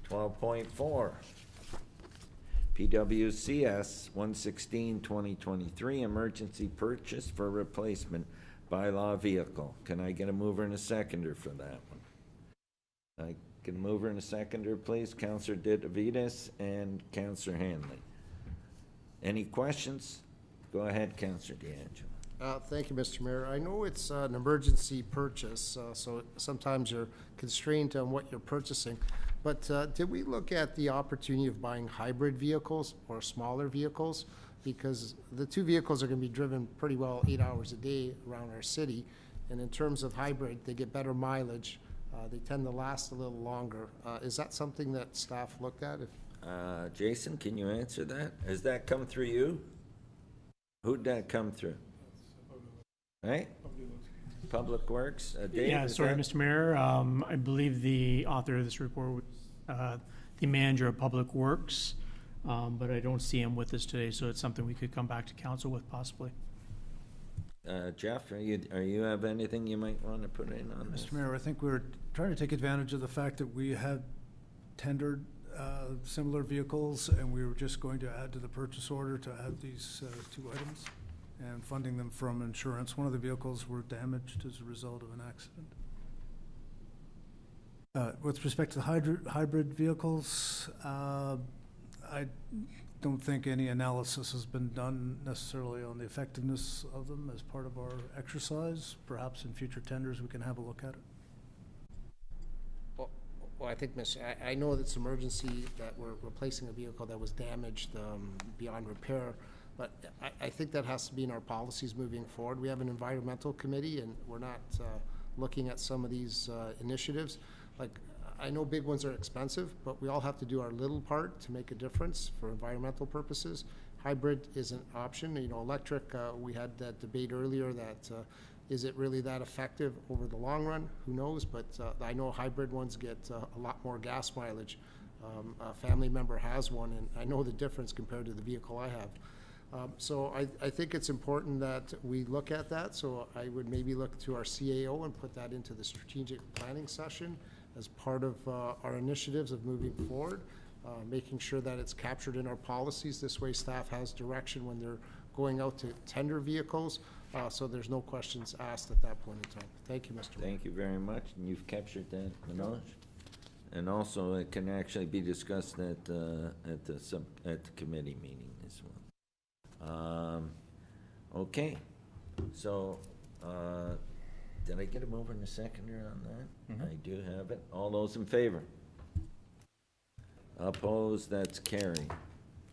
12.4, PWCS 116-2023, emergency purchase for replacement by law vehicle. Can I get a mover and a seconder for that one? I can mover and a seconder, please. Councillor Ditavitas and Councillor Hanley. Any questions? Go ahead, Councillor D'Angelo. Thank you, Mr. Mayor. I know it's an emergency purchase, so sometimes you're constrained on what you're purchasing. But did we look at the opportunity of buying hybrid vehicles or smaller vehicles? Because the two vehicles are going to be driven pretty well 8 hours a day around our city. And in terms of hybrid, they get better mileage. They tend to last a little longer. Is that something that staff looked at? Jason, can you answer that? Has that come through you? Who'd that come through? Right? Public Works. Dave, yeah, sorry, Mr. Mayor. I believe the author of this report was the manager of Public Works, but I don't see him with us today, so it's something we could come back to council with possibly. Jeff, are you have anything you might want to put in on this? Mr. Mayor, I think we're trying to take advantage of the fact that we had tendered similar vehicles, and we were just going to add to the purchase order to add these two items and funding them from insurance. One of the vehicles were damaged as a result of an accident. With respect to the hybrid vehicles, I don't think any analysis has been done necessarily on the effectiveness of them as part of our exercise. Perhaps in future tenders we can have a look at it. Well, I think, I know it's emergency that we're replacing a vehicle that was damaged beyond repair, but I think that has to be in our policies moving forward. We have an environmental committee, and we're not looking at some of these initiatives. Like, I know big ones are expensive, but we all have to do our little part to make a difference for environmental purposes. Hybrid is an option. You know, electric, we had that debate earlier that is it really that effective over the long run? Who knows? But I know hybrid ones get a lot more gas mileage. A family member has one, and I know the difference compared to the vehicle I have. So I think it's important that we look at that. So I would maybe look to our CAO and put that into the strategic planning session as part of our initiatives of moving forward, making sure that it's captured in our policies. This way staff has direction when they're going out to tender vehicles, so there's no questions asked at that point in time. Thank you, Mr. Mayor. Thank you very much, and you've captured that, Manoj. And also, it can actually be discussed at the committee meeting as well. Okay, so did I get a mover and a seconder on that? I do have it. All those in favor? Opposed? That's carried.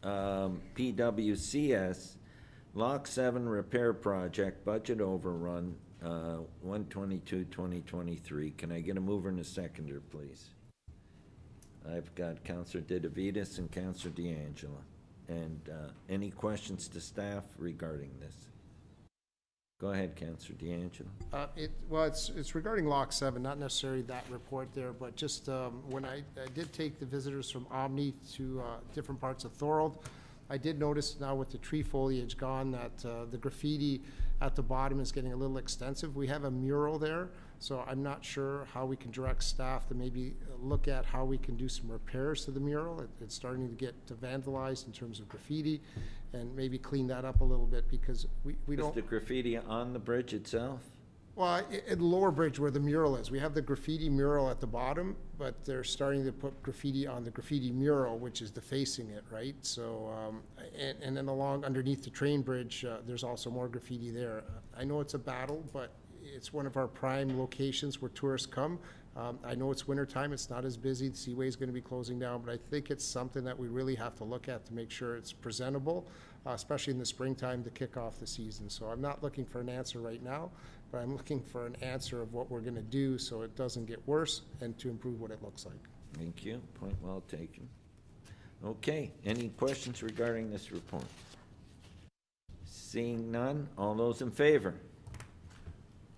PWCS Lock 7 repair project budget overrun. 122-2023. Can I get a mover and a seconder, please? I've got Councillor Ditavitas and Councillor DeAngelo. And any questions to staff regarding this? Go ahead, Councillor DeAngelo. Well, it's regarding Lock 7, not necessarily that report there, but just when I did take the visitors from Omni to different parts of Thorold, I did notice now with the tree foliage gone that the graffiti at the bottom is getting a little extensive. We have a mural there, so I'm not sure how we can direct staff to maybe look at how we can do some repairs to the mural. It's starting to get vandalized in terms of graffiti, and maybe clean that up a little bit, because we don't... Is the graffiti on the bridge itself? Well, at the lower bridge where the mural is, we have the graffiti mural at the bottom, but they're starting to put graffiti on the graffiti mural, which is defacing it, right? So, and then along underneath the train bridge, there's also more graffiti there. I know it's a battle, but it's one of our prime locations where tourists come. I know it's wintertime, it's not as busy, the Seaway is going to be closing down, but I think it's something that we really have to look at to make sure it's presentable, especially in the springtime to kick off the season. So I'm not looking for an answer right now, but I'm looking for an answer of what we're going to do so it doesn't get worse and to improve what it looks like. Thank you. Point well taken. Okay, any questions regarding this report? Seeing none, all those in favor?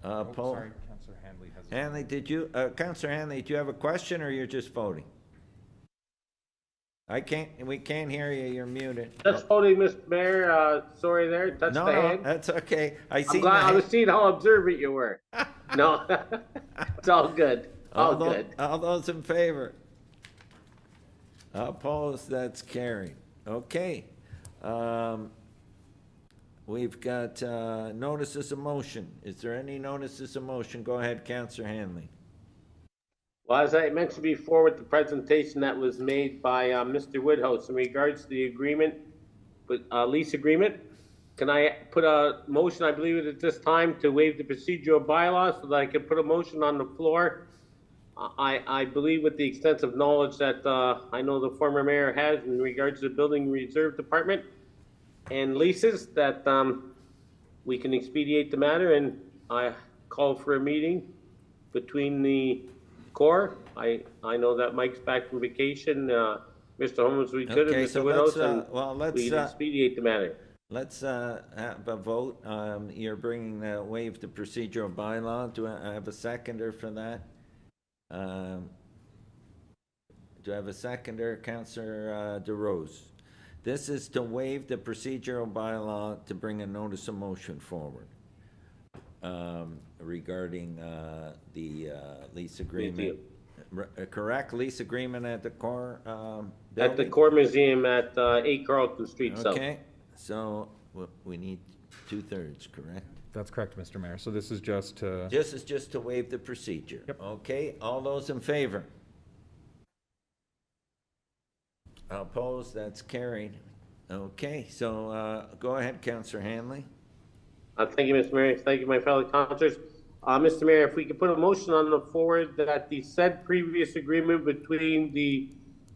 Paul? Sorry, Councillor Handley has. Hanley, did you, Councillor Hanley, do you have a question or you're just voting? We can't hear you, you're muted. Just voting, Mr. Mayor, sorry there, touch the hand. No, that's okay. I was seeing how observant you were. No, it's all good, all good. All those in favor? Opposed, that's carried. Okay. We've got notices of motion. Is there any notices of motion? Go ahead, Councillor Hanley. Well, as I mentioned before with the presentation that was made by Mr. Woodhouse in regards to the agreement, lease agreement, can I put a motion, I believe at this time, to waive the procedural bylaws so that I can put a motion on the floor? I believe with the extensive knowledge that I know the former mayor has in regards to the building reserve department and leases, that we can expedite the matter, and I call for a meeting between the core. I know that Mike's back from vacation. Mr. Holmes, we could, okay, and Mr. so Widows, let's we expedite the matter. Let's have a vote. You're bringing the waive the procedural bylaw. Do I have a seconder for that? Do I have a seconder? Councillor DeRose. This is to waive the procedural bylaw to bring a notice of motion forward regarding the lease agreement. Correct? Lease agreement at the core building? At the core museum at 8 Carlton Street South. Okay, so we need 2/3, correct? That's correct, Mr. Mayor. So this is just to... This is just to waive the procedure. Yep. Okay, all those in favor? Opposed, that's carried. Okay, so go ahead, Councillor Hanley. Thank you, Mr. Mayor. Thank you, my fellow councillors. Mr. Mayor, if we could put a motion on the forward that the said previous agreement between the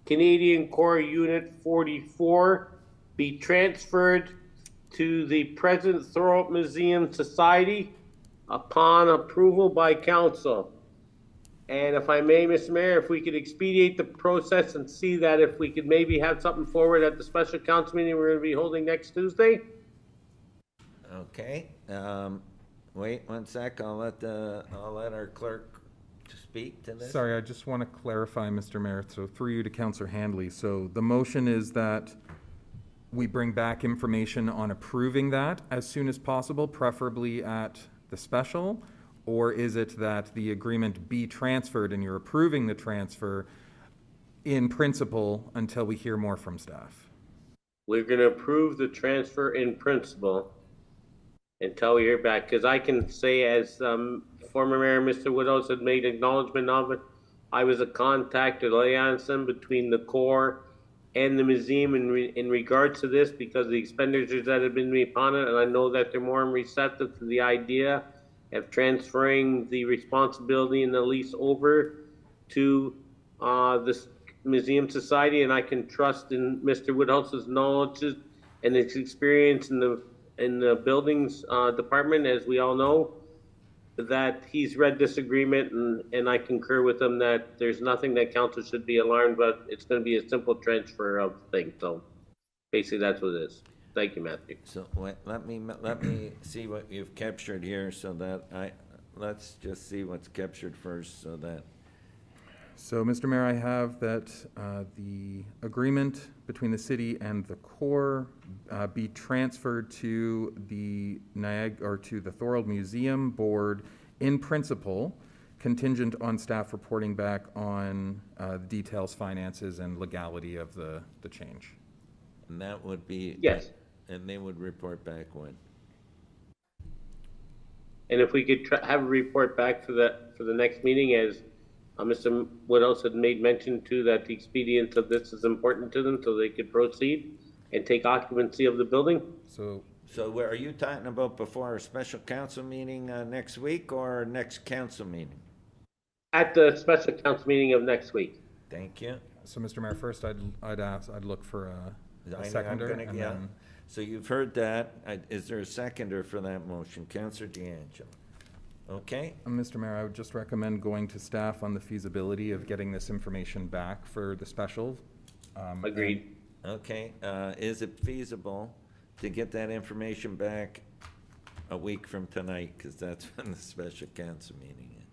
Canadian Core Unit 44 be transferred to the present Thorold Museum Society upon approval by council. And if I may, Mr. Mayor, if we could expedite the process and see that if we could maybe have something forward at the special council meeting we're going to be holding next Tuesday. Okay, wait 1 sec. I'll let our clerk speak to this. Sorry, I just want to clarify, Mr. Mayor, so through you to Councillor Handley. So the motion is that we bring back information on approving that as soon as possible, preferably at the special, or is it that the agreement be transferred and you're approving the transfer in principle until we hear more from staff? We're going to approve the transfer in principle until we hear back, because I can say, as former Mayor Mr. Widows had made acknowledgement of it, I was a contact or liaison between the core and the museum in regards to this, because of the expenditures that have been made upon it, and I know that they're more receptive to the idea of transferring the responsibility and the lease over to this museum society, and I can trust in Mr. Woodhouse's knowledge and his experience in the buildings department, as we all know, that he's read this agreement, and I concur with him that there's nothing that council should be alarmed about. It's gonna be a simple transfer of things, so basically that's what it is. Thank you, Matthew. So let me see what you've captured here so that let's just see what's captured first so that. So, Mr. Mayor, I have that the agreement between the city and the Corps be transferred to the Thorold Museum Board in principle, contingent on staff reporting back on the details, finances, and legality of the change. And that would be. Yes. And they would report back when? And if we could have a report back for the next meeting, as Mr. Woodhouse had made mention to, that the expedience of this is important to them, so they could proceed and take occupancy of the building. So are you talking about before our special council meeting next week or next council meeting? At the special council meeting of next week. Thank you. So, Mr. Mayor, first I'd look for a seconder. And then, so you've heard that. Is there a seconder for that motion? Councillor D'Angelo. Okay. Mr. Mayor, I would just recommend going to staff on the feasibility of getting this information back for the special. Agreed. Okay. Is it feasible to get that information back a week from tonight? Because that's when the special council meeting is.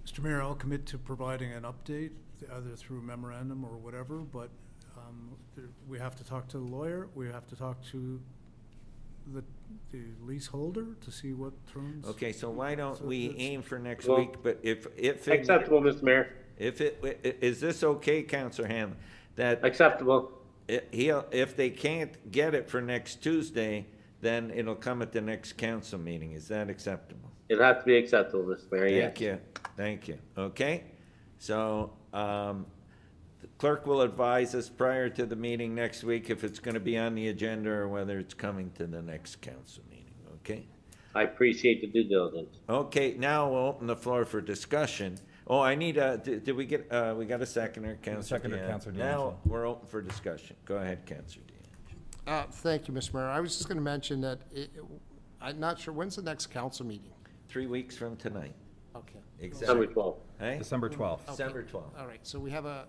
Mr. Mayor, I'll commit to providing an update, either through memorandum or whatever, but we have to talk to the lawyer, we have to talk to the leaseholder to see what terms. Okay, so why don't we aim for next week, but if acceptable, Mr. Mayor. Is this okay, Councillor Hanlon? That acceptable. If they can't get it for next Tuesday, then it'll come at the next council meeting. Is that acceptable? It'll have to be acceptable, Mr. Mayor, Thank you. Thank you. Okay? So, the clerk will advise us prior to the meeting next week if it's going to be on the agenda or whether it's coming to the next council meeting. Okay? I appreciate the due diligence. Okay, now we'll open the floor for discussion. Oh, I need did we get, we got a seconder, Councillor Seconder, Councillor Now we're open for discussion. Go ahead, Councillor D'Angelo. Thank you, Mr. Mayor. I was just going to mention that I'm not sure, when's the next council meeting? 3 weeks from tonight. Okay. Exactly. December 12th. Hey? December 12th. Okay. December 12th. All right, so we have I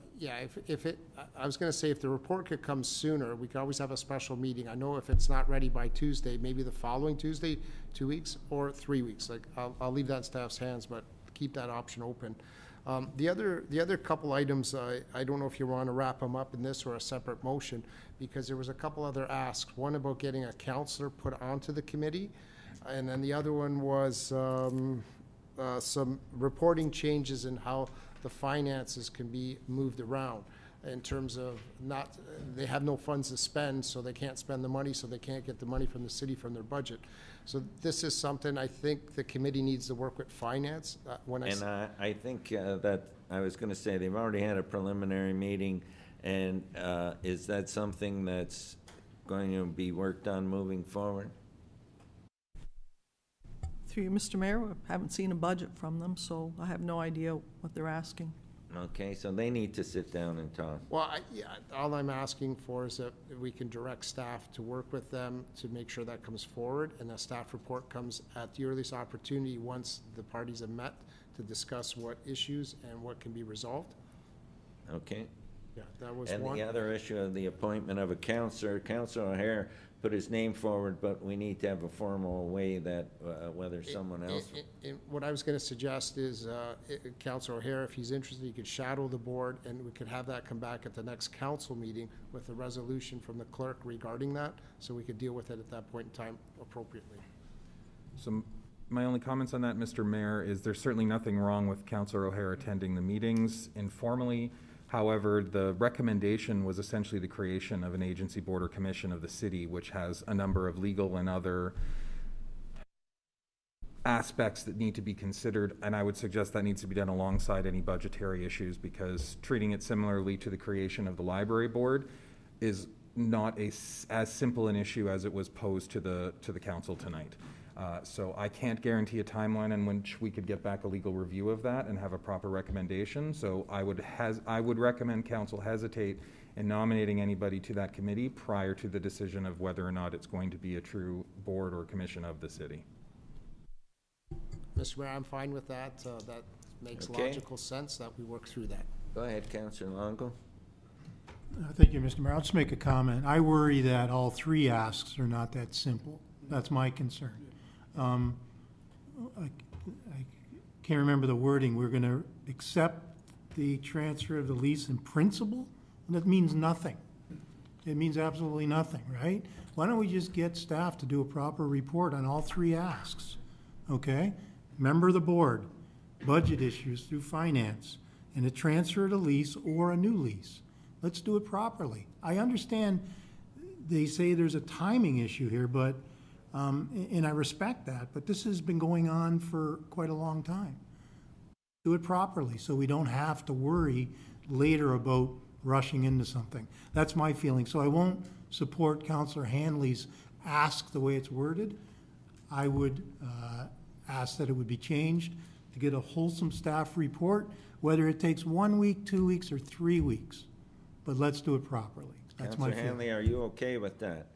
was going to say if the report could come sooner, we could always have a special meeting. I know if it's not ready by Tuesday, maybe the following Tuesday, 2 weeks, or 3 weeks. Like, I'll leave that in staff's hands, but keep that option open. The other couple items, I don't know if you want to wrap them up in this or a separate motion, because there was a couple other asks. One about getting a counselor put onto the committee, and then the other one was some reporting changes in how the finances can be moved around in terms of they have no funds to spend, so they can't spend the money, so they can't get the money from the city from their budget. So this is something I think the committee needs to work with finance. I think that I was going to say they've already had a preliminary meeting, and is that something that's going to be worked on moving forward? Through you, Mr. Mayor, I haven't seen a budget from them, so I have no idea what they're asking. Okay, so they need to sit down and talk. Well, all I'm asking for is that we can direct staff to work with them to make sure that comes forward, and a staff report comes at the earliest opportunity once the parties have met to discuss what issues and what can be resolved. Okay. Yeah, that was and one. And the other issue of the appointment of a counselor, Councillor O'Hare put his name forward, but we need to have a formal way that whether someone else. What I was going to suggest is Councillor O'Hare, if he's interested, he could shadow the board, and we could have that come back at the next council meeting with a resolution from the clerk regarding that, so we could deal with it at that point in time appropriately. So my only comments on that, Mr. Mayor, is there's certainly nothing wrong with Councillor O'Hare attending the meetings informally. However, the recommendation was essentially the creation of an agency board or commission of the city, which has a number of legal and other aspects that need to be considered, and I would suggest that needs to be done alongside any budgetary issues, because treating it similarly to the creation of the library board is not as simple an issue as it was posed to the council tonight. So I can't guarantee a timeline in which we could get back a legal review of that and have a proper recommendation. So I would recommend council hesitate in nominating anybody to that committee prior to the decision of whether or not it's going to be a true board or commission of the city. Mr. Mayor, I'm fine with that. That makes Okay. logical sense that we work through that. Go ahead, Councillor Longo. Thank you, Mr. Mayor. I'll just make a comment. I worry that all three asks are not that simple. That's my concern. I can't remember the wording. We're going to accept the transfer of the lease in principle? That means nothing. It means absolutely nothing, right? Why don't we just get staff to do a proper report on all three asks, okay? Member of the board, budget issues through finance, and a transfer of the lease or a new lease. Let's do it properly. I understand they say there's a timing issue here, but, and I respect that, but this has been going on for quite a long time. Do it properly so we don't have to worry later about rushing into something. That's my feeling. So I won't support Councillor Hanley's ask the way it's worded. I would ask that it would be changed to get a wholesome staff report, whether it takes 1 week, 2 weeks, or 3 weeks. But let's do it properly. That's my Councillor feeling. Hanley, are you okay with that?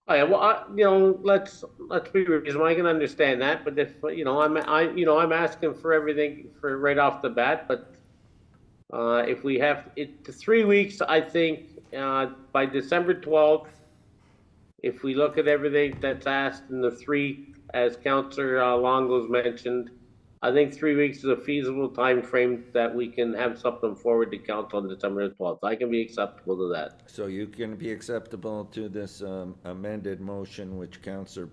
Oh, yeah, well, let's be reasonable. I can understand that, but if I'm asking for everything for right off the bat. But if we have it to 3 weeks, I think by December 12th, if we look at everything that's asked in the three, as Councillor Longo's mentioned, I think 3 weeks is a feasible time frame that we can have something forward to council on December 12th. I can be acceptable to that. So you can be acceptable to this amended motion which Councillor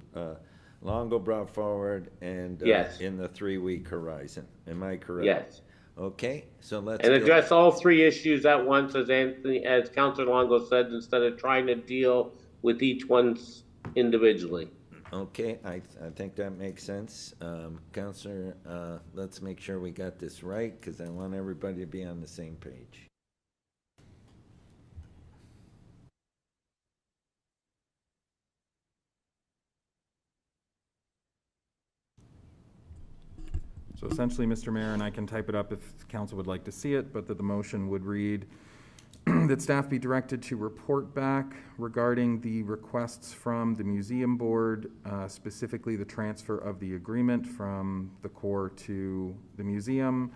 Longo brought forward and Yes. in the 3-week horizon. Am I correct? Yes. Okay, so let's And address all three issues at once, as Councillor Longo said, instead of trying to deal with each one individually. Okay, I think that makes sense. Councillor, let's make sure we got this right because I want everybody to be on the same page. So essentially, Mr. Mayor, and I can type it up if council would like to see it, but that the motion would read that staff be directed to report back regarding the requests from the museum board, specifically the transfer of the agreement from the Corps to the museum,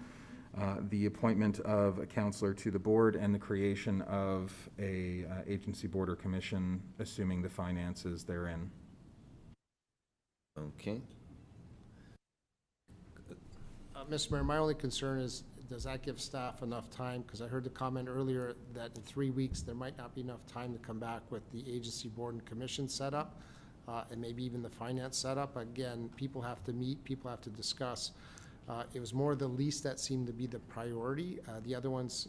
the appointment of a counselor to the board, and the creation of a agency board or commission, assuming the finances therein. Okay. Mr. Mayor, my only concern is, does that give staff enough time? Because I heard the comment earlier that in 3 weeks, there might not be enough time to come back with the agency board and commission setup, and maybe even the finance setup. Again, people have to meet, people have to discuss. It was more the lease that seemed to be the priority. The other ones,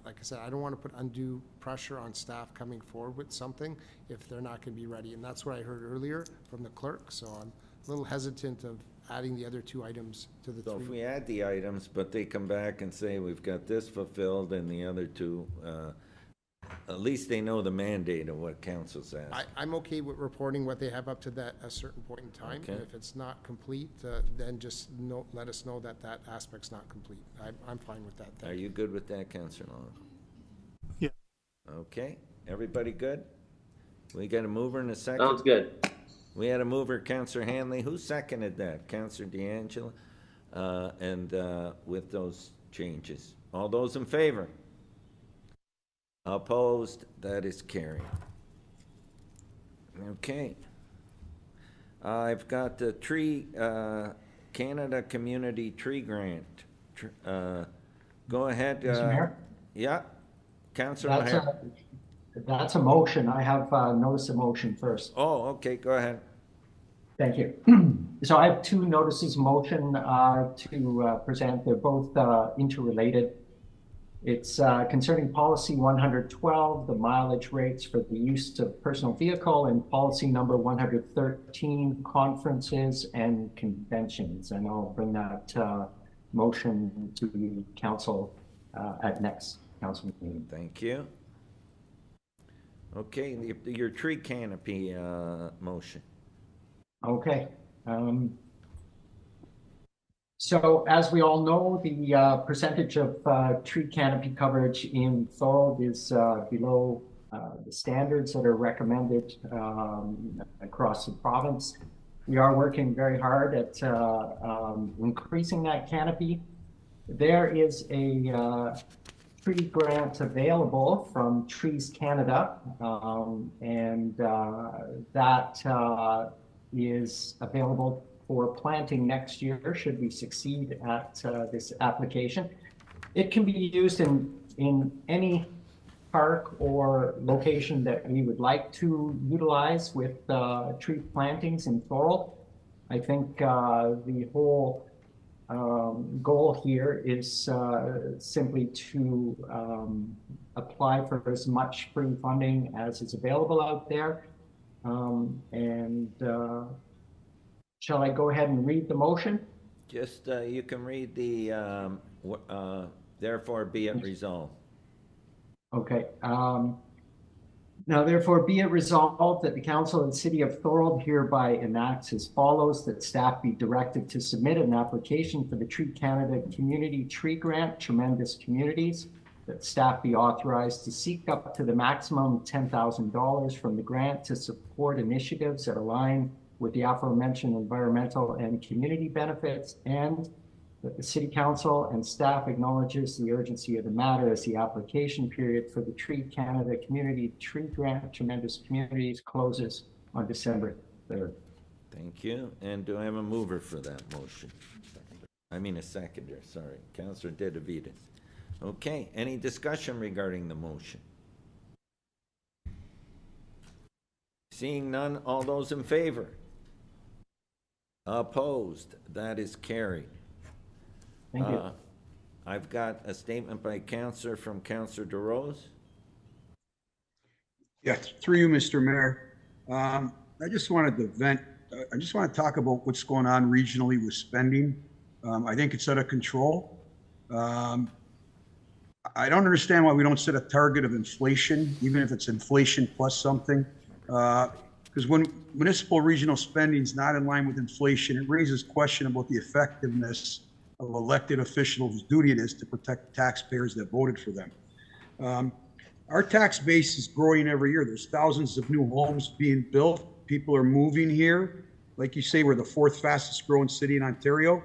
like I said, I don't want to put undue pressure on staff coming forward with something if they're not going to be ready. And that's what I heard earlier from the clerk, so I'm a little hesitant of adding the other two items to the So three. if we add the items, but they come back and say we've got this fulfilled and the other two, at least they know the mandate of what council's asked. I'm okay with reporting what they have up to that a certain point in time. Okay. And if it's not complete, then just let us know that that aspect's not complete. I'm fine with that. Are you good with that, Councillor Long? Yeah. Okay, everybody good? We got a mover in a second? Sounds good. We had a mover, Councillor Hanley. Who seconded that? Councillor D'Angelo? And with those changes. All those in favor? Opposed? That is carried. Okay. I've got the tree, Canada Community Tree Grant. Go ahead. Mr. Mayor? Yeah, Councillor O'Hare. That's a motion. I have notice of motion first. Oh, okay, go ahead. Thank you. So I have two notices of motion to present. They're both interrelated. It's concerning policy 112, the mileage rates for the use of personal vehicle, and policy number 113, conferences and conventions. And I'll bring that motion to the council at next council meeting. Thank you. Okay, your tree canopy motion. Okay. So as we all know, the percentage of tree canopy coverage in Thorold is below the standards that are recommended across the province. We are working very hard at increasing that canopy. There is a tree grant available from Trees Canada, and that is available for planting next year should we succeed at this application. It can be used in any park or location that we would like to utilize with tree plantings in Thorold. I think the whole goal here is simply to apply for as much free funding as is available out there. Shall I go ahead and read the motion? Just, you can read the, therefore be it resolved. Okay. Now therefore be it resolved that the Council of the City of Thorold hereby enacts as follows, that staff be directed to submit an application for the Tree Canada Community Tree Grant, Tremendous Communities, that staff be authorized to seek up to the maximum $10,000 from the grant to support initiatives that align with the aforementioned environmental and community benefits, and that the City Council and staff acknowledges the urgency of the matter as the application period for the Tree Canada Community Tree Grant Tremendous Communities closes on December 3rd. Thank you. And do I have a mover for that motion? I mean a seconder, sorry. Councillor Dedivides. Okay, any discussion regarding the motion? Seeing none, all those in favor? Opposed? That is carried. Thank you. I've got a statement by Councillor from Councillor DeRose. Yeah, through you, Mr. Mayor. I just wanted to vent. I just want to talk about what's going on regionally with spending. I think it's out of control. I don't understand why we don't set a target of inflation, even if it's inflation plus something. Because when municipal regional spending is not in line with inflation, it raises question about the effectiveness of elected officials whose duty it is to protect taxpayers that voted for them. Our tax base is growing every year. There's thousands of new homes being built. People are moving here. Like you say, we're the 4th fastest growing city in Ontario,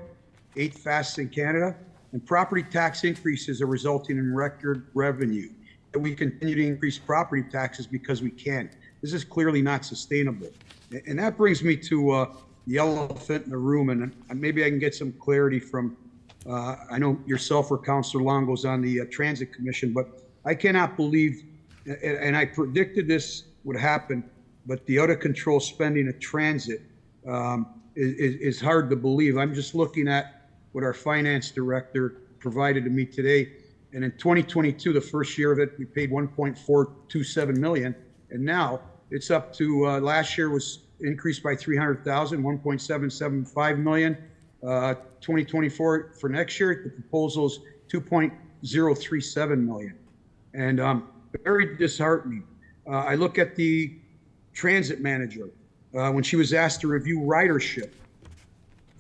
8th fastest in Canada. And property tax increases are resulting in record revenue. And we continue to increase property taxes because we can. This is clearly not sustainable. And that brings me to the elephant in the room, and maybe I can get some clarity from, I know yourself or Councillor Longo's on the Transit Commission, but I cannot believe, and I predicted this would happen, but the out-of-control spending of transit is hard to believe. I'm just looking at what our finance director provided to me today, and in 2022, the first year of it, we paid $1.427 million, and now it's up to, last year was increased by 300,000, 1.775 million. 2024 for next year, the proposal is 2.037 million. And very disheartening. I look at the transit manager when she was asked to review ridership,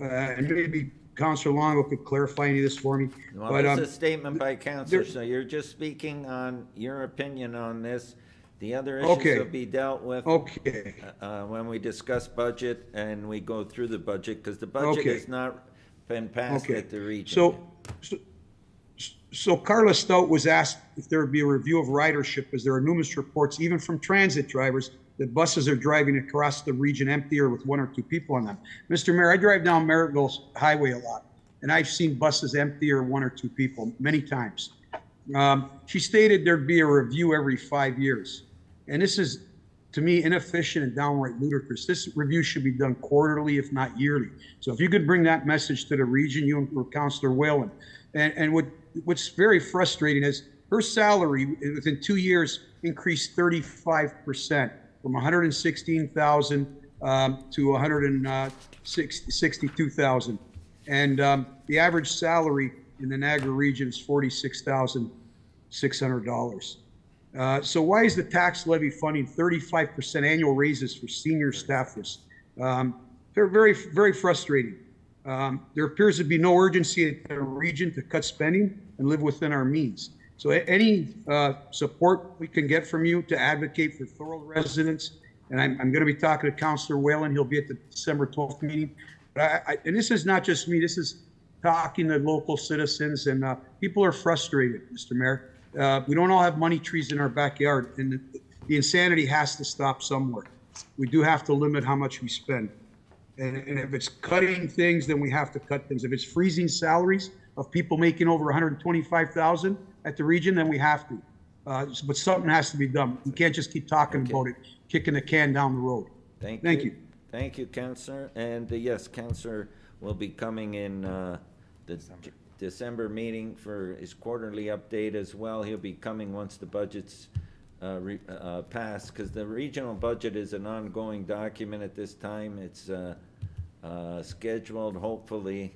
and maybe Councillor Longo could clarify any of this for me. Well, it's a statement by Councillor, so you're just speaking on your opinion on this. The other issues will be dealt with when we discuss budget and we go through the budget, because the budget has not been passed at the region. So Carla Stout was asked if there would be a review of ridership, as there are numerous reports, even from transit drivers, that buses are driving across the region empty or with 1 or 2 people on them. Mr. Mayor, I drive down Merrittville Highway a lot, and I've seen buses empty or 1 or 2 people many times. She stated there'd be a review every 5 years. And this is, to me, inefficient and downright ludicrous. This review should be done quarterly, if not yearly. So if you could bring that message to the region, you and Councillor Whalen. And what's very frustrating is her salary within 2 years increased 35%, from 116,000 to 162,000. And the average salary in the Niagara region is $46,600. So why is the tax levy funding 35% annual raises for senior staffers? they're very, very frustrating. There appears to be no urgency in the region to cut spending and live within our means. So any support we can get from you to advocate for Thorold residents, and I'm going to be talking to Councillor Whalen. He'll be at the December 12th meeting. But and this is not just me. This is talking to local citizens, and people are frustrated, Mr. Mayor. We don't all have money trees in our backyard, and the insanity has to stop somewhere. We do have to limit how much we spend. And if it's cutting things, then we have to cut things. If it's freezing salaries of people making over 125,000 at the region, then we have to. But something has to be done. We can't just keep talking about it, kicking the can down the road. Thank you. Thank you, Councillor. And yes, Councillor will be coming in the December meeting for his quarterly update as well. He'll be coming once the budget's passed, because the regional budget is an ongoing document at this time. It's scheduled, hopefully,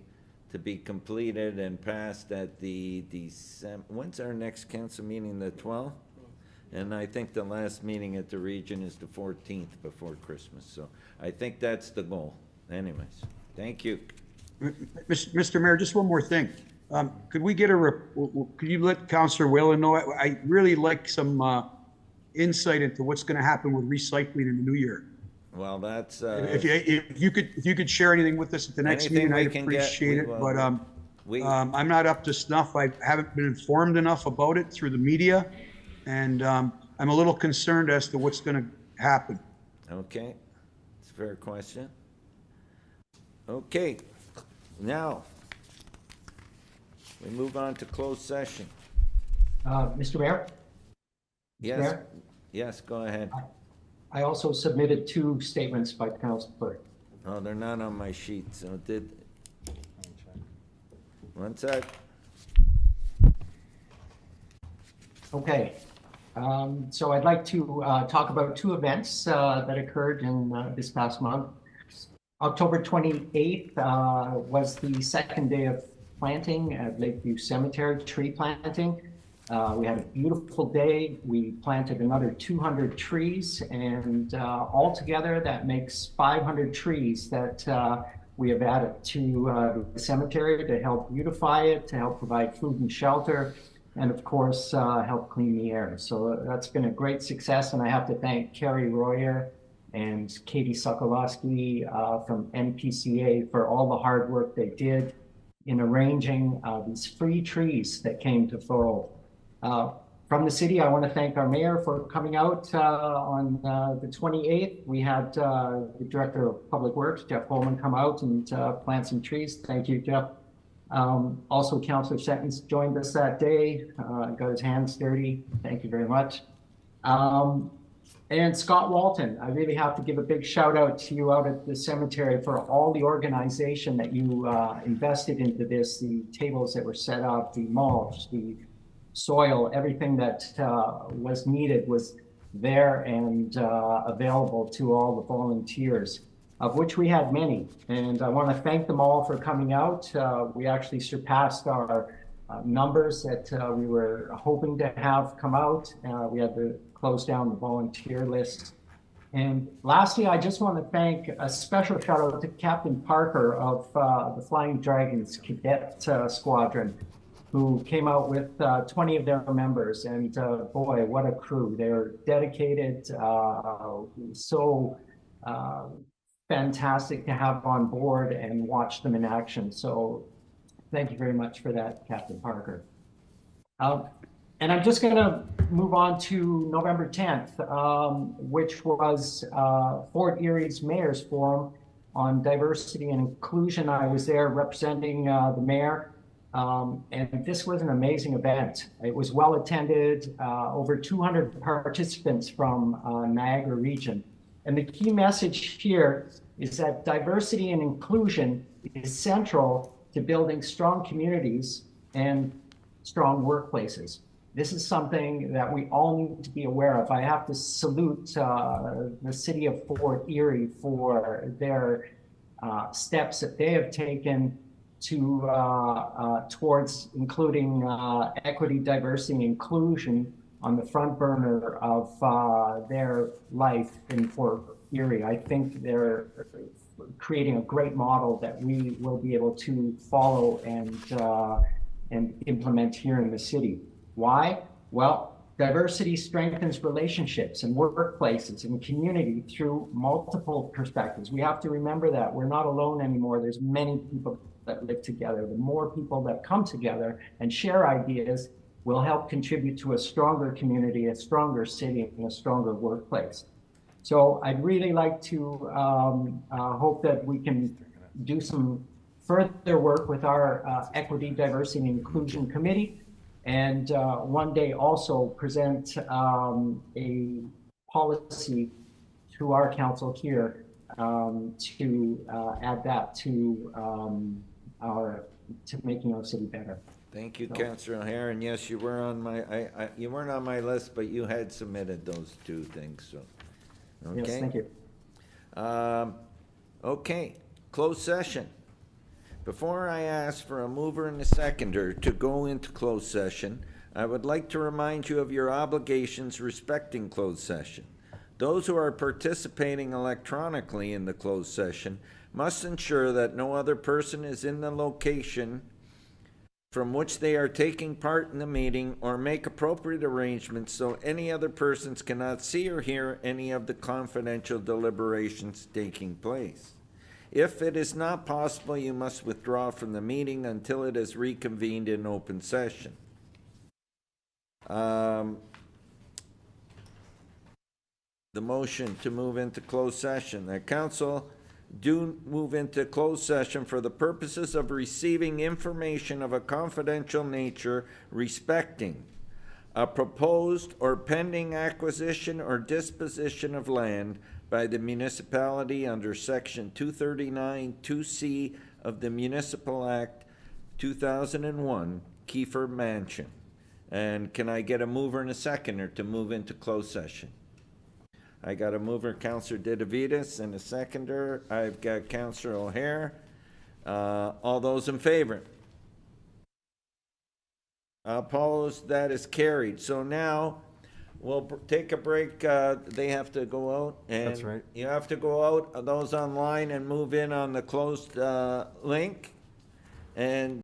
to be completed and passed at the December. When's our next council meeting? The 12th? And I think the last meeting at the region is the 14th before Christmas. So I think that's the goal. Anyways, thank you. Mr. Mayor, just one more thing. Could we get could you let Councillor Whalen know? I really like some insight into what's going to happen with recycling in the new year. Well, that's if you could share anything with us at the next meeting, I'd appreciate it. But I'm not up to snuff. I haven't been informed enough about it through the media, and I'm a little concerned as to what's going to happen. Okay, it's a fair question. Okay, now we move on to closed session. Mr. Mayor? Yes. Mayor? Yes, go ahead. I also submitted 2 statements by Councillor. Oh, they're not on my sheet, so one sec. Okay. So I'd like to talk about 2 events that occurred in this past month. October 28th was the second day of planting at Lakeview Cemetery, tree planting. We had a beautiful day. We planted another 200 trees, and altogether that makes 500 trees that we have added to the cemetery to help beautify it, to help provide food and shelter, and of course help clean the air. So that's been a great success, and I have to thank Carrie Royer and Katie Sokolowski from NPCA for all the hard work they did in arranging these free trees that came to Thorold. From the city, I want to thank our mayor for coming out on the 28th. We had the Director of Public Works, Jeff Holman, come out and plant some trees. Thank you, Jeff. Also, Councillor Sentence joined us that day, got his hands dirty. Thank you very much. And Scott Walton, I really have to give a big shout out to you out at the cemetery for all the organization that you invested into this, the tables that were set up, the mulch, the soil, everything that was needed was there and available to all the volunteers, of which we had many. And I want to thank them all for coming out. We actually surpassed our numbers that we were hoping to have come out. We had to close down the volunteer list. And lastly, I just want to thank a special shout out to Captain Parker of the Flying Dragons Cadet Squadron, who came out with 20 of their members. And boy, what a crew. They're dedicated, so fantastic to have on board and watch them in action. So thank you very much for that, Captain Parker. And I'm just going to move on to November 10th, which was Fort Erie's Mayor's Forum on Diversity and Inclusion. I was there representing the mayor. And this was an amazing event. It was well attended, over 200 participants from Niagara region. And the key message here is that diversity and inclusion is central to building strong communities and strong workplaces. This is something that we all need to be aware of. I have to salute the city of Fort Erie for their steps that they have taken to towards including equity, diversity, and inclusion on the front burner of their life in Fort Erie. I think they're creating a great model that we will be able to follow and implement here in the city. Why? Well, diversity strengthens relationships and workplaces and community through multiple perspectives. We have to remember that we're not alone anymore. There's many people that live together. The more people that come together and share ideas will help contribute to a stronger community, a stronger city, and a stronger workplace. So I'd really like to hope that we can do some further work with our Equity, Diversity, and Inclusion Committee, and one day also present a policy to our council here to add that to making our city better. Thank you, Councillor O'Hare, and yes, you were on my, you weren't on my list, but you had submitted those two things, so. Okay. Yes, thank you. Okay, closed session. Before I ask for a mover and a seconder to go into closed session, I would like to remind you of your obligations respecting closed session. Those who are participating electronically in the closed session must ensure that no other person is in the location from which they are taking part in the meeting, or make appropriate arrangements so any other persons cannot see or hear any of the confidential deliberations taking place. If it is not possible, you must withdraw from the meeting until it is reconvened in open session. The motion to move into closed session. The council do move into closed session for the purposes of receiving information of a confidential nature respecting a proposed or pending acquisition or disposition of land by the municipality under Section 239 2C of the Municipal Act 2001, Kiefer Mansion. And can I get a mover and a seconder to move into closed session? I got a mover, Councillor Didavitas, and a seconder. I've got Councillor O'Hare. All those in favor? Opposed? That is carried. So now we'll take a break. They have to go out. And that's right. You have to go out, those online, and move in on the closed link. And